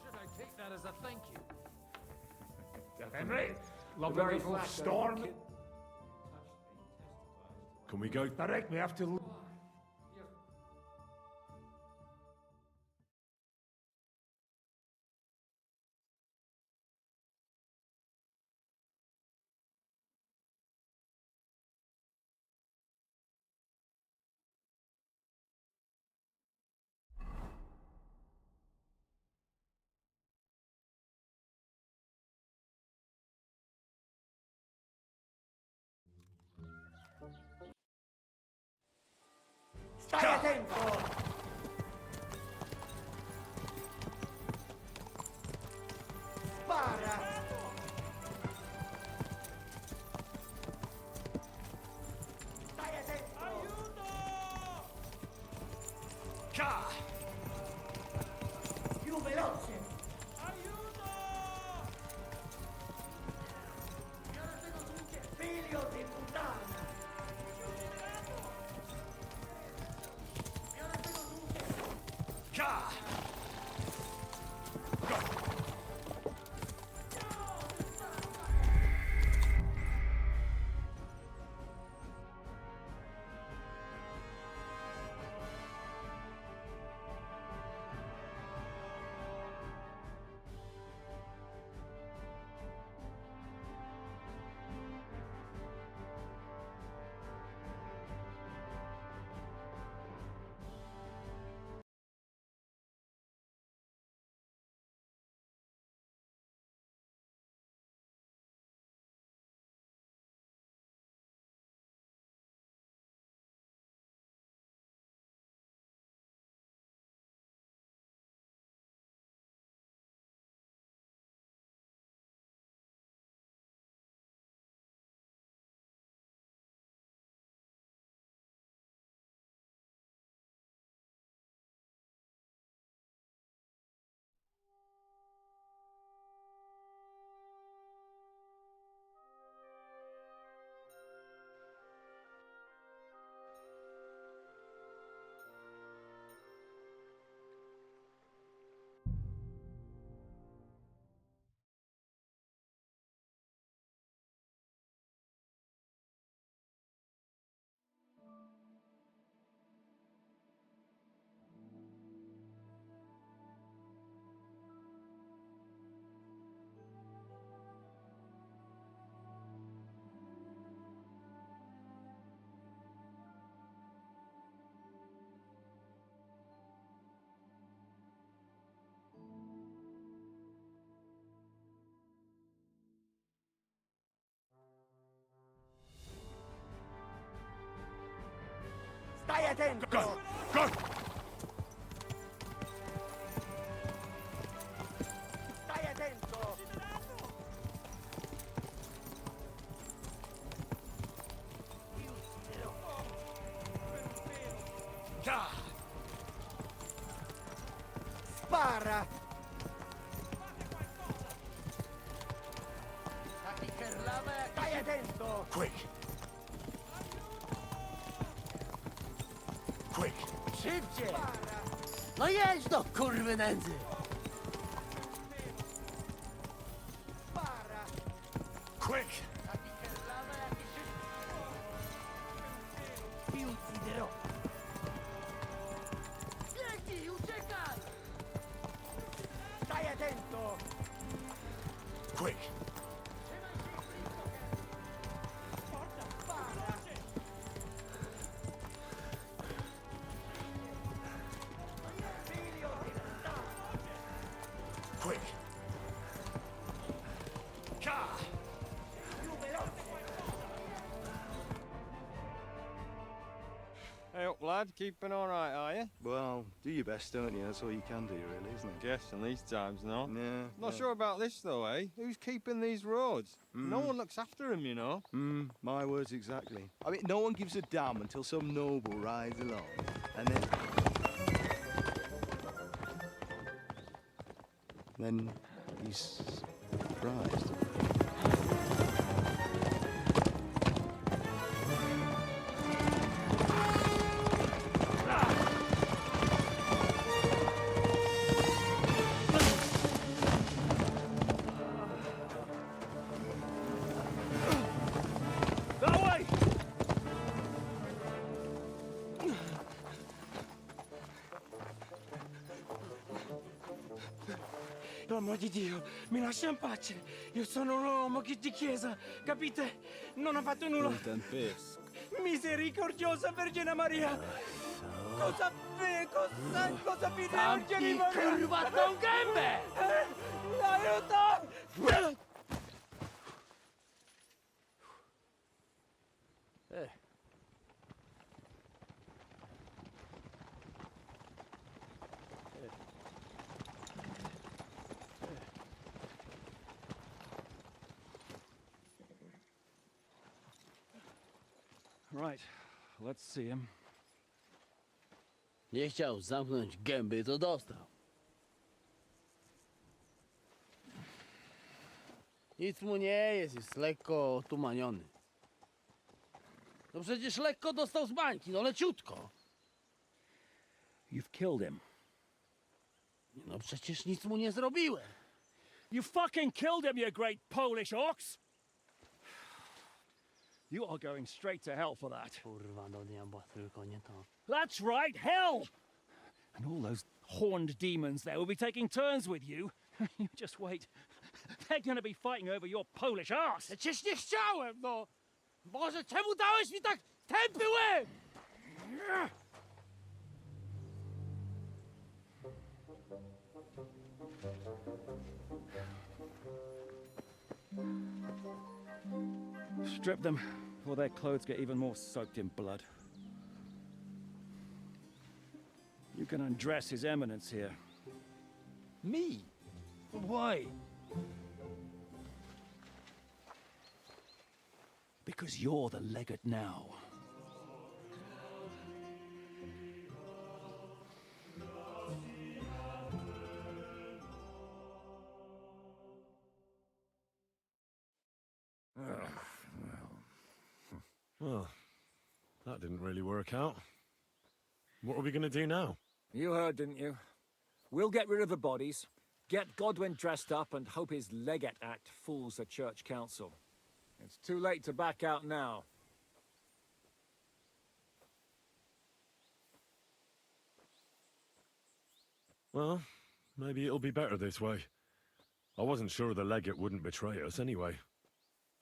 Should I take that as a thank you? Henry, love The very little fact that storm. you Can we go? Direct me after. Go! Go! Stai attento! Spara! Stai attento! Quick! Quick! Szybciej! No jedź do kurwy nędzy! Quick! Ti ucciderò! Biegnij, uciekaj! Stai attento! Quick! Quick! Hey up, lad. Keeping all right, are you? Well, do your best, don't you? That's all you can do, really, isn't it? Guess in these times, no. Yeah. Not sure about this, though, eh? Who's keeping these roads? No one looks after 'em, you know. My words exactly. I mean, no one gives a damn until some noble rides along, and then he's surprised. That way! L'uomo di Dio, mi lascia in pace. Io sono un uomo di chiesa, capite? Non ho fatto nulla. Misericordiosa Vergine Maria! Cosa pide Vergine Maria? Curvato un gambe! Aiuto! Right, let's see him. Nie chciał zamknąć gęby, to dostał. Nic mu nie jest lekko otumaniony. No przecież lekko dostał z bańki, no leciutko. You've killed him. No przecież nic mu nie zrobiłem. You fucking killed him, you great Polish ox! You are going straight to hell for that. Kurwa, do diabła, tylko nie to. That's right, hell! And all those horned demons there will be taking turns with you. You just wait. They're gonna be fighting over your Polish ass! Przecież nie chciałem, no! Boże, czemu dałeś mi tak tępy łeb? Strip them, or their clothes get even more soaked in blood. You can undress His Eminence here. Me? Why? Because you're the legate now. Well, that didn't really work out. What are we going to do now? You heard, didn't you? We'll get rid of the bodies, get Godwin dressed up, and hope his Legate Act fools the Church Council. It's too late to back out now. Well, maybe it'll be better this way. I wasn't sure the legate wouldn't betray us anyway.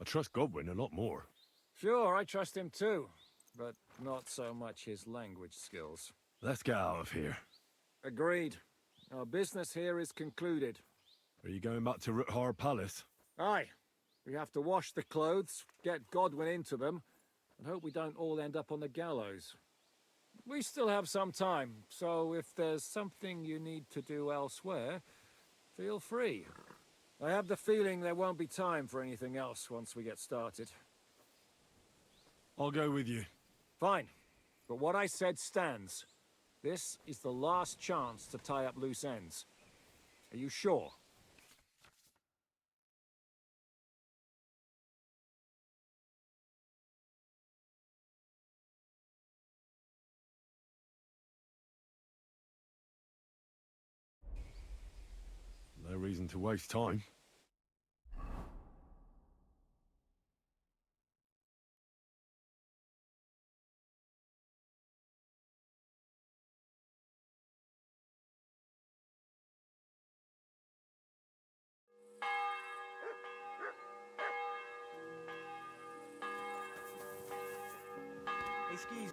I trust Godwin a lot more. Sure, I trust him too, but not so much his language skills. Let's get out of here. Agreed. Our business here is concluded. Are you going back to Ruthar Palace? Aye. We have to wash the clothes, get Godwin into them, and hope we don't all end up on the gallows. We still have some time, so if there's something you need to do elsewhere, feel free. I have the feeling there won't be time for anything else once we get started. I'll go with you. Fine, but what I said stands. This is the last chance to tie up loose ends. Are you sure? No reason to waste time. Excuse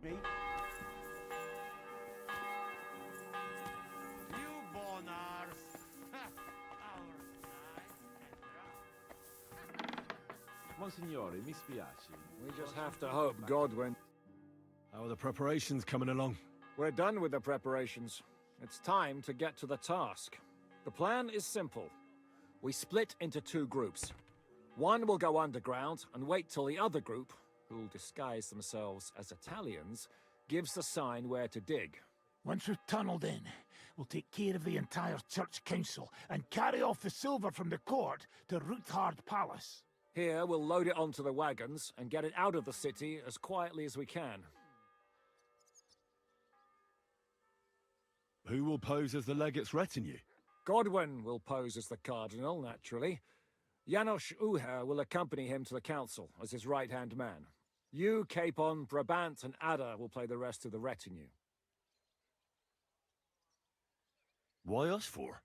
me. You bonars! Monsignore, mi spiace. We just have to hope Godwin... How are the preparations coming along? We're done with the preparations. It's time to get to the task. The plan is simple. We split into two groups. One will go underground and wait till the other group, who'll disguise themselves as Italians, gives the sign where to dig. Once we've tunneled in, we'll take care of the entire church council and carry off the silver from the court to Ruthard Palace. Here, we'll load it onto the wagons and get it out of the city as quietly as we can. Who will pose as the legate's retinue? Godwin will pose as the cardinal, naturally. Janos Uher will accompany him to the council as his right-hand man. You, Capon, Brabant, and Ada will play the rest of the retinue. Why us for?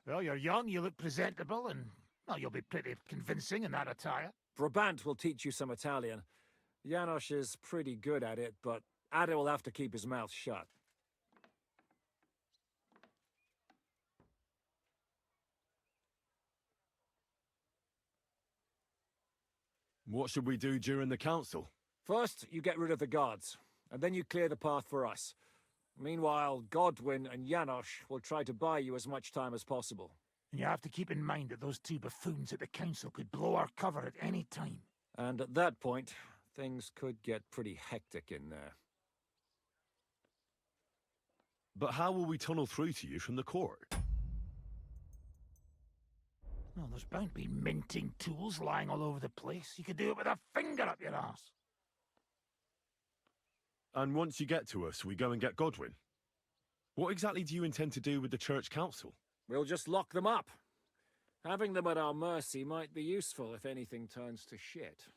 Well, you're young, you look presentable, and well, you'll be pretty convincing in that attire. Brabant will teach you some Italian. Janos is pretty good at it, but Ada will have to keep his mouth shut. What should we do during the council? First, you get rid of the guards, and then you clear the path for us. Meanwhile, Godwin and Janos will try to buy you as much time as possible. And you have to keep in mind that those two buffoons at the council could blow our cover at any time. And at that point, things could get pretty hectic in there. But how will we tunnel through to you from the court? Well, there's bound to be minting tools lying all over the place. You could do it with a finger up your ass. And once you get to us, we go and get Godwin. What exactly do you intend to do with the church council? We'll just lock them up. Having them at our mercy might be useful if anything turns to shit.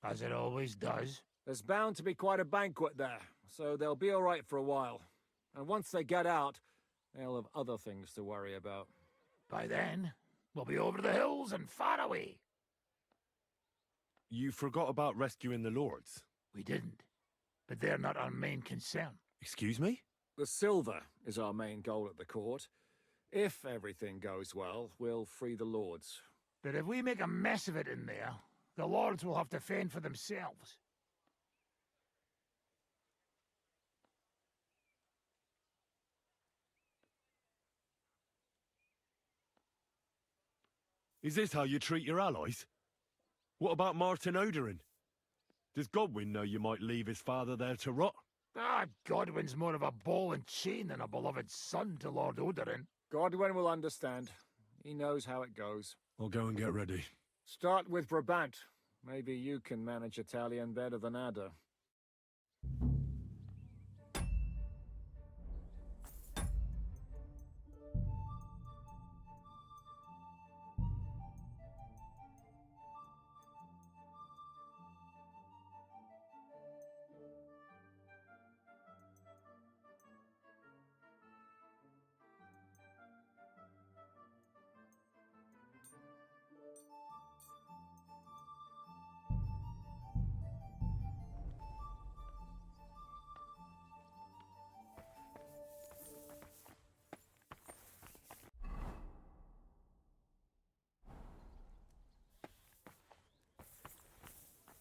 As it always does. There's bound to be quite a banquet there, so they'll be all right for a while. And once they get out, they'll have other things to worry about. By then, we'll be over the hills and far away. You forgot about rescuing the lords. We didn't. But they're not our main concern. Excuse me? The silver is our main goal at the court. If everything goes well, we'll free the lords. But if we make a mess of it in there, the lords will have to fend for themselves. Is this how you treat your allies? What about Martin Oderin? Does Godwin know you might leave his father there to rot? Godwin's more of a ball and chain than a beloved son to Lord Oderin. Godwin will understand. He knows how it goes. I'll go and get ready. Start with Brabant. Maybe you can manage Italian better than Ada.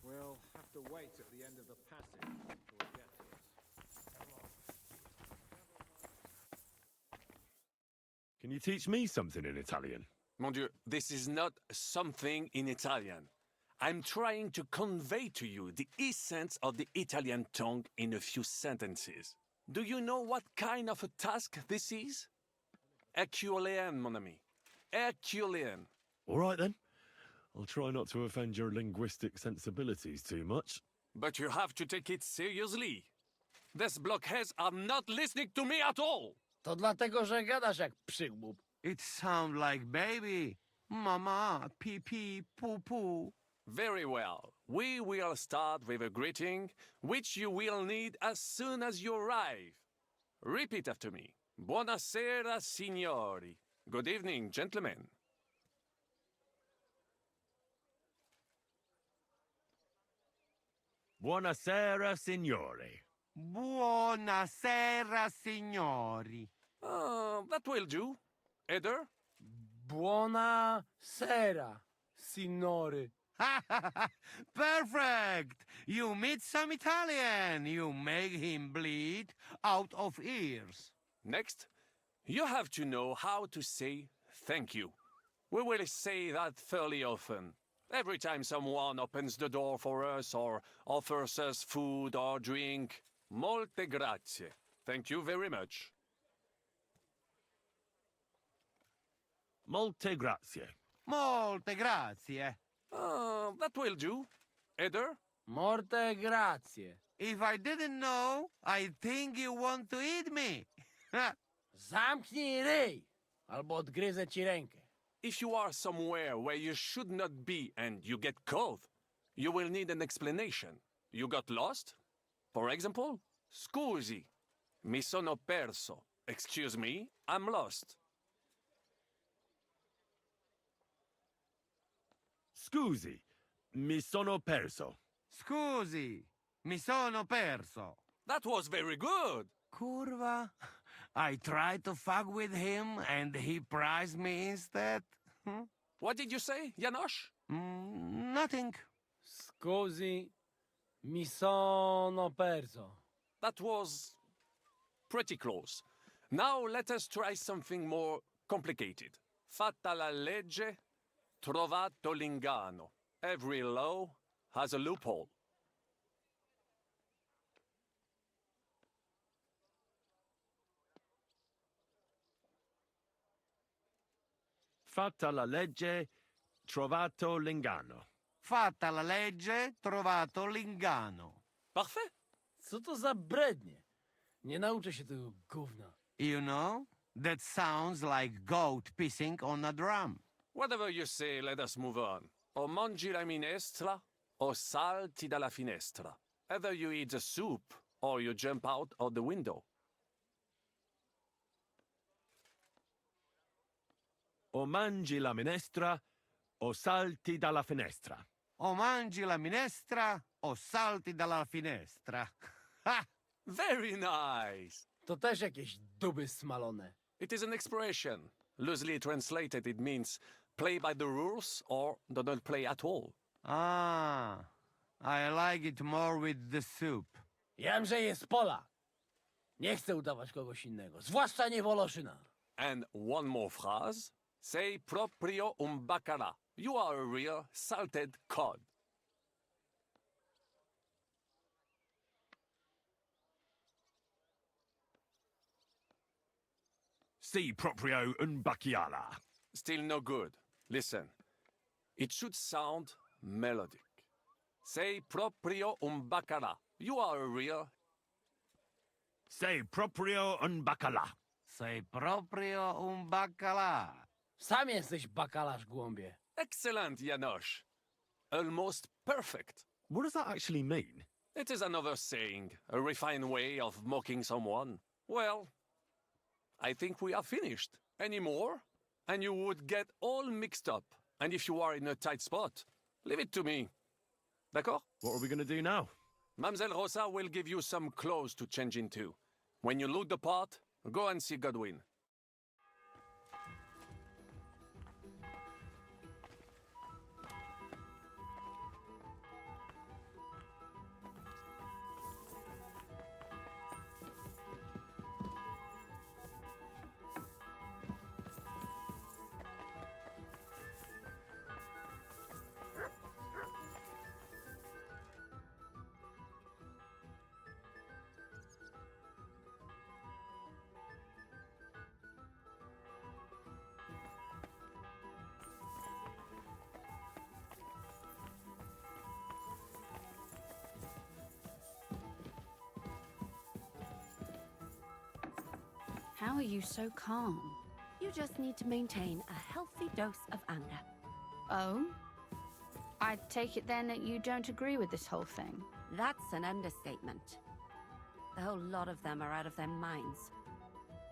We'll have to wait at the end of the passage until we get to it. Can you teach me something in Italian? Mon Dieu, this is not something in Italian. I'm trying to convey to you the essence of the Italian tongue in a few sentences. Do you know what kind of a task this is? Herculean, mon ami. Herculean. All right then. I'll try not to offend your linguistic sensibilities too much. But you have to take it seriously. These blockheads are not listening to me at all. To dlatego, że gadasz jak przygłup. It sounds like baby. Mama, pee pee, poo poo. Very well. We will start with a greeting, which you will need as soon as you arrive. Repeat after me. Buonasera, signori. Good evening, gentlemen. Buonasera, signori. Buonasera, signori. That will do. Eder? Buona sera, signore. Perfect! You meet some Italian. You make him bleed out of ears. Next, you have to know how to say thank you. We will say that fairly often. Every time someone opens the door for us or offers us food or drink. Molte grazie. Thank you very much. Molte grazie. Molte grazie. That will do. Eder? Morte grazie. If I didn't know, I think you want to eat me. Zamknij ryj, albo odgryzę ci rękę. If you are somewhere where you should not be and you get cold, you will need an explanation. You got lost? For example, scusi, mi sono perso. Excuse me, I'm lost. Scusi, mi sono perso. Scusi, mi sono perso. That was very good. Curva. I tried to fuck with him and he prized me instead. What did you say, Janosch? Nothing. Scusi, mi sono perso. That was pretty close. Now let us try something more complicated. Fatta la legge, trovato l'ingano. Every law has a loophole. Fatta la legge, trovato l'ingano. Fatta la legge, trovato l'ingano. Parfait. Co to za brednie? Nie nauczę się tego gówna. You know, that sounds like goat pissing on a drum. Whatever you say, let us move on. O mangi la minestra, o salti dalla finestra. Either you eat the soup, or you jump out of the window. O mangi la minestra, o salti dalla finestra. O mangi la minestra, o salti dalla finestra. Ha! Very nice. To też jakieś duby smalone. It is an expression. Loosely translated, it means play by the rules or do not play at all. Ah, I like it more with the soup. Jam, że jest Polak. Nie chcę udawać kogoś innego, zwłaszcza nie Woloszyna. And one more phrase. Sei proprio un baccara. You are a real salted cod. Si proprio un bacchiala. Still no good. Listen. It should sound melodic. Sei proprio un baccara. You are a real... Sei proprio un baccalà. Sei proprio un baccalà. Sam jesteś bakalarz, głąbie. Excellent, Janosch. Almost perfect. What does that actually mean? It is another saying, a refined way of mocking someone. Well, I think we are finished. Any more? And you would get all mixed up. And if you are in a tight spot, leave it to me. D'accord? What are we going to do now? Mamselle Rosa will give you some clothes to change into. When you look the part, go and see Godwin. How are you so calm? You just need to maintain a healthy dose of anger. Oh? I take it then that you don't agree with this whole thing. That's an understatement. The whole lot of them are out of their minds.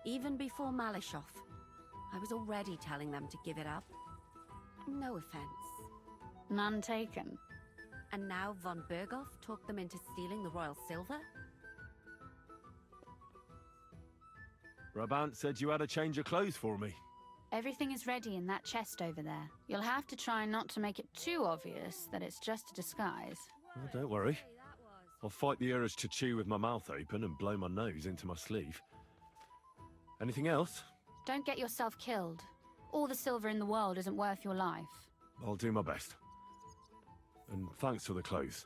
Even before Malishov, I was already telling them to give it up. No offense. None taken. And now von Berghoff talked them into stealing the royal silver? Brabant said you had a change of clothes for me. Everything is ready in that chest over there. You'll have to try not to make it too obvious that it's just a disguise. Oh, don't worry. I'll fight the urge to chew with my mouth open and blow my nose into my sleeve. Anything else? Don't get yourself killed. All the silver in the world isn't worth your life. I'll do my best. And thanks for the clothes.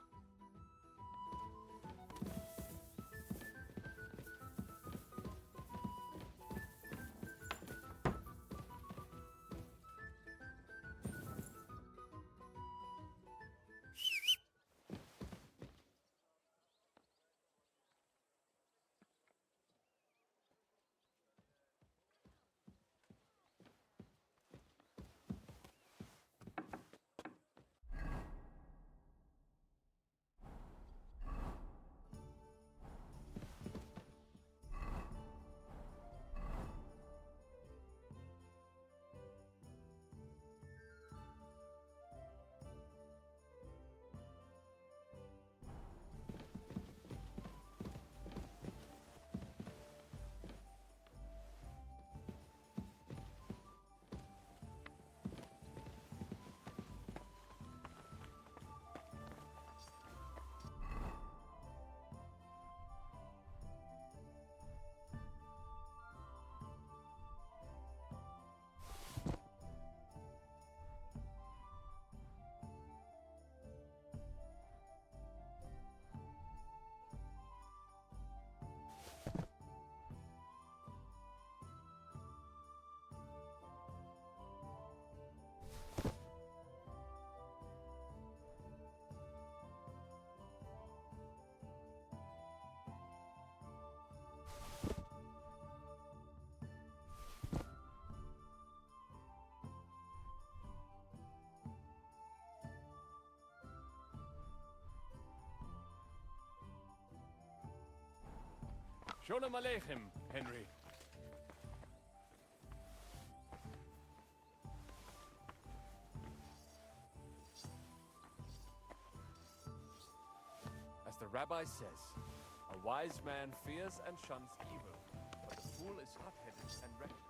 Sholem Aleichem, Henry. As the rabbi says, a wise man fears and shuns evil, but the fool is hot-headed and reckless.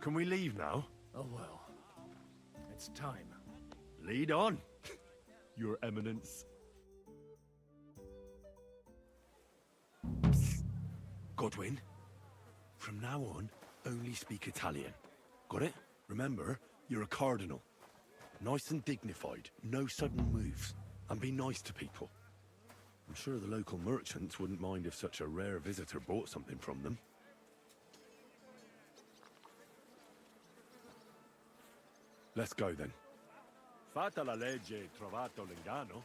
Can we leave now? Oh well. It's time. Lead on, Your Eminence. Psst. Godwin, from now on, only speak Italian. Got it? Remember, you're a cardinal. Nice and dignified, no sudden moves, and be nice to people. I'm sure the local merchants wouldn't mind if such a rare visitor bought something from them. Let's go then. Fatta la legge, trovato l'inganno.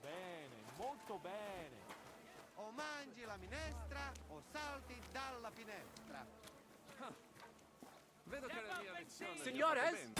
Bene, molto bene. O mangi la minestra o salti dalla finestra. Vedo che la mia lezione... Signores!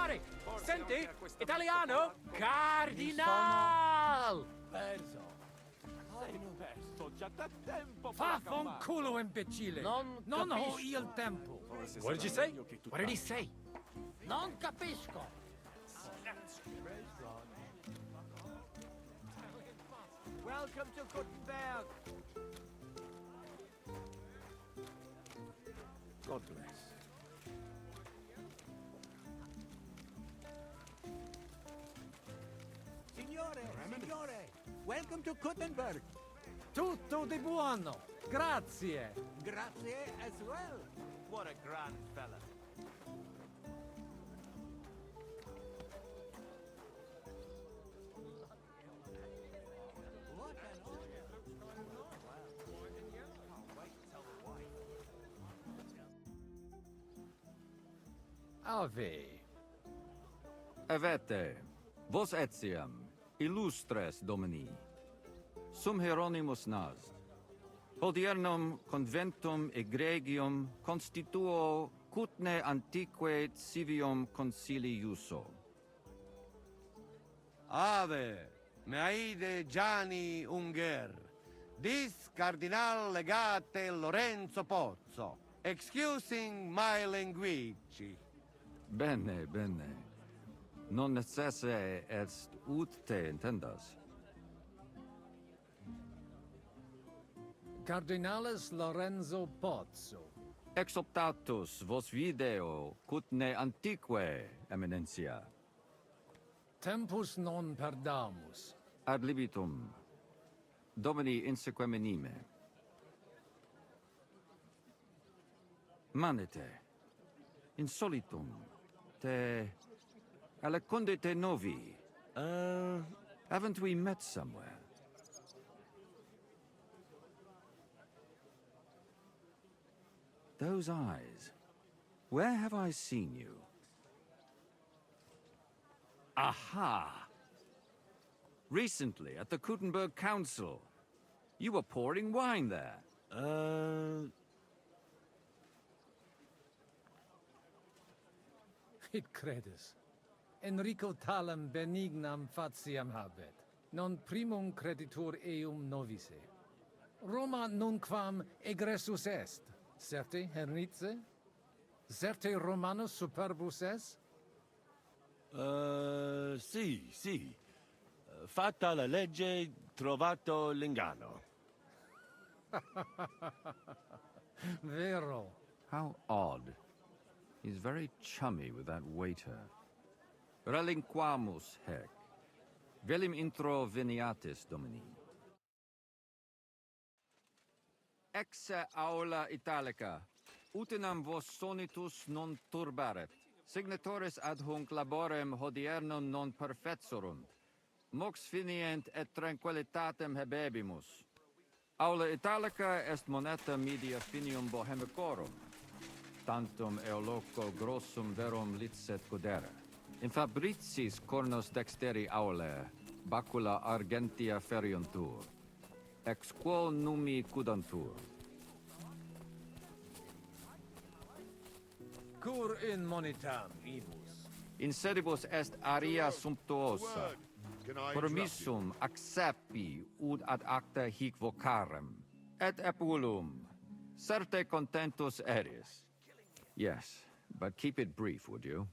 Signore! Senti? Italiano? Cardinal! Perso. Sei perso già da tempo. Vaffanculo, imbecille! Non ho io il tempo. What did you say? What did he say? Non capisco. Welcome to Gutenberg. God bless. Signore, welcome to Gutenberg. Tutto di buono! Grazie! Grazie as well. What a grand fella. Ave. Avete, vos etiam, illustres domini, sum Hieronymus nas, hodiernum conventum egregium constituo cutne antique civium concili iuso. Ave, meaide Gianni Unger, dis cardinal legate Lorenzo Pozzo, excusing my language. Bene, bene. Non necesse est ut te intendas. Cardinalis Lorenzo Pozzo. Ex optatus vos video cutne antique, eminentia. Tempus non perdamus. Ad libitum. Domini insequem inime. Manete. Insolitum. Te... Alecunde te novi. Haven't we met somewhere? Those eyes. Where have I seen you? Aha! Recently, at the Kuttenberg Council. You were pouring wine there. It credus. Enrico talam benignam fatiam habet, non primum creditur eum novice. Roma nunquam egressus est, certe Hernice? Certe Romanus superbus est? Sì. Fatta la legge, trovato l'inganno. Vero. How odd. He's very chummy with that waiter. Relinquamus hec. Velim intro veniatis, Domini. Exe aula italica. Utinam vos sonitus non turbaret. Signatoris ad hunc laborem hodiernum non perfetsorunt. Mox finient et tranquillitatem habebimus. Aula italica est moneta media finium bohemicorum. Tantum eoloco grossum verum licet godere. In fabricis cornos dexteri aule, bacula argentia feriuntur. Ex quo numi cudantur. Cur in monitam, ibus. In sedibus est aria sumptuosa. Permissum accepi ud ad acta hic vocarem. Et epulum. Certe contentus eris. Yes, but keep it brief, would you?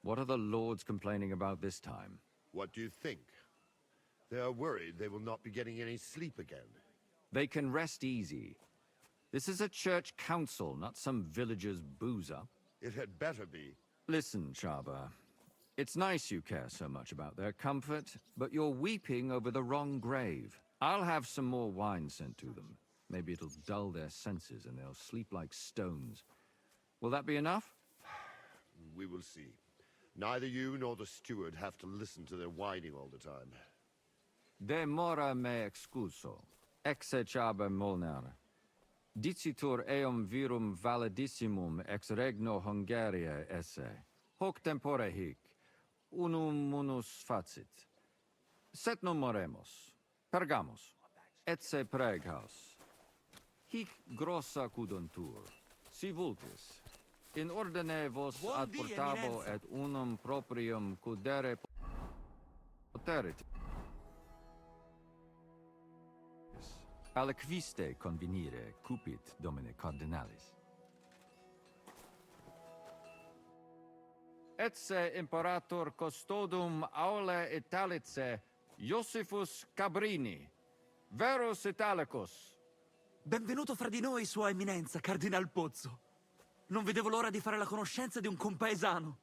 What are the lords complaining about this time? What do you think? They are worried they will not be getting any sleep again. They can rest easy. This is a church council, not some villager's boozer. It had better be. Listen, Chaba. It's nice you care so much about their comfort, but you're weeping over the wrong grave. I'll have some more wine sent to them. Maybe it'll dull their senses and they'll sleep like stones. Will that be enough? We will see. Neither you nor the steward have to listen to their whining all the time. De mora me excuso. Exe Chaba Molnar. Dicitur eum virum validissimum ex regno Hungaria esse. Hoc tempore hic. Unum munus facit. Set non moremus. Pergamus. Etse preghaus. Hic grossa cuduntur. Si vultis. In ordine vos Buon ad dì, portabo eminenza. et unum proprium cudere poterit. Aliquiste convenire cupit domine cardinalis. Etse imperator custodum aule Italice Josephus Cabrini, verus Italicus. Benvenuto fra di noi, Sua Eminenza, Cardinal Pozzo. Non vedevo l'ora di fare la conoscenza di un compaesano.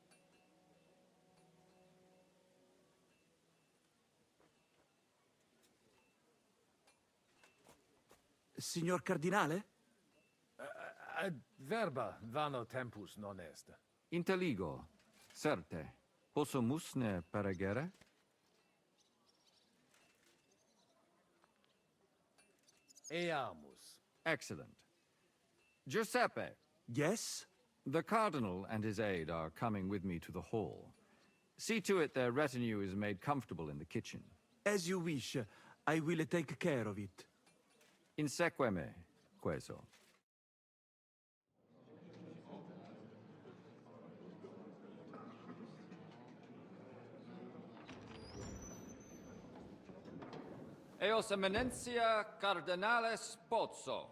Signor Cardinale? Ad verba vano tempus non est. Inteligo, certe. Possumus ne peregere? Eamus. Excellent. Giuseppe. Yes? The Cardinal and his aide are coming with me to the hall. See to it their retinue is made comfortable in the kitchen. As you wish. I will take care of it. Inseque me, queso. Eos eminentia Cardinales Pozzo.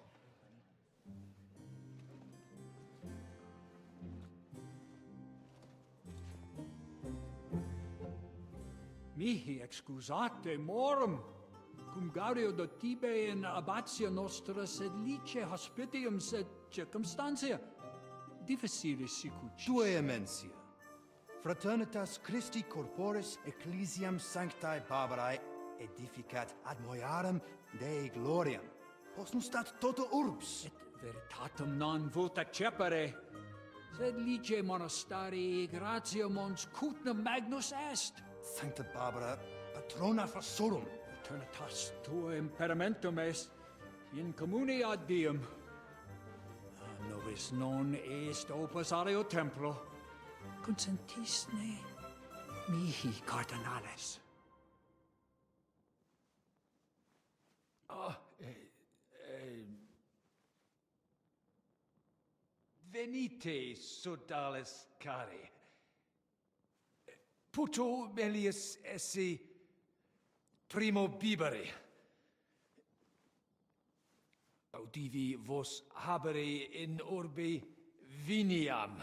Mihi excusate morum, cum gaudio do tibe in abatia nostra sed lice hospitium sed circumstantia difficile sicucis. Tue emensia. Fraternitas Christi corporis ecclesiam sanctae Barbarae edificat ad moiarem Dei gloriam. Postnustat toto urbs. Et veritatem non vult accepere, sed lice monastarii gratia mons cutnam magnus est. Sancta Barbara, patrona frassorum. Eternitas tua imperamentum est in communi ad diem. Nobis non est opus aleo templo. Consentisne mihi cardinales. Venite, sodales cari. Puto melius esse primo bibere. Audivi vos habere in orbe viniam.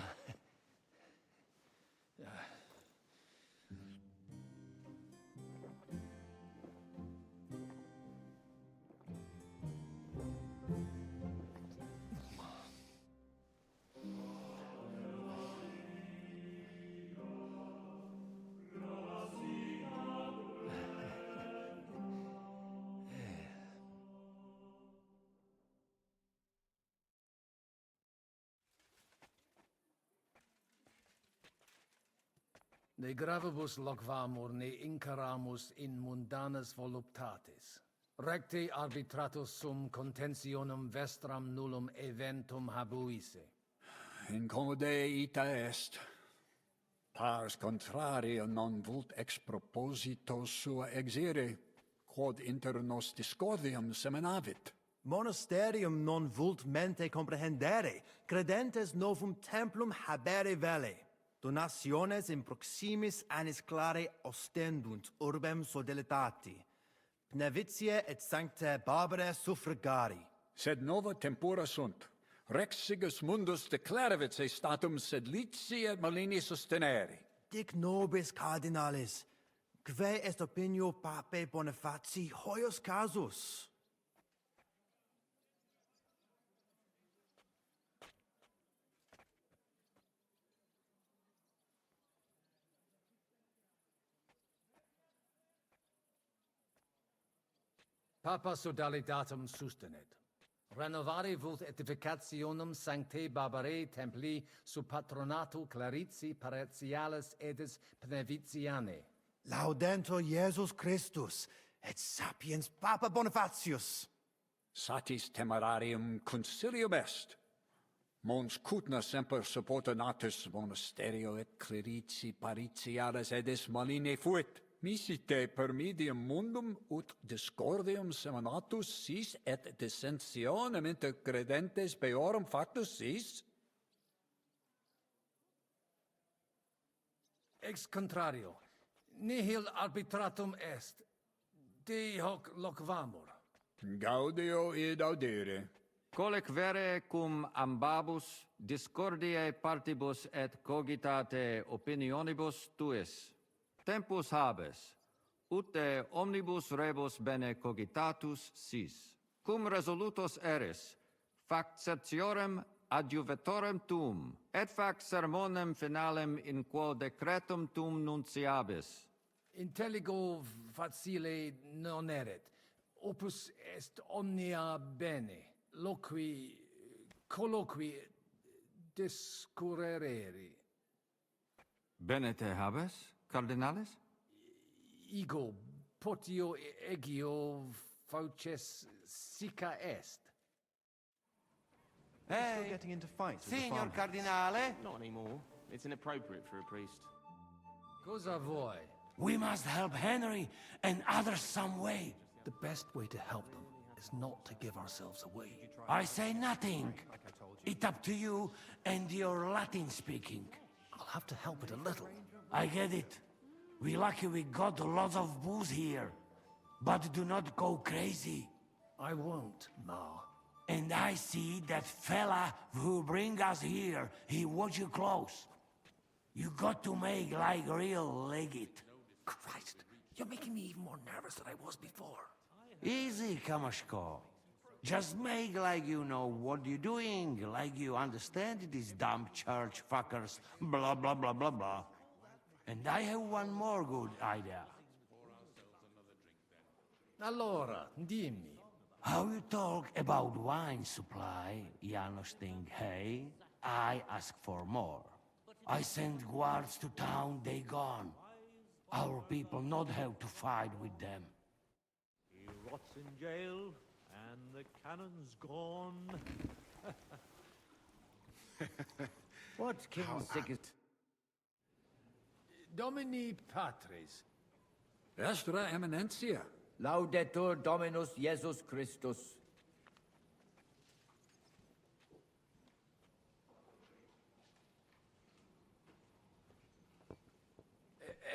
Ne gravibus loquamur ne incaramus in mundanas voluptatis. Recte arbitratus sum contentionum vestram nullum eventum habuisse. Incomode ita est. Pars contrario non vult ex proposito sua exire, quod inter nos discordium seminavit. Monasterium non vult mente comprehendere, credentes novum templum habere vele. Donationes in proximis annis clare ostendunt urbem sodelitati. Pnevitiae et sanctae Barbarae suffragari. Sed nova tempora sunt. Rex sigus mundus declaravit se statum sed lici et malini sostenere. Dic nobis cardinalis, kve est opinio pape Bonifati hoius casus? Papa sodalitatum sustenet. Renovare vult edificationum sanctae Barbarae templi sub patronato Clarici paretialis edis Pnevitianae. Laudentur Iesus Christus, et sapiens Papa Bonifatius. Satis temerarium concilium est. Mons cutna semper supporta natus monasterio et clerici paritialis edis maline fuit. Misite per medium mundum ut discordium seminatus sis et dissensionem inter credentes peorum factus sis? Ex contrario, nihil arbitratum est. De hoc locvamur. Gaudio id audere. Colec vere cum ambabus discordiae partibus et cogitate opinionibus tuis. Tempus habes, ute omnibus rebus bene cogitatus sis. Cum resolutos eris, fac certiorem adjuvetorem tuum, et fac sermonem finalem in quo decretum tuum nunciabis. Intelligo facile non erit. Opus est omnia bene. Loqui, colloqui, discurrere. Bene te habes, cardinalis? Ego, potio egio fauces sica est. Still getting into fights with the Signor farmhands. Cardinale? Not anymore. It's inappropriate for a priest. Cosa vuoi? We must help Henry and others some way. The best way to help them is not to give ourselves away. I say nothing. It's up to you and your Latin speaking. I'll have to help it a little. I get it. We lucky we got a lot of booze here. But do not go crazy. I won't, Ma. And I see that fella who bring us here. He watch you close. You got to make like real legit. Christ, you're making me even more nervous than I was before. Easy, Kamashko. Just make like you know what you're doing, like you understand these dumb church fuckers, blah blah blah blah blah. And I have one more good idea. Allora, dimmi. How you talk about wine supply, Janos think, hey, I ask for more. I send guards to town, they gone. Our people not have to fight with them. He rots in jail, and the cannon's gone. What king's sickest? Domini Patris. Vestra Eminentia. Laudetur Dominus Jesus Christus.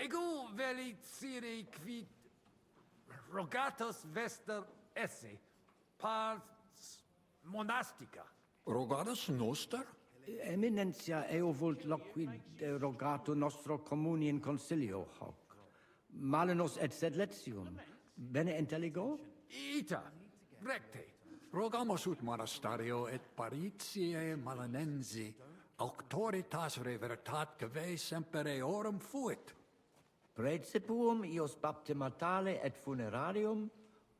Ego velicire quid rogatus vester esse pars monastica. Rogatus noster? Eminentia eo vult loquid rogato nostro communi in concilio hoc. Malinus et sed letium. Bene intelligo? Ita, recte. Rogamus ut monastario et paritiae malanensi, auctoritas revertat cave semper eorum fuit. Praecipuum ius baptimatale et funerarium,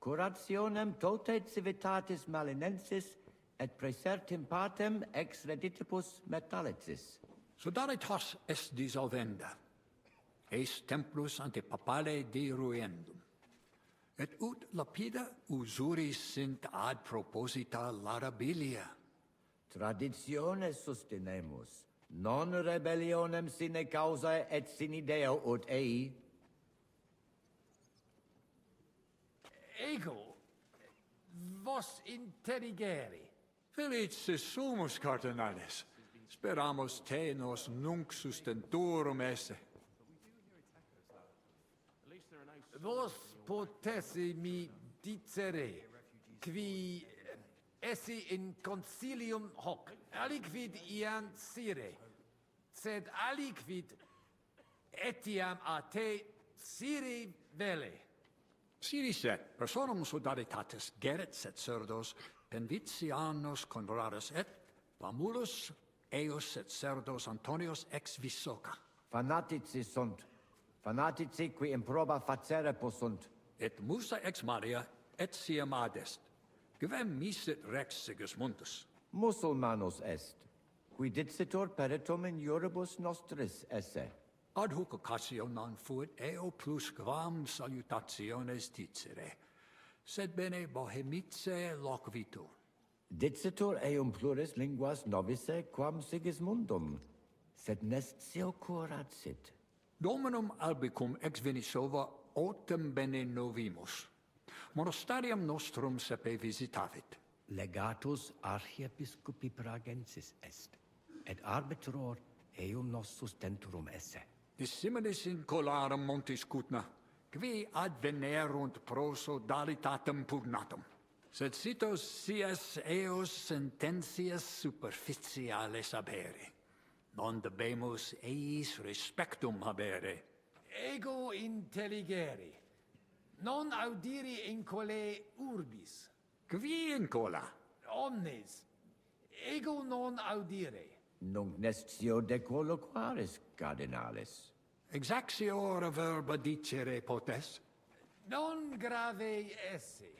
curationem tote civitatis malinensis, et praesertim patem ex reditibus metallicis. Sodalitas est dissolvenda, eis templus ante papale deruendum. Et ut lapida usuris sint ad proposita larabilia. Traditiones sustenemus, non rebellionem sine causa et sine Deo ut ei. Ego, vos interrigeri. Felicis sumus, cardinalis. Speramus te nos nunc sustentorum esse. Vos potessi mi dicere, qui essi in concilium hoc, aliquid iam sire, sed aliquid etiam a te siri vele. Siri set, personum sodalitatis geret set cerdos, penvitianos conradus et famulus eos et cerdos Antonios ex Visoca. Fanatici sunt, fanatici qui improba facere possunt. Et musa ex Maria et siam adest. Gvem misit rex Sigismundus. Musulmanus est, qui dicitur peritum in iuribus nostris esse. Ad hoc occasio non fuit eo plus quam salutationes dicere, sed bene bohemice loquitur. Dicitur eum pluris linguas novice quam Sigismundum, sed nestio curat sit. Dominum albicum ex Venisova autem bene novimus. Monastarium nostrum sepe visitavit. Legatus archiepiscopi pragensis est, et arbitror eum nos sustenturum esse. dissimilis in colarum montis cutna, qui advenerunt proso dalitatem pugnatum. Sed citos sias eos sententias superficiales habere. Non debemus eis respectum habere. Ego intelligere. Non audiri in cole urbis. Qui in cola? Omnes. Ego non audire. Nunc nestio de colloquaris, cardinalis. Exactiora verba dicere potes? Non grave esse.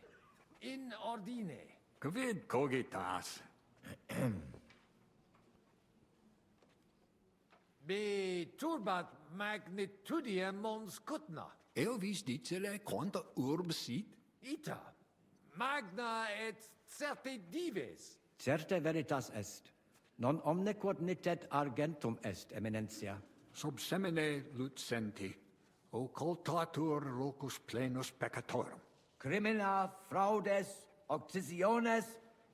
In ordine. Quid cogitas? Be turbat magnitudiem mons cutna. Eo vis dicere quanta urb sit? Ita. Magna et certe dives. Certe veritas est. Non omne quod nitet argentum est, eminentia. Sub semine lucenti, occultatur locus plenus peccatorum. Crimina, fraudes, occisiones,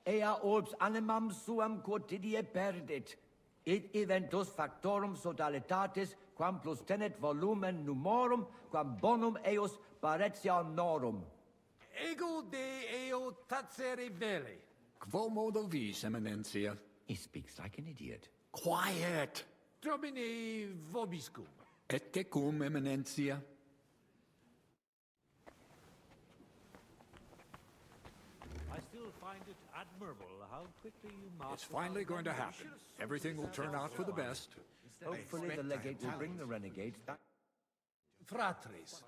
ea urbs animam suam quotidie perdit. Id eventus factorum sodalitatis, quam plus tenet volumen numorum, quam bonum eos paretianorum. Ego de eo tacere vele. Quo modo vis, eminentia? He speaks like an idiot. Quiet! Domine vobiscum. Et tecum, eminentia? I still find it admirable how quickly you master... It's finally going to happen. Everything will turn out for the best. Hopefully the legate will bring the renegades back. Fratres.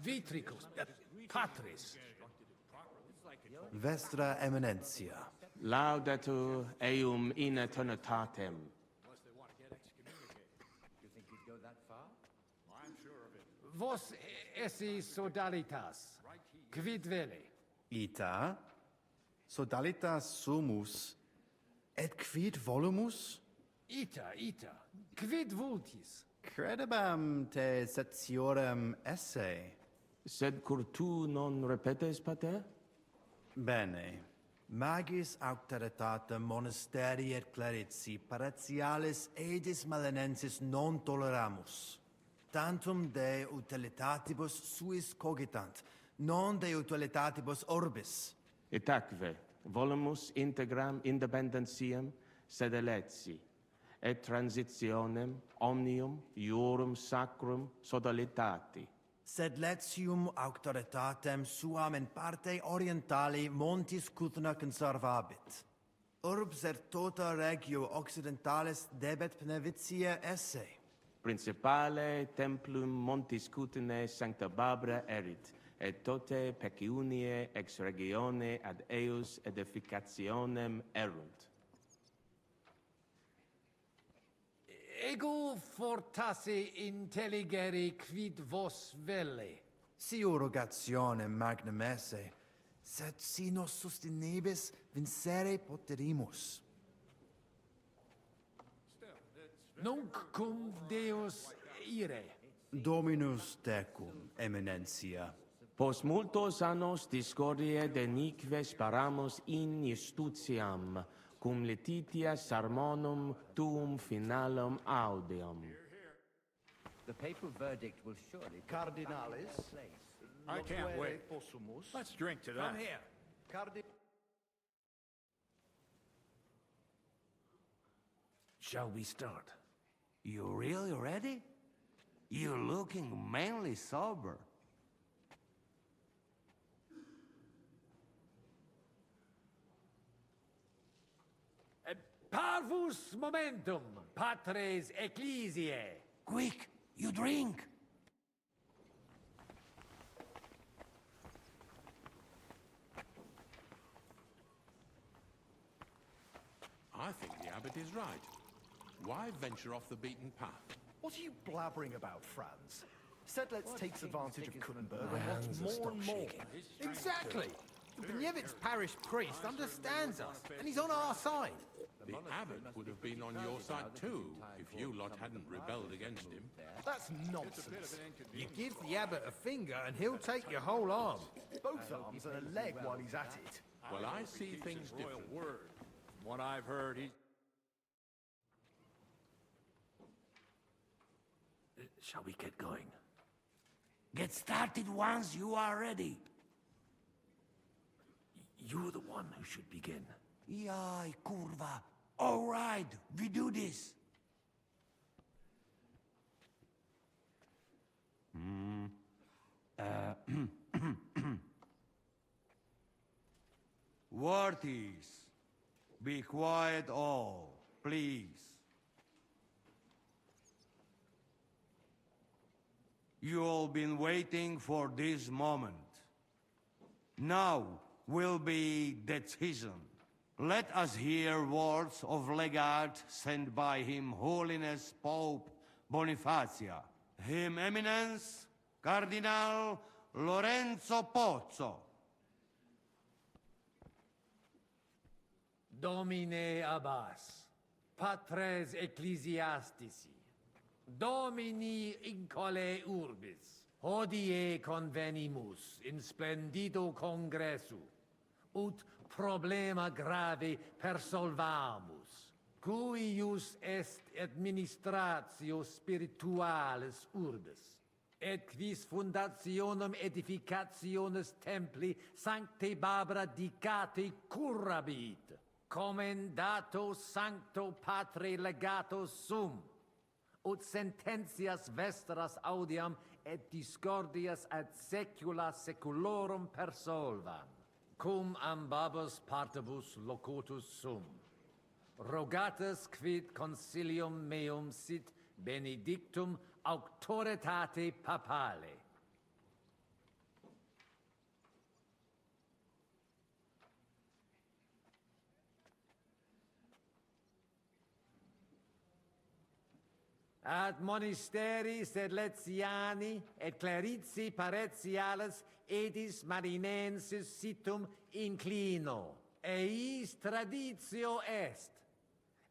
Vitricus. Patris. Vestra Eminentia. Laudatur eum in eternitatem. Vos esse sodalitas. Quid vele? Ita, sodalitas sumus, et quid volumus? Ita. Quid vultis? Credebam te setiorem esse. Sed cur tu non repetes, pater? Bene. Magis auctoritatem monasteri et clerici paratialis edis malenensis non toleramus. Tantum de utilitatibus suis cogitant, non de utilitatibus orbis. Et acve, volumus integram independentiam sed eletsi, et transitionem omnium iorum sacrum sodalitati. Sed letium auctoritatem suam in parte orientali montis Cutna conservabit. Urbs et tota regio occidentalis debet pnevitia esse. Principale templum montis Cutnae sancta Barbara erit, et tote peciunie ex regione ad eus edificationem erunt. Ego fortasse intelligere quid vos vele. Si rogationem magnum esse, sed si nos sustinebis vincere poterimus. Nunc cum Deus ire. Dominus tecum, eminentia. Post multos annos discordie denique sparamus in justitiam, cum letitia sermonum tuum finalum audeum. The papal verdict will surely... Cardinalis. I can't wait. Let's drink to that. Come here. Shall we start? You really ready? You're looking mainly sober. Parvus momentum, patres ecclesiae. Quick, you drink! I think the abbot is right. Why venture off the beaten path? What are you blabbering about, Franz? Said let's take advantage of Kuttenberg and wants more and more. Exactly. The Bnievitz parish priest understands us, and he's on our side. The abbot would have been on your side too, if you lot hadn't rebelled against him. That's nonsense. You give the abbot a finger, and he'll take your whole arm. Both arms and a leg while he's at it. Well, I see things different. Word. From what I've heard, he... Shall we get going? Get started once you are ready. You're the one who should begin. Yai, kurva. All right, we do this. Worthies, be quiet all, please. You all been waiting for this moment. Now will be decision. Let us hear words of legate sent by Him Holiness Pope Bonifacia, Him Eminence Cardinal Lorenzo Pozzo. Domine Abbas, Patres Ecclesiastici, Domini incole urbis, hodie convenimus in splendido congressu, ut problema grave persolvamus, cuius est administratio spiritualis urbis, et quis fundationem edificationis templi sancte Barbara dicate curabit, commendato sancto patre legato sum, ut sententias vestras audiam et discordias ad secula seculorum persolvam, cum ambabus partibus locutus sum. Rogatus quid consilium meum sit benedictum auctoritate papale. Ad monasteris et letiani et clerici paretialis edis marinensis situm inclino, eis traditio est,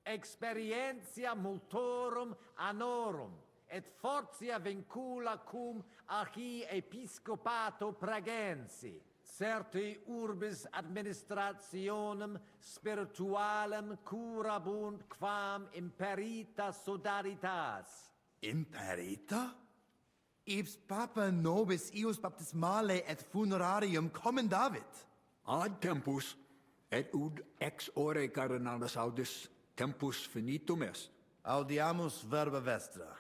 experientia multorum annorum, et fortia vincula cum archiepiscopato pragensi, certe urbis administrationem spiritualem curabunt quam imperita sodalitas. Imperita? Ibs papa nobis ius baptismale et funerarium commendavit. Ad tempus, et ud ex ore cardinalis audis tempus finitum est. Audiamus verba vestra.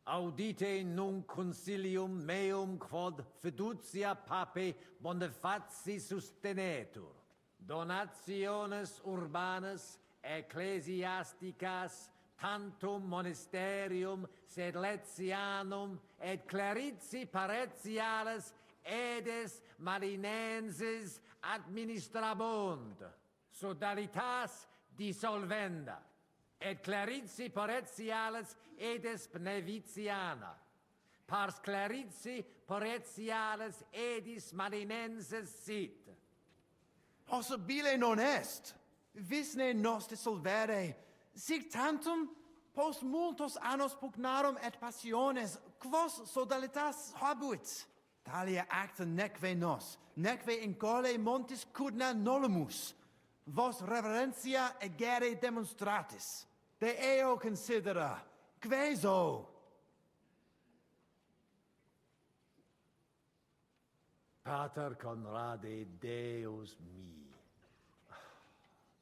Audite nunc concilium meum quod fiducia pape Bonifaci sustenetur. Donationes urbanas ecclesiasticas tantum monasterium sed letianum et clerici paretialis edes marinensis administrabunt. Sodalitas dissolvenda. Et clerici paretialis edes Benevitiana. Pars clerici paretialis edis marinensis sit. Possibile non est. Visne nos dissolvere. Sic tantum post multos annos pugnarum et passiones quos sodalitas habuit. Talia acta neque nos, neque incole montis cudna nolumus. Vos reverentia egere demonstratis. De eo considera, queso. Pater Conrade Deus mi.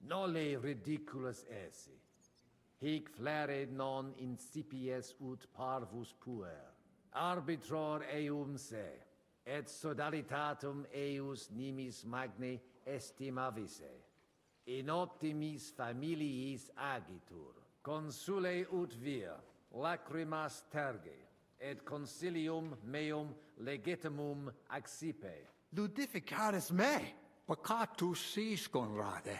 Noli ridiculus esse. Hic flere non incipies ut parvus puer. Arbitror eum se, et sodalitatum eius nimis magni estimavisse. In optimis familiis agitur. Consule ut via, lacrimas terge, et consilium meum legitimum accipe. Ludificaris me. Peccatus sis, Conrade.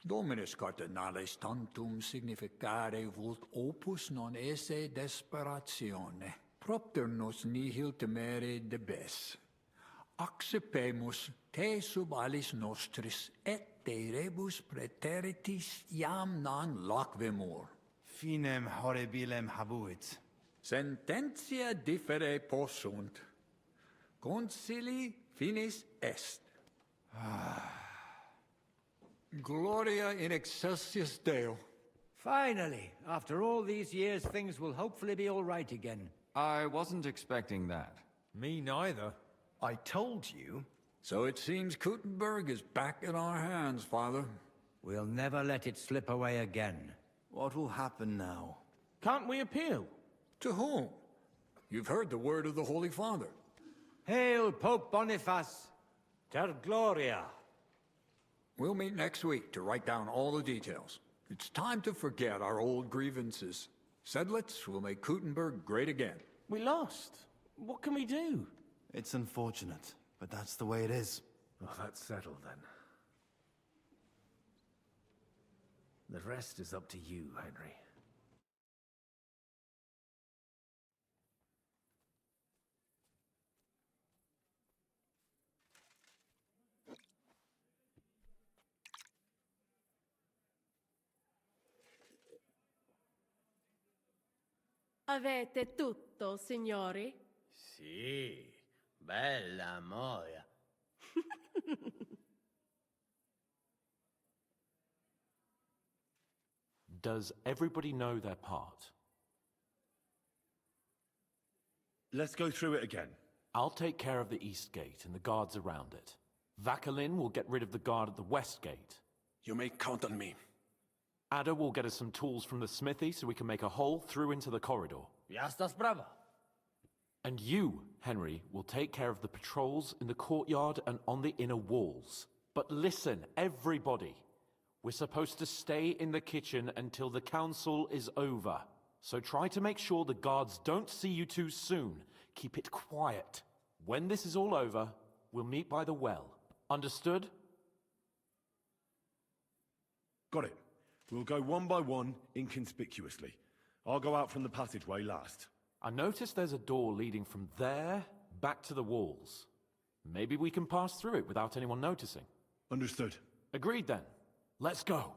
Dominus cardinalis tantum significare vult opus non esse desperatione. Propter nos nihil temere debes. Accipemus te sub alis nostris, et de rebus praeteritis iam non lacvemur. Finem horribilem habuit. Sententia differe possunt. Concili finis est. Gloria in excelsis Deo. Finally, after all these years, things will hopefully be all right again. I wasn't expecting that. Me neither. I told you. So it seems Kuttenberg is back in our hands, Father. We'll never let it slip away again. What will happen now? Can't we appeal? To whom? You've heard the word of the Holy Father. Hail, Pope Boniface! Ter Gloria! We'll meet next week to write down all the details. It's time to forget our old grievances. Sedlitz will make Kuttenberg great again. We lost. What can we do? It's unfortunate, but that's the way it is. Well, that's settled then. The rest is up to you, Henry. Avete tutto, signori? Sì, bella moia. Does everybody know their part? Let's go through it again. I'll take care of the east gate and the guards around it. Vakalin will get rid of the guard at the west gate. You may count on me. Ada will get us some tools from the smithy so we can make a hole through into the corridor. Jasna sprawa. And you, Henry, will take care of the patrols in the courtyard and on the inner walls. But listen, everybody. We're supposed to stay in the kitchen until the council is over. So try to make sure the guards don't see you too soon. Keep it quiet. When this is all over, we'll meet by the well. Understood? Got it. We'll go one by one, inconspicuously. I'll go out from the passageway last. I noticed there's a door leading from there back to the walls. Maybe we can pass through it without anyone noticing. Understood. Agreed then. Let's go.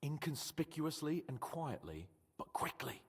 Inconspicuously and quietly, but quickly.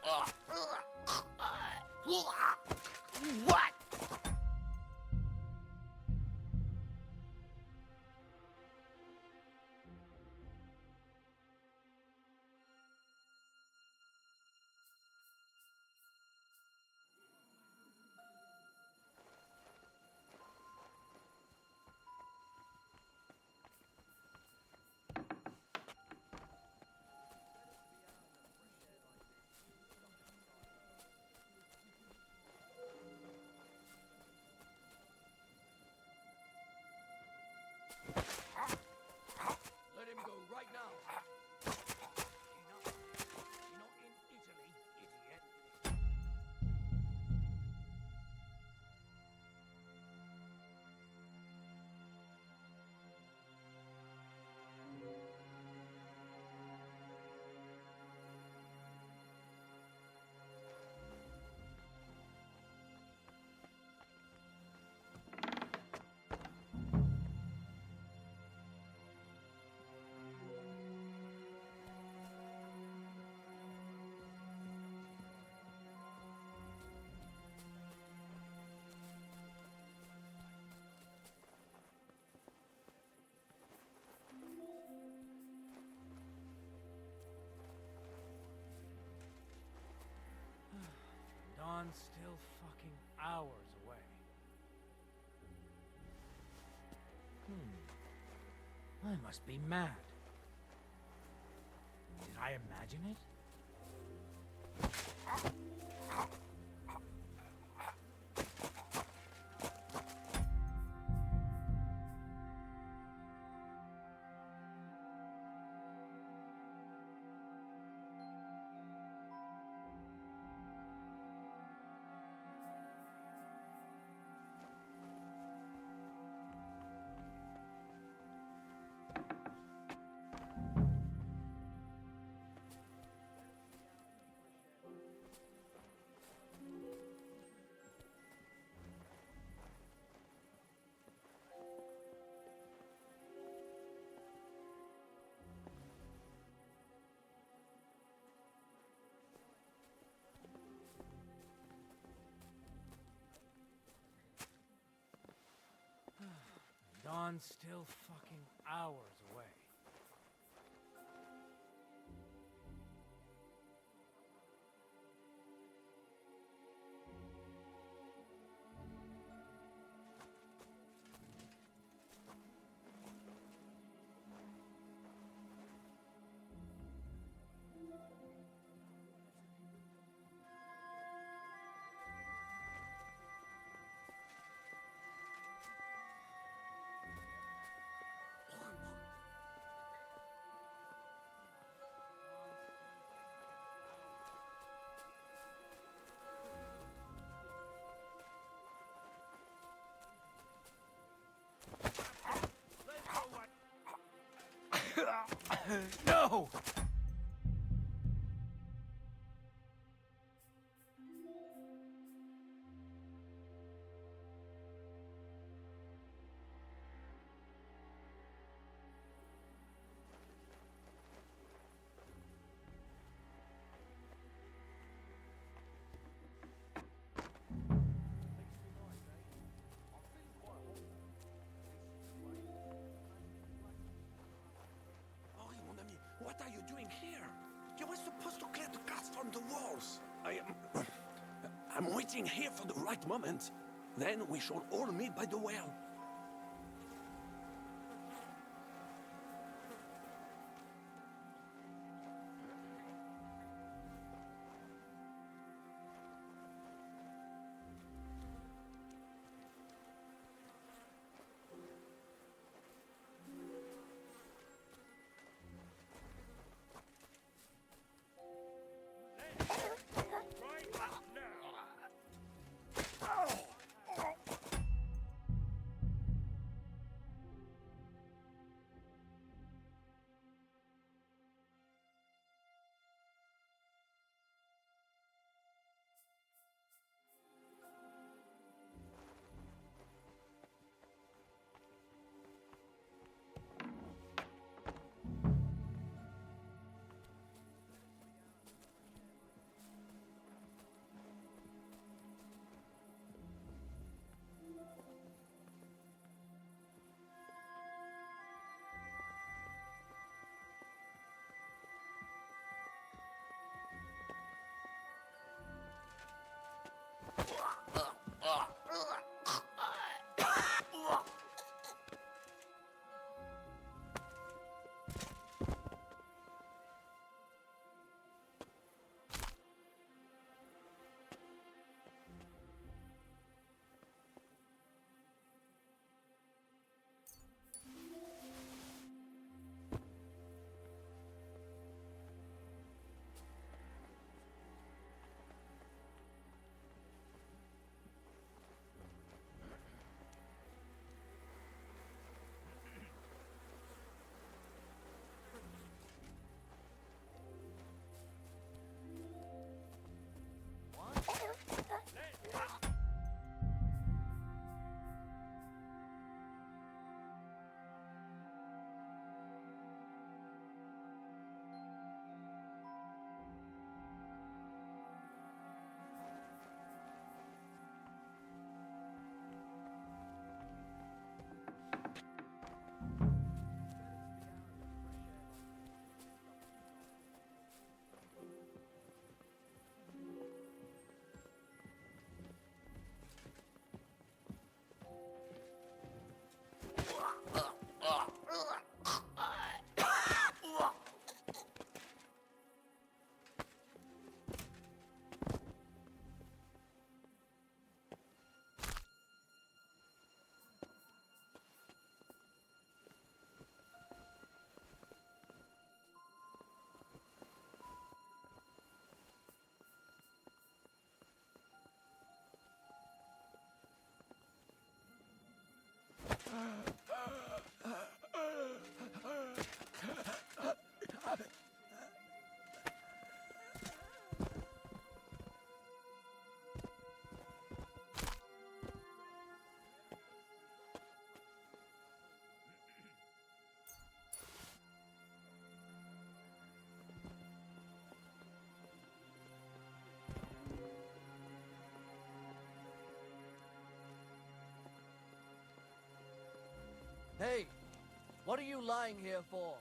What? Let him go right now. You're not in Italy, idiot. Dawn's still fucking hours away. I must be mad. Did I imagine it? Dawn's still fucking hours away. No! What are you doing here? You were supposed to clear the guards from the walls. I'm waiting here for the right moment. Then we shall all meet by the well. Hey, what are you lying here for?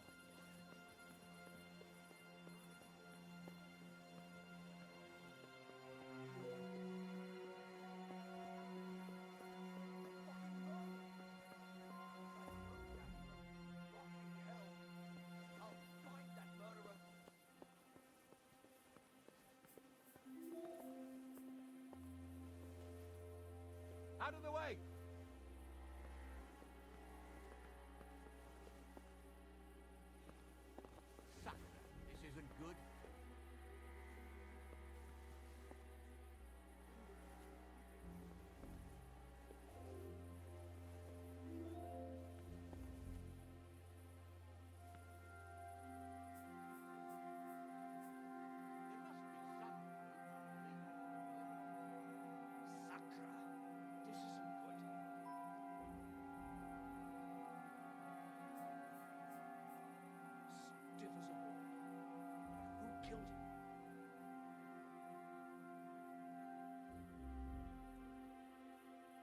Out of the way! Sucker, this isn't good.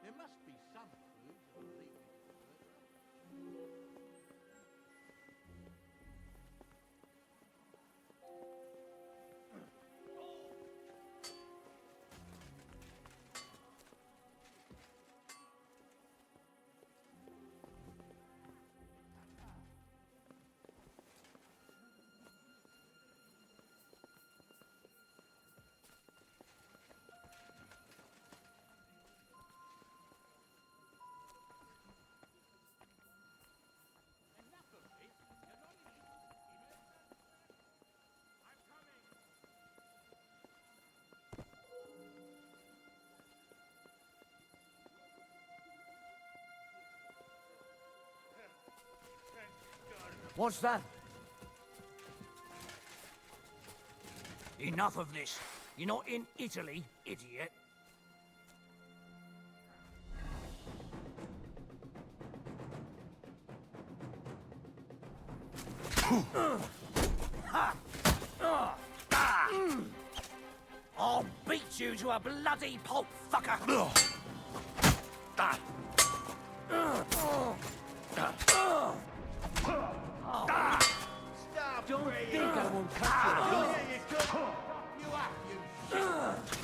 There must be some clue to the lead to the murder. What's that? Enough of this. You're not in Italy, idiot. I'll beat you to a bloody pulp, fucker! Don't think I won't cut you. You up, you shit!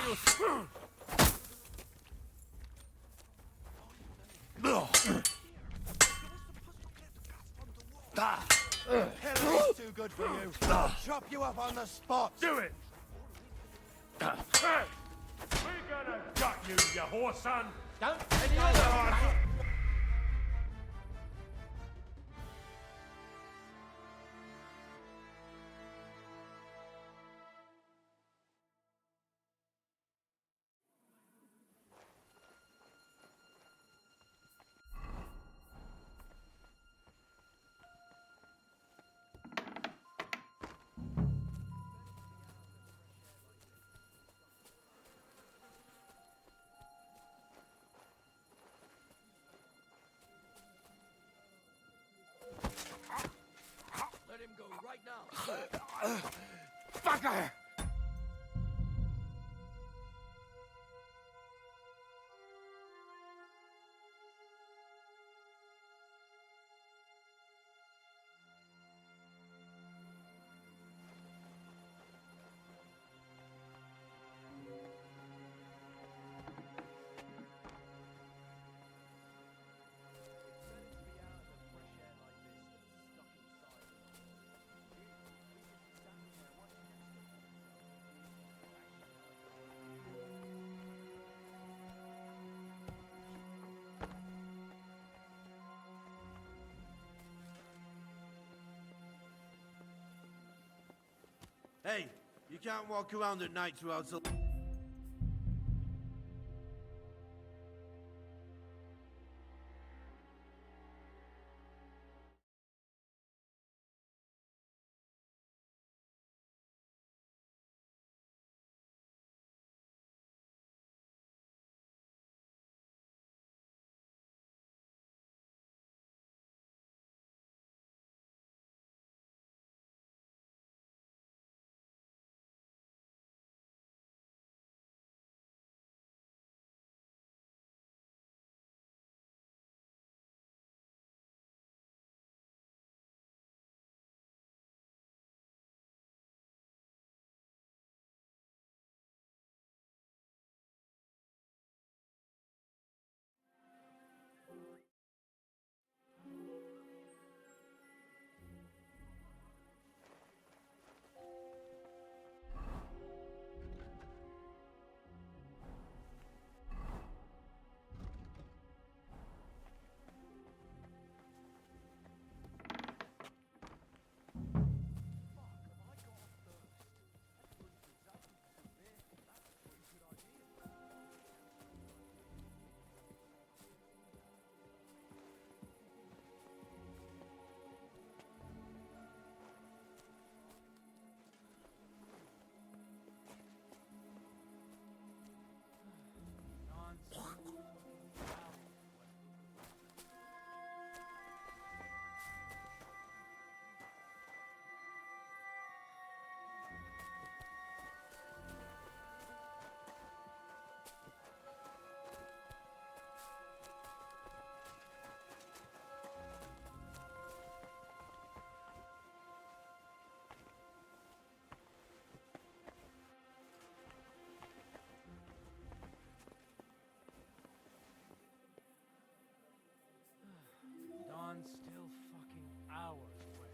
Killing is too good for you. I'll chop you up on the spot. Do it! Hey! We're gonna gut you, you horse son! Don't any other. Let him go right now. Fucker! Hey, you can't walk around at night without some... Dawn's still fucking hours away.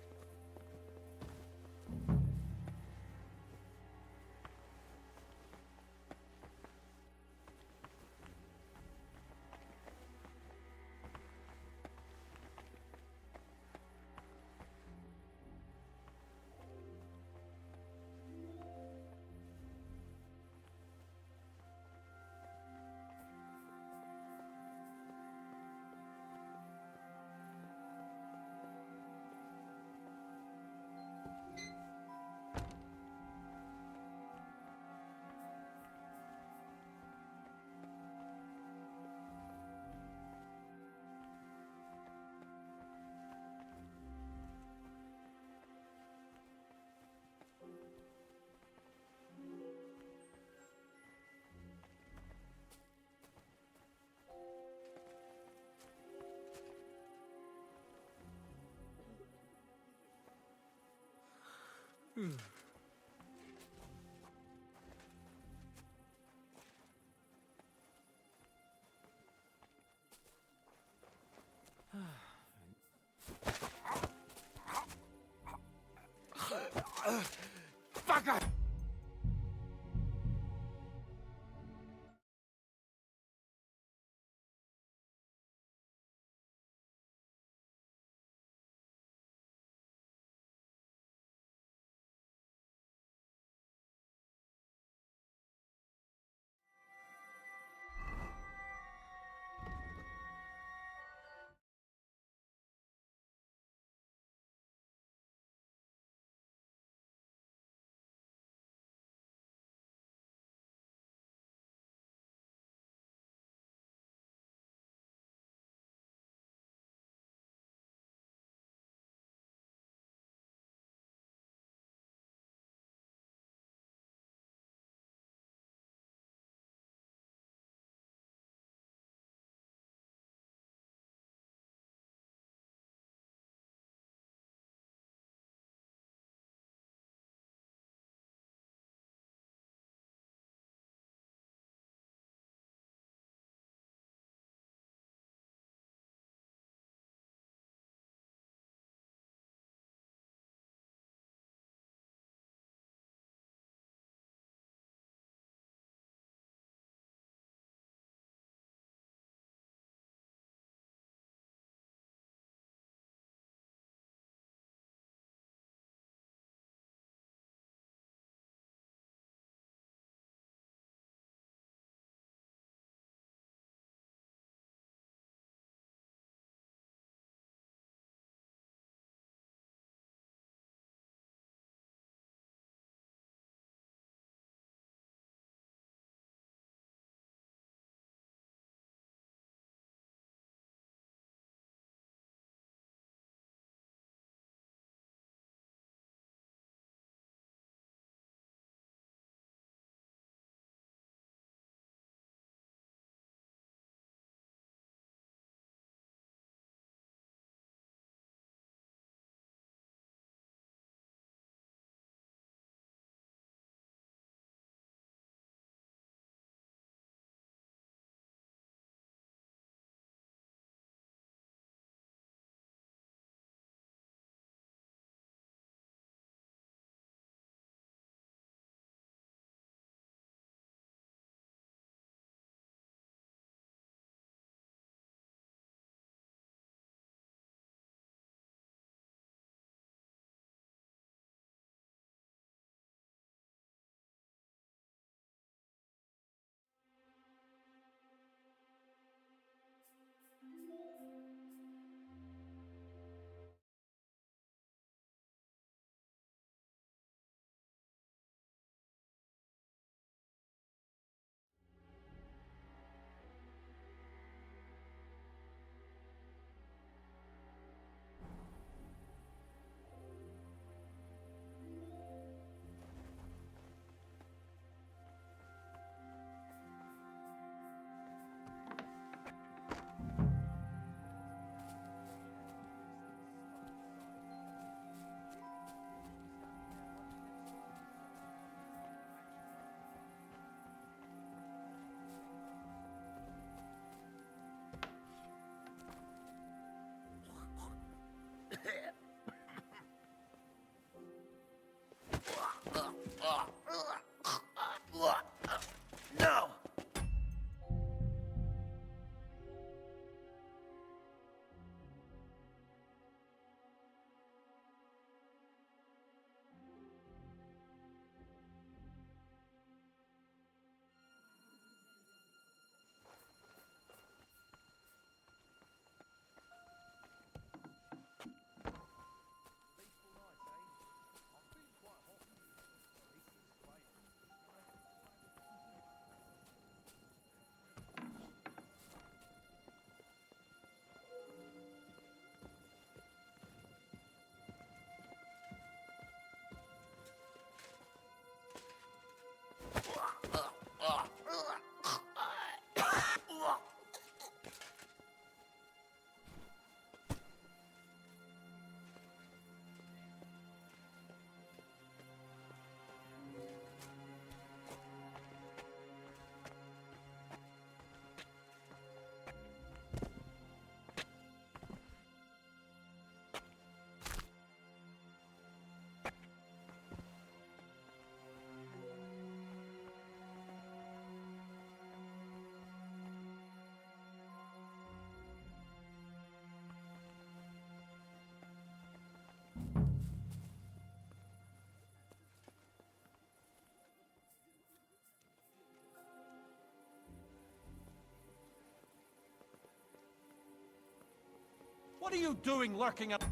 What are you doing lurking up?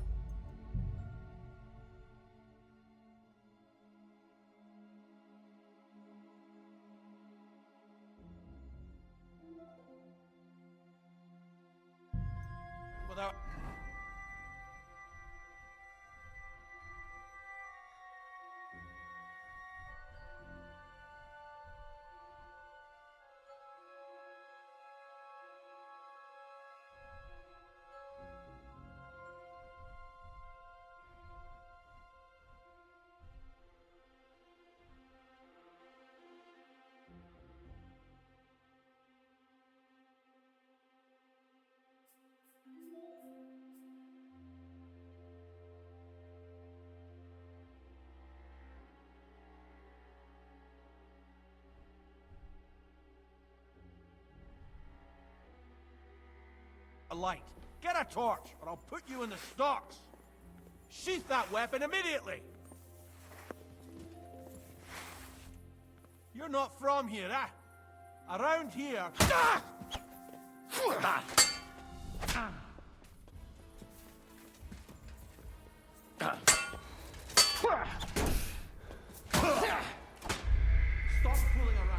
Without... A light. Get a torch, or I'll put you in the stocks. Sheath that weapon immediately! You're not from here, eh? Around here... Stop fooling around.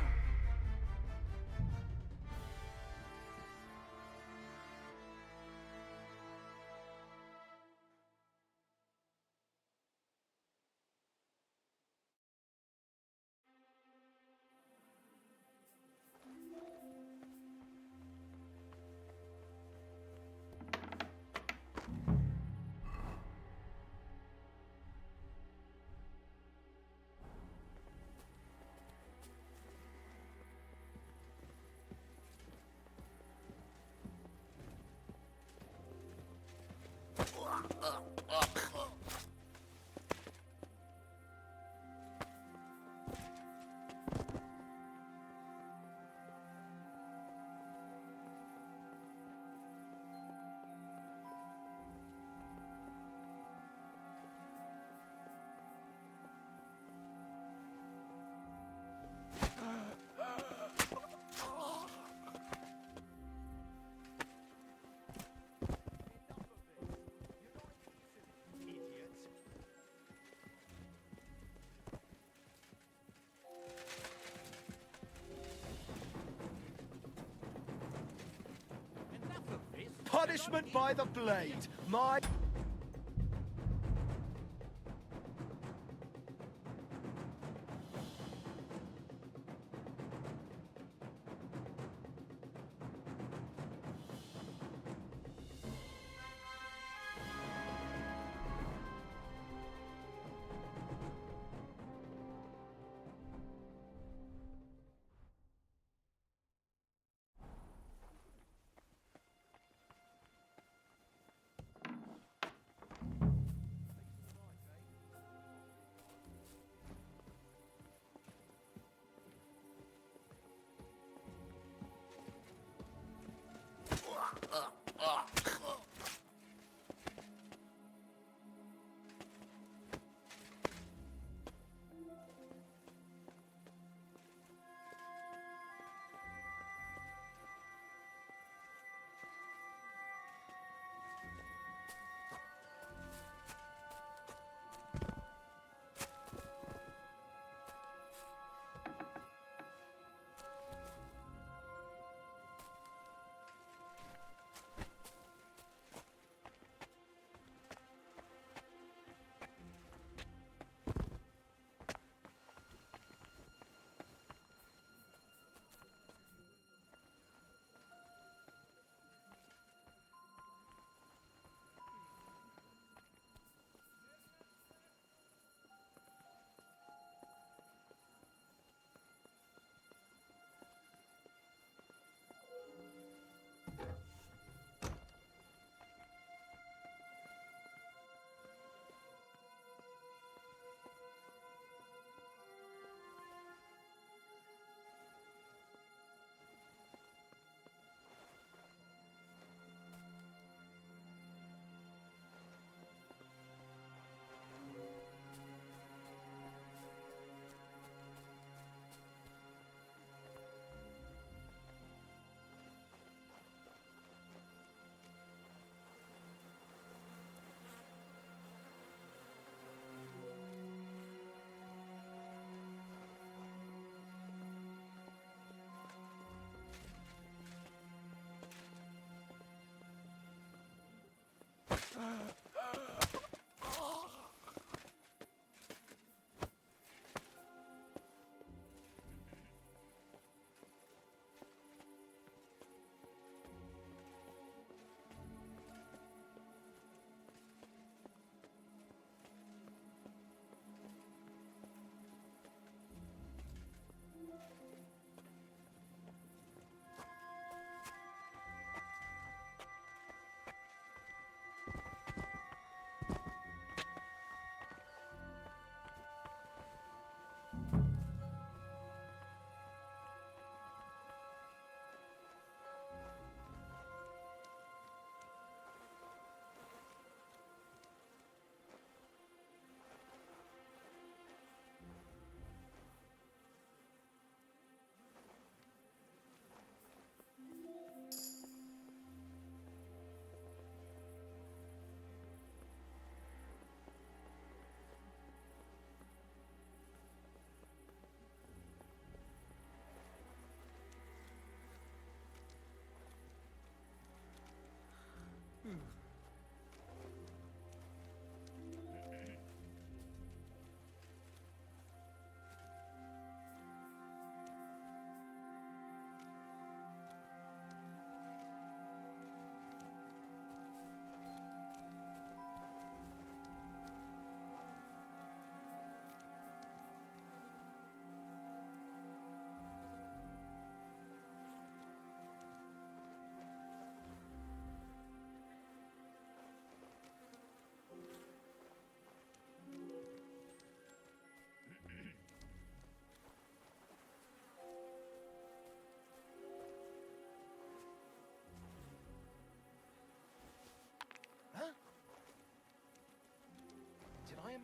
Punishment by the blade. My...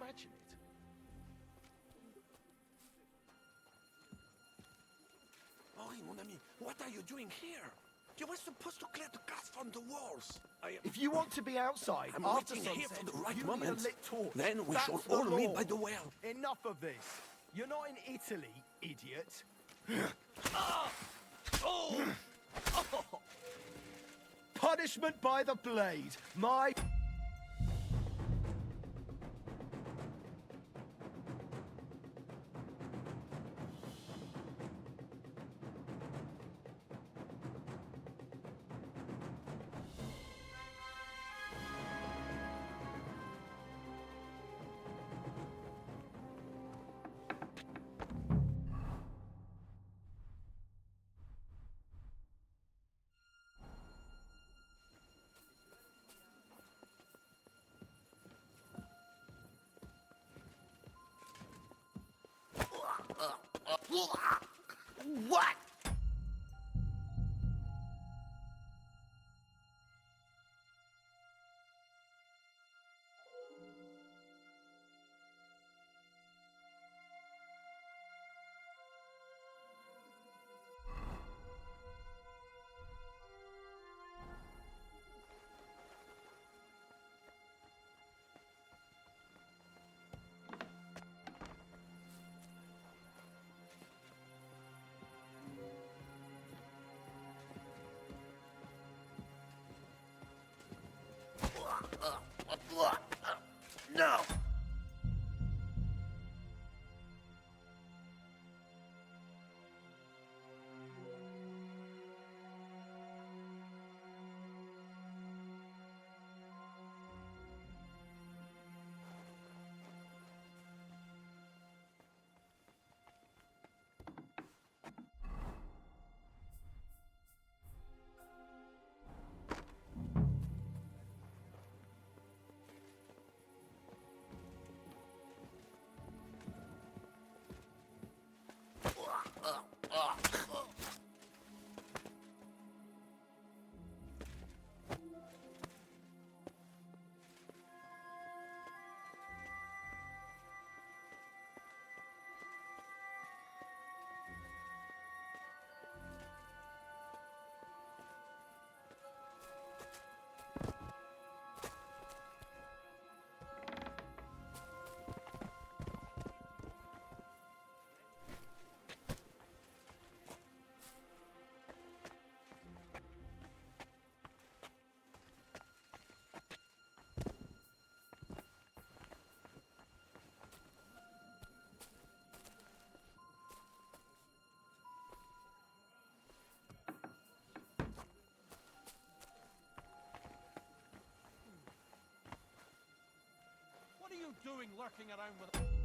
imagine it? Oh, mon ami, what are you doing here? You were supposed to clear the gas from the walls. If you want to be outside I'm after waiting here sunset, for the right you moment. need a lit torch. Then we That's shall the all meet law. by the well. Enough of this. You're not in Italy, idiot. Punishment by the blade. My... What? No! What are you doing lurking around with...